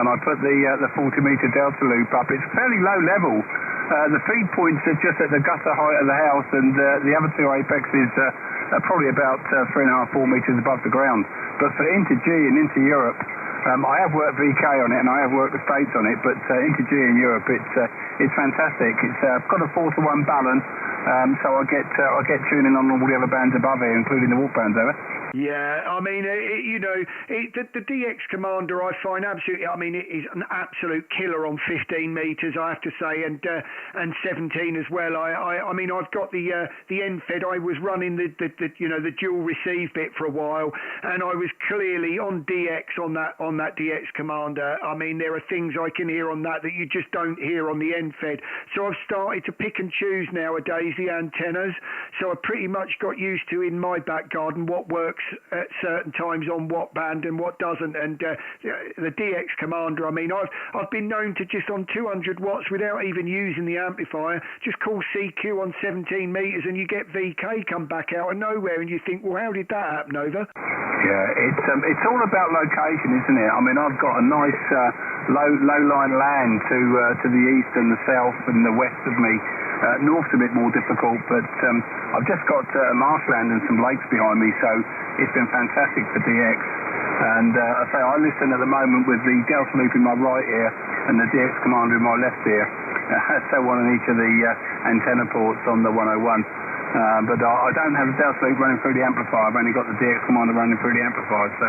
Speaker 6: and I put the 40-metre Delta loop up. It's fairly low level. The feed points are just at the gutter height of the house, and the other two apexes are probably about 3.5, 4 metres above the ground. But for Inter-G and into Europe, I have worked VK on it and I have worked the States on it, but Inter-G in Europe, it's fantastic. It's got a 4-to-1 balance, so I get tuning on all the other bands above it, including the walk bands, over.
Speaker 2: Yeah, I mean, the DX Commander I find absolutely, I mean, it is an absolute killer on 15 metres, I have to say, and 17 as well. I mean, I've got the NFED. I was running the dual receive bit for a while, and I was clearly on DX on that DX Commander. I mean, there are things I can hear on that you just don't hear on the NFED. So I've started to pick and choose nowadays the antennas. So I pretty much got used to in my back garden what works at certain times on what band and what doesn't. And the DX Commander, I mean, I've been known to just on 200 watts without even using the amplifier, just call CQ on 17 metres and you get VK come back out of nowhere and you think, well, how did that happen, over?
Speaker 6: Yeah, it's all about location, isn't it? I mean, I've got a nice low-lying land to the east and the south and the west of me. North's a bit more difficult, but I've just got marshland and some lakes behind me, so it's been fantastic for DX. And I listen at the moment with the Delta Loop in my right ear and the DX Commander in my left ear. So one on each of the antenna ports on the 101. But I don't have the Delta Loop running through the amplifier. I've only got the DX Commander running through the amplifier, so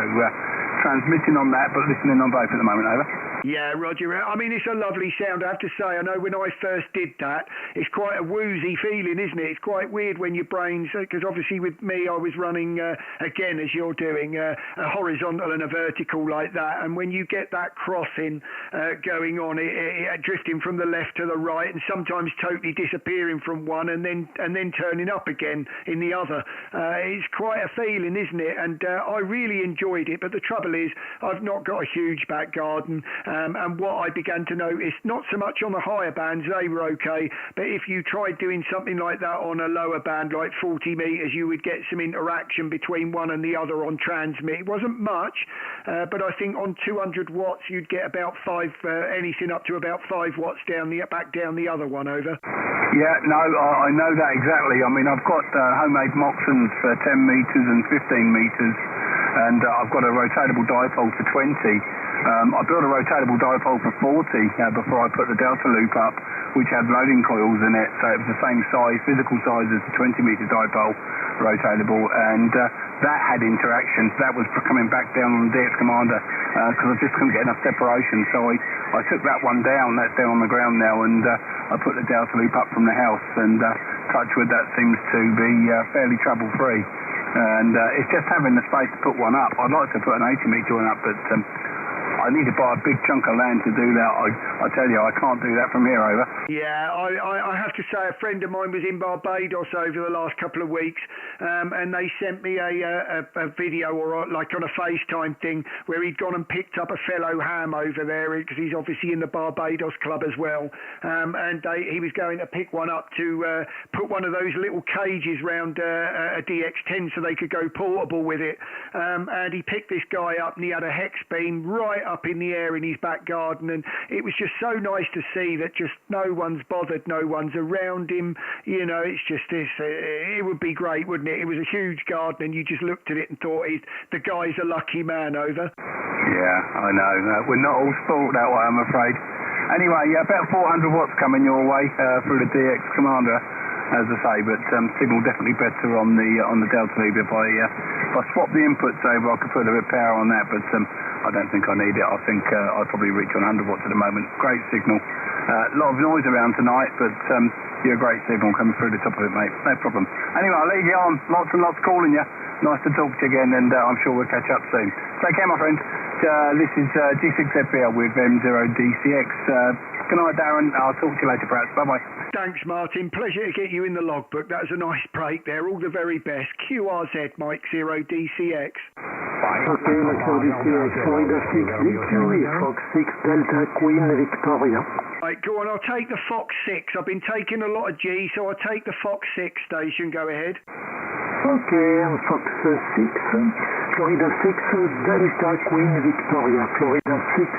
Speaker 6: transmitting on that, but listening on both at the moment, over.
Speaker 2: Yeah, Roger. I mean, it's a lovely sound, I have to say. I know when I first did that, it's quite a woozy feeling, isn't it? It's quite weird when your brain's... Because obviously with me, I was running, again, as you're doing, a horizontal and a vertical like that. And when you get that crossing going on, it drifting from the left to the right and sometimes totally disappearing from one and then turning up again in the other. It's quite a feeling, isn't it? And I really enjoyed it. But the trouble is, I've not got a huge back garden. And what I began to notice, not so much on the higher bands, they were okay, but if you tried doing something like that on a lower band, like 40 metres, you would get some interaction between one and the other on transmit. It wasn't much, but I think on 200 watts, you'd get about anything up to about 5 watts back down the other one, over.
Speaker 6: Yeah, no, I know that exactly. I mean, I've got homemade Moxons for 10 metres and 15 metres, and I've got a rotatable dipole for 20. I built a rotatable dipole for 40 before I put the Delta Loop up, which had loading coils in it, so it was the same size, physical size as the 20-metre dipole rotatable, and that had interaction. That was coming back down on the DX Commander because I just couldn't get enough separation, so I took that one down. That's down on the ground now, and I put the Delta Loop up from the house, and touch wood, that seems to be fairly trouble-free. And it's just having the space to put one up. I'd like to put an 80-metre one up, but I need to buy a big chunk of land to do that. I tell you, I can't do that from here, over.
Speaker 2: Yeah, I have to say, a friend of mine was in Barbados over the last couple of weeks, and they sent me a video or like on a FaceTime thing where he'd gone and picked up a fellow ham over there because he's obviously in the Barbados club as well, and he was going to pick one up to put one of those little cages round a DX10 so they could go portable with it, and he picked this guy up and he had a hex beam right up in the air in his back garden, and it was just so nice to see that just no one's bothered, no one's around him, you know. It's just this, it would be great, wouldn't it? It was a huge garden and you just looked at it and thought, the guy's a lucky man, over.
Speaker 6: Yeah, I know. We're not all spoilt that way, I'm afraid. Anyway, yeah, about 400 watts coming your way through the DX Commander, as I say, but signal definitely better on the Delta Loop. If I swap the inputs over, I could put a bit of power on that, but I don't think I need it. I think I'll probably reach 100 watts at the moment. Great signal. A lot of noise around tonight, but you're a great signal coming through the top of it, mate. No problem. Anyway, I'll leave you on. Lots and lots calling you. Nice to talk to you again, and I'm sure we'll catch up soon. Take care, my friend. This is G6FBL with M0DCX. Good night, Darren. I'll talk to you later, perhaps. Bye-bye.
Speaker 2: Thanks, Martin. Pleasure to get you in the logbook. That was a nice break there. All the very best. QRZ, Mike 0DCX.
Speaker 15: Okay, Mike 0DCX. Florida 6 Victory, Fox 6 Delta Queen Victoria.
Speaker 2: Right, go on. I'll take the Fox 6. I've been taking a lot of G, so I'll take the Fox 6 station. Go ahead.
Speaker 15: Okay, Fox 6, Florida 6 Delta Queen Victoria. Florida 6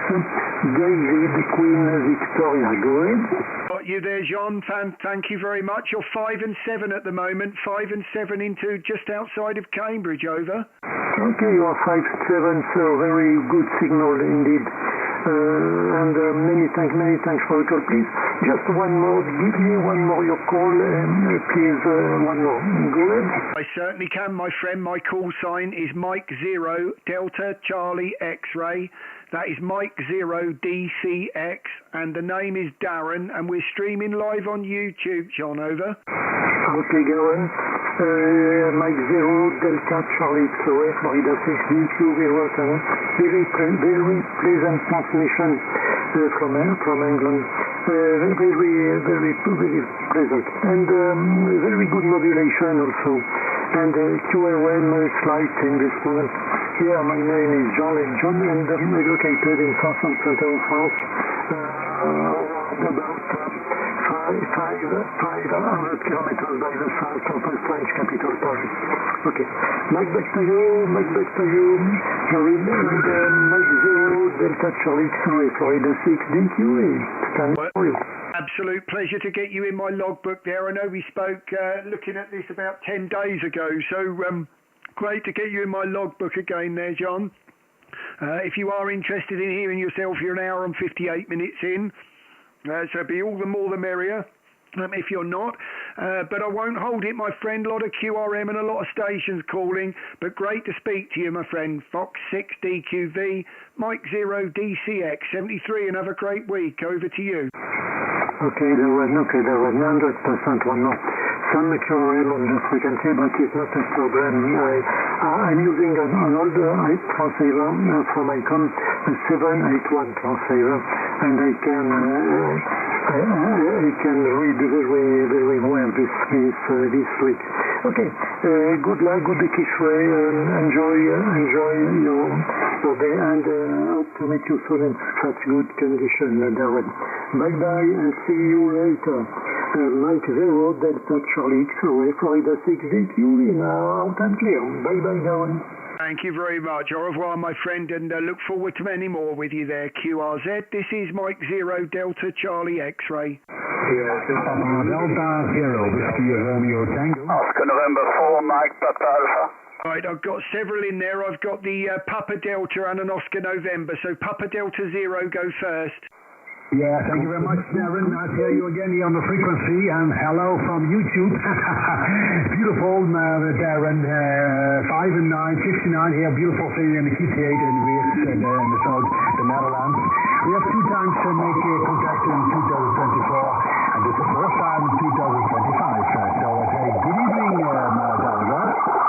Speaker 15: David Queen Victoria. Go ahead.
Speaker 2: Got you there, John. Thank you very much. You're 5 and 7 at the moment. 5 and 7 into just outside of Cambridge, over.
Speaker 15: Okay, you are 5-7, so very good signal indeed. And many thanks for the call. Please, just one more. Give me one more your call, please. One more. Go ahead.
Speaker 2: I certainly can, my friend. My call sign is Mike 0 Delta Charlie X-Ray. That is Mike 0 DCX, and the name is Darren, and we're streaming live on YouTube, John, over.
Speaker 15: Okay, Darren. Mike 0 Delta Charlie X-Ray, Florida 6, DQ, very pleasant transmission from England. Very pleasant. And very good modulation also. And QRM slight in this one. Here, my name is John, and I'm located in southern center of France, about 500 kilometers by the south of the French capital, Paris. Okay, Mike, back to you, Jerry, and Mike 0 Delta Charlie X-Ray, Florida 6, DQA. Stand for you.
Speaker 2: Absolute pleasure to get you in my logbook there. I know we spoke looking at this about 10 days ago, so great to get you in my logbook again there, John. If you are interested in hearing yourself, you're an hour and 58 minutes in, so be all the more the merrier. If you're not, but I won't hold it, my friend. A lot of QRM and a lot of stations calling, but great to speak to you, my friend. Fox 6 DQV, Mike 0 DCX 73, and have a great week. Over to you.
Speaker 15: Okay, there was 100% one more. Some QRM on this frequency, but it's not a problem. I'm using an older transceiver from ICOM, a 781 transceiver, and I can read very well this week. Okay, good luck, good X-ray, enjoy your day, and hope to meet you soon in such good condition, Darren. Bye bye, and see you later. Mike 0 Delta Charlie X-Ray, Florida 6 DQ, now out and clear. Bye bye, Darren.
Speaker 2: Thank you very much. Au revoir, my friend, and look forward to many more with you there, QRZ. This is Mike 0 Delta Charlie X-Ray.
Speaker 21: Delta 0, Whiskey Romeo Tango.
Speaker 11: Oscar November 4, Mike Papa Alpha.
Speaker 2: Right, I've got several in there. I've got the Papa Delta and an Oscar November, so Papa Delta 0 go first.
Speaker 21: Yeah, thank you very much, Darren. Nice to hear you again here on the frequency, and hello from YouTube. Beautiful, Darren. 5 and 9, 59 here. Beautiful city in the QT8 in the south, the Netherlands. We have 2 times to make contact in 2024, and this is the first time in 2025. So I say good evening, Darren.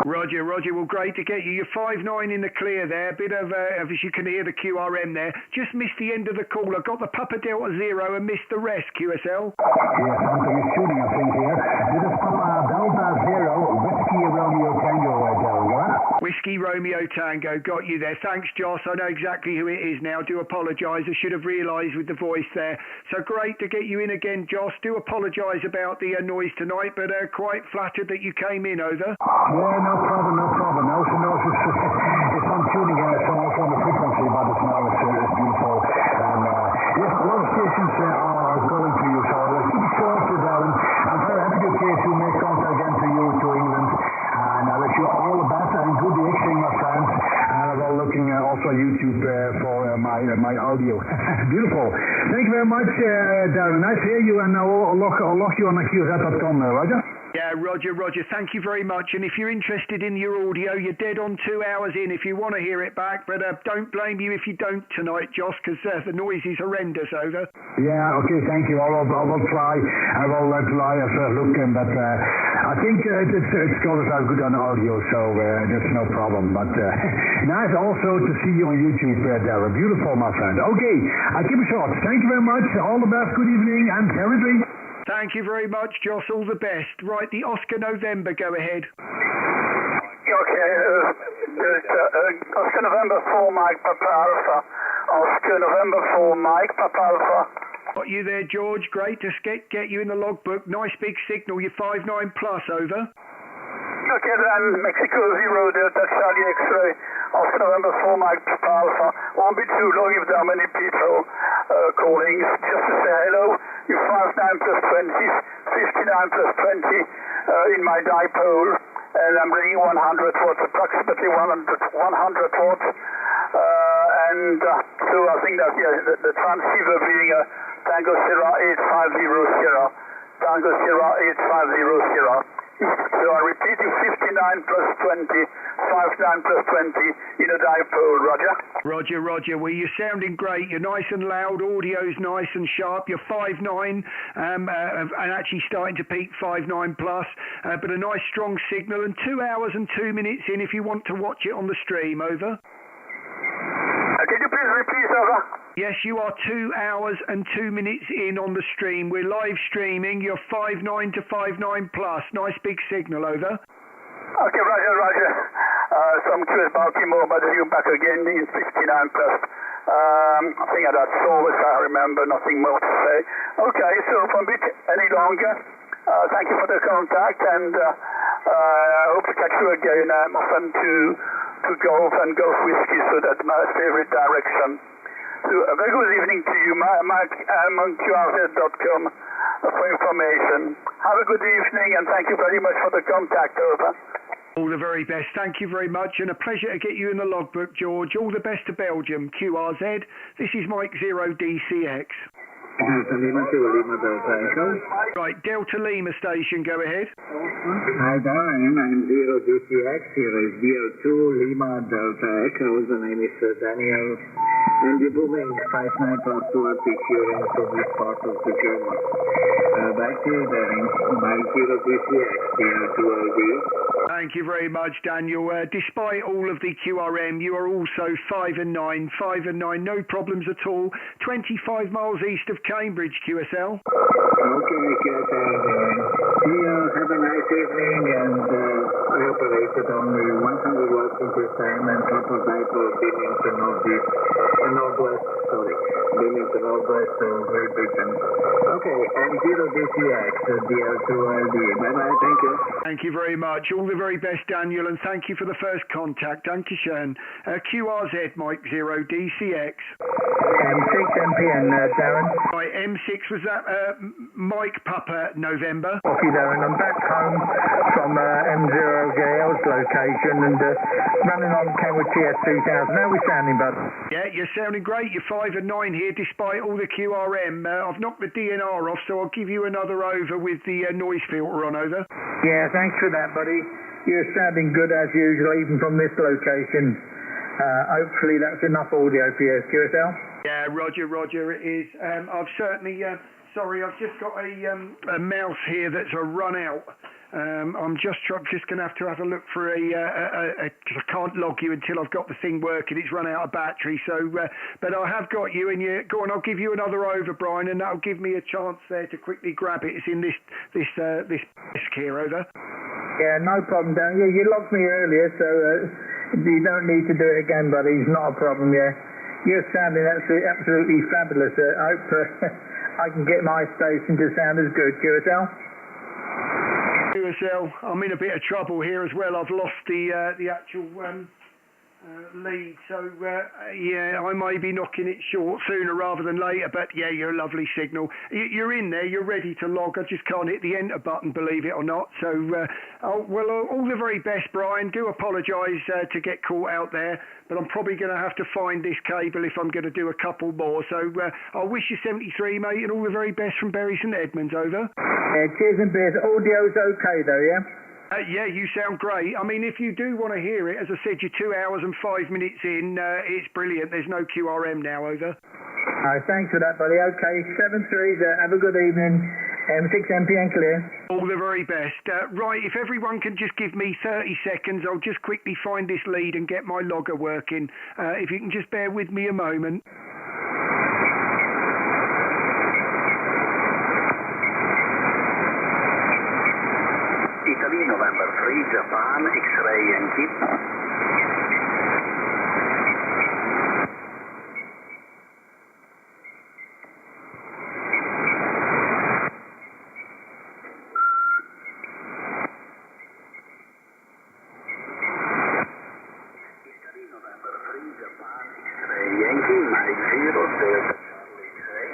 Speaker 2: Roger. Well, great to get you. You're 5-9 in the clear there. Bit of, as you can hear, the QRM there. Just missed the end of the call. I got the Papa Delta 0 and missed the rest, QSL.
Speaker 21: Yeah, something is shooting, I think, here. This is Papa Delta 0, Whiskey Romeo Tango, Delta.
Speaker 2: Whiskey Romeo Tango, got you there. Thanks, Joss. I know exactly who it is now. Do apologise. I should have realised with the voice there. So great to get you in again, Joss. Do apologise about the noise tonight, but quite flattered that you came in, over.
Speaker 21: Yeah, no problem. No, it's on tuning here, so also on the frequency, but it's beautiful. And yes, a lot of stations are calling to you, so keep it short, Darren. I'm very happy to make contact again to you, to England. And I wish you all the best and good mixing, my friends. And I'm all looking also on YouTube for my audio. Beautiful. Thank you very much, Darren. Nice to hear you, and I'll lock you on QZ.com, Roger.
Speaker 2: Yeah, Roger. Thank you very much. And if you're interested in your audio, you're dead on 2 hours in if you want to hear it back. But don't blame you if you don't tonight, Joss, because the noise is horrendous, over.
Speaker 21: Yeah, okay, thank you. I will try. I will try a look, but I think it's going to sound good on audio, so that's no problem. But nice also to see you on YouTube, Deborah. Beautiful, my friend. Okay, I keep it short. Thank you very much. All the best. Good evening, and seriously.
Speaker 2: Thank you very much, Joss. All the best. Right, the Oscar November, go ahead.
Speaker 11: Okay, Oscar November 4, Mike Papa Alpha. Oscar November 4, Mike Papa Alpha.
Speaker 2: Got you there, George. Great to get you in the logbook. Nice big signal. You're 5-9 plus, over.
Speaker 11: Okay, then Mexico 0 Delta Charlie X-Ray. Oscar November 4, Mike Papa Alpha. Won't be too long if there are many people calling. Just to say hello. You 5-9 plus 20, 59 plus 20 in my dipole. And I'm bringing 100 watts, approximately 100 watts.
Speaker 6: And so I think that, the transceiver being a Tango Sierra 850 Sierra, Tango Sierra 850 Sierra. So I repeat, 59 plus 20, 59 plus 20 in a dipole, Roger?
Speaker 2: Roger. Well, you're sounding great. You're nice and loud. Audio's nice and sharp. You're 5.9 and actually starting to peak 5.9 plus, but a nice strong signal. And 2 hours and 2 minutes in if you want to watch it on the stream, over.
Speaker 6: Can you please repeat, over?
Speaker 2: Yes, you are 2 hours and 2 minutes in on the stream. We're live streaming. You're 5.9 to 5.9 plus. Nice big signal, over.
Speaker 6: Okay, Roger. So I'm curious about T-Mobile, but you back again in 59 plus. I think that's all as I remember, nothing more to say. Okay, so from a bit any longer, thank you for the contact, and I hope to catch you again. I'm often to golf and golf whiskey, so that's my favorite direction. So a very good evening to you, Mike, QRZ.com for information. Have a good evening, and thank you very much for the contact, over.
Speaker 2: All the very best. Thank you very much, and a pleasure to get you in the logbook, George. All the best to Belgium, QRZ. This is Mike 0DCX.
Speaker 1: Delta Lima to Lima Delta Echo.
Speaker 2: Right, Delta Lima station, go ahead.
Speaker 1: Hi Darren, I'm 0DCX, here is DL2 Lima Delta Echo, the name is Daniel, and the booming 59 plus 2 are picturing from this part of the journey. Back to you Darren, my 0DCX, DL2LD.
Speaker 2: Thank you very much, Daniel. Despite all of the QRM, you are also 5 and 9, no problems at all. 25 miles east of Cambridge, QSL.
Speaker 1: Okay, QSL. See you. Have a nice evening, and I operated only 100 watts into time and proper dipole beaming to northwest, beaming to northwest to Great Britain. Okay, and 0DCX, DL2LD. Bye-bye, thank you.
Speaker 2: Thank you very much. All the very best, Daniel, and thank you for the first contact. Dankeschön. QRZ, Mike 0DCX.
Speaker 1: M6 MPN, Darren.
Speaker 2: Right, M6 was that Mike Papa November.
Speaker 1: Okay, Darren, I'm back home from M0JL's location and running on Kenwood TS3000. How are we sounding, bud?
Speaker 2: Yeah, you're sounding great. You're 5 and 9 here despite all the QRM. I've knocked the DNR off, so I'll give you another over with the noise filter on, over.
Speaker 1: Yeah, thanks for that, buddy. You're sounding good as usual, even from this location. Hopefully that's enough audio for you, QSL.
Speaker 2: Yeah, Roger, it is. I've certainly, sorry, I've just got a mouse here that's a run out. I'm just going to have a look for because I can't log you until I've got the thing working. It's run out of battery, so, but I have got you, and go on, I'll give you another over, Brian, and that'll give me a chance there to quickly grab it. It's in this desk here, over.
Speaker 1: Yeah, no problem, Dan. Yeah, you logged me earlier, so you don't need to do it again, buddy. It's not a problem, yeah. You're sounding absolutely fabulous. I hope I can get my station to sound as good. QSL?
Speaker 2: QSL, I'm in a bit of trouble here as well. I've lost the actual lead, so yeah, I may be knocking it short sooner rather than later, but yeah, you're a lovely signal. You're in there, you're ready to log. I just can't hit the enter button, believe it or not. So well, all the very best, Brian. Do apologise to get caught out there, but I'm probably going to have to find this cable if I'm going to do a couple more. So I wish you 73, mate, and all the very best from Bury St Edmunds, over.
Speaker 1: Yeah, cheers and beers. Audio's okay though, yeah?
Speaker 2: Yeah, you sound great. I mean, if you do want to hear it, as I said, you're 2 hours and 5 minutes in. It's brilliant. There's no QRM now, over.
Speaker 1: Thanks for that, buddy. Okay, 7-3. Have a good evening. M6 MPN clear.
Speaker 2: All the very best. Right, if everyone can just give me 30 seconds, I'll just quickly find this lead and get my logger working. If you can just bear with me a moment.
Speaker 18: Italy, November 3, Japan, X-ray Yankee. Italy, November 3, Japan, X-ray Yankee, Mike 0, Delta Charlie X-ray.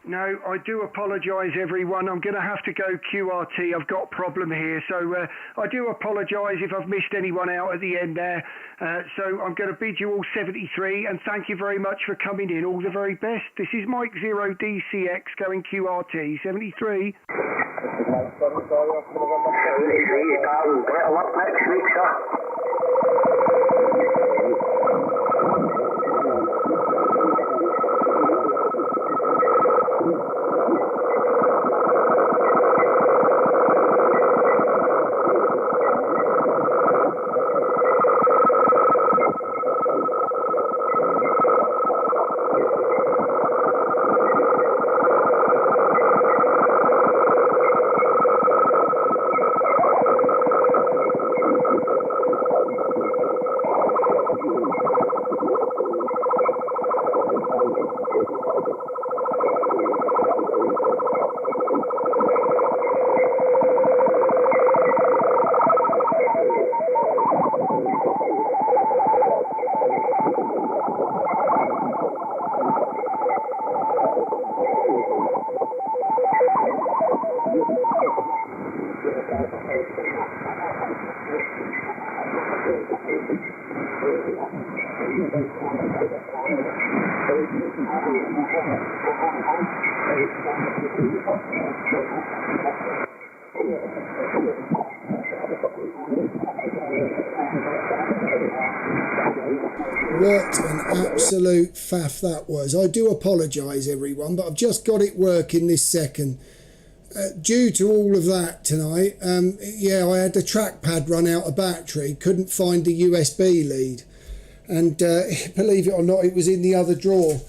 Speaker 2: No, I do apologise, everyone. I'm going to have to go QRT. I've got a problem here. So I do apologise if I've missed anyone out at the end there. So I'm going to bid you all 73, and thank you very much for coming in. All the very best. This is Mike 0DCX going QRT 73.
Speaker 5: What an absolute faff that was. I do apologise, everyone, but I've just got it working this second. Due to all of that tonight, yeah, I had the trackpad run out of battery, couldn't find the USB lead, and believe it or not, it was in the other drawer.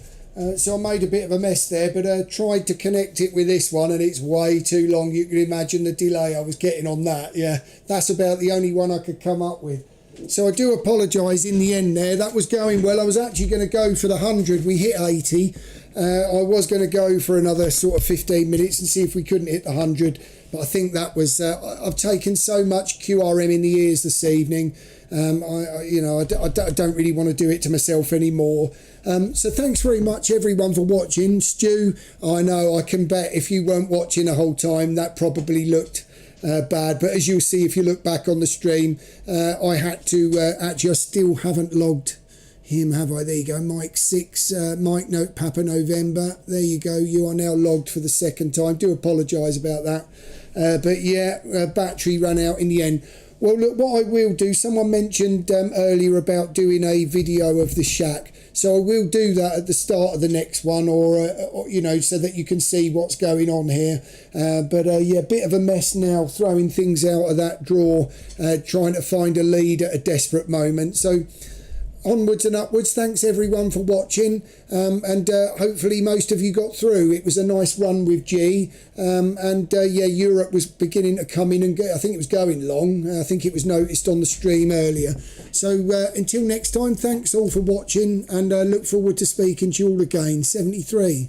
Speaker 5: So I made a bit of a mess there, but tried to connect it with this one, and it's way too long. You can imagine the delay I was getting on that. Yeah, that's about the only one I could come up with. So I do apologise in the end there. That was going well. I was actually going to go for the 100. We hit 80. I was going to go for another sort of 15 minutes and see if we couldn't hit the 100. But I think that was... I've taken so much QRM in the ears this evening. I don't really want to do it to myself anymore. So thanks very much, everyone, for watching. Stu, I know, I can bet if you weren't watching the whole time, that probably looked... bad, but as you'll see if you look back on the stream, I had to actually, I still haven't logged him, have I? There you go, Mike 6, Mike Note Papa November. There you go, you are now logged for the second time. Do apologise about that, but yeah, battery ran out in the end. Well, look, what I will do, someone mentioned earlier about doing a video of the shack, so I will do that at the start of the next one, or you know, so that you can see what's going on here. But yeah, bit of a mess now, throwing things out of that drawer, trying to find a lead at a desperate moment. So onwards and upwards. Thanks everyone for watching, and hopefully most of you got through. It was a nice run with G, and yeah, Europe was beginning to come in, and I think it was going long. I think it was noticed on the stream earlier. So until next time, thanks all for watching, and I look forward to speaking to you all again. 73.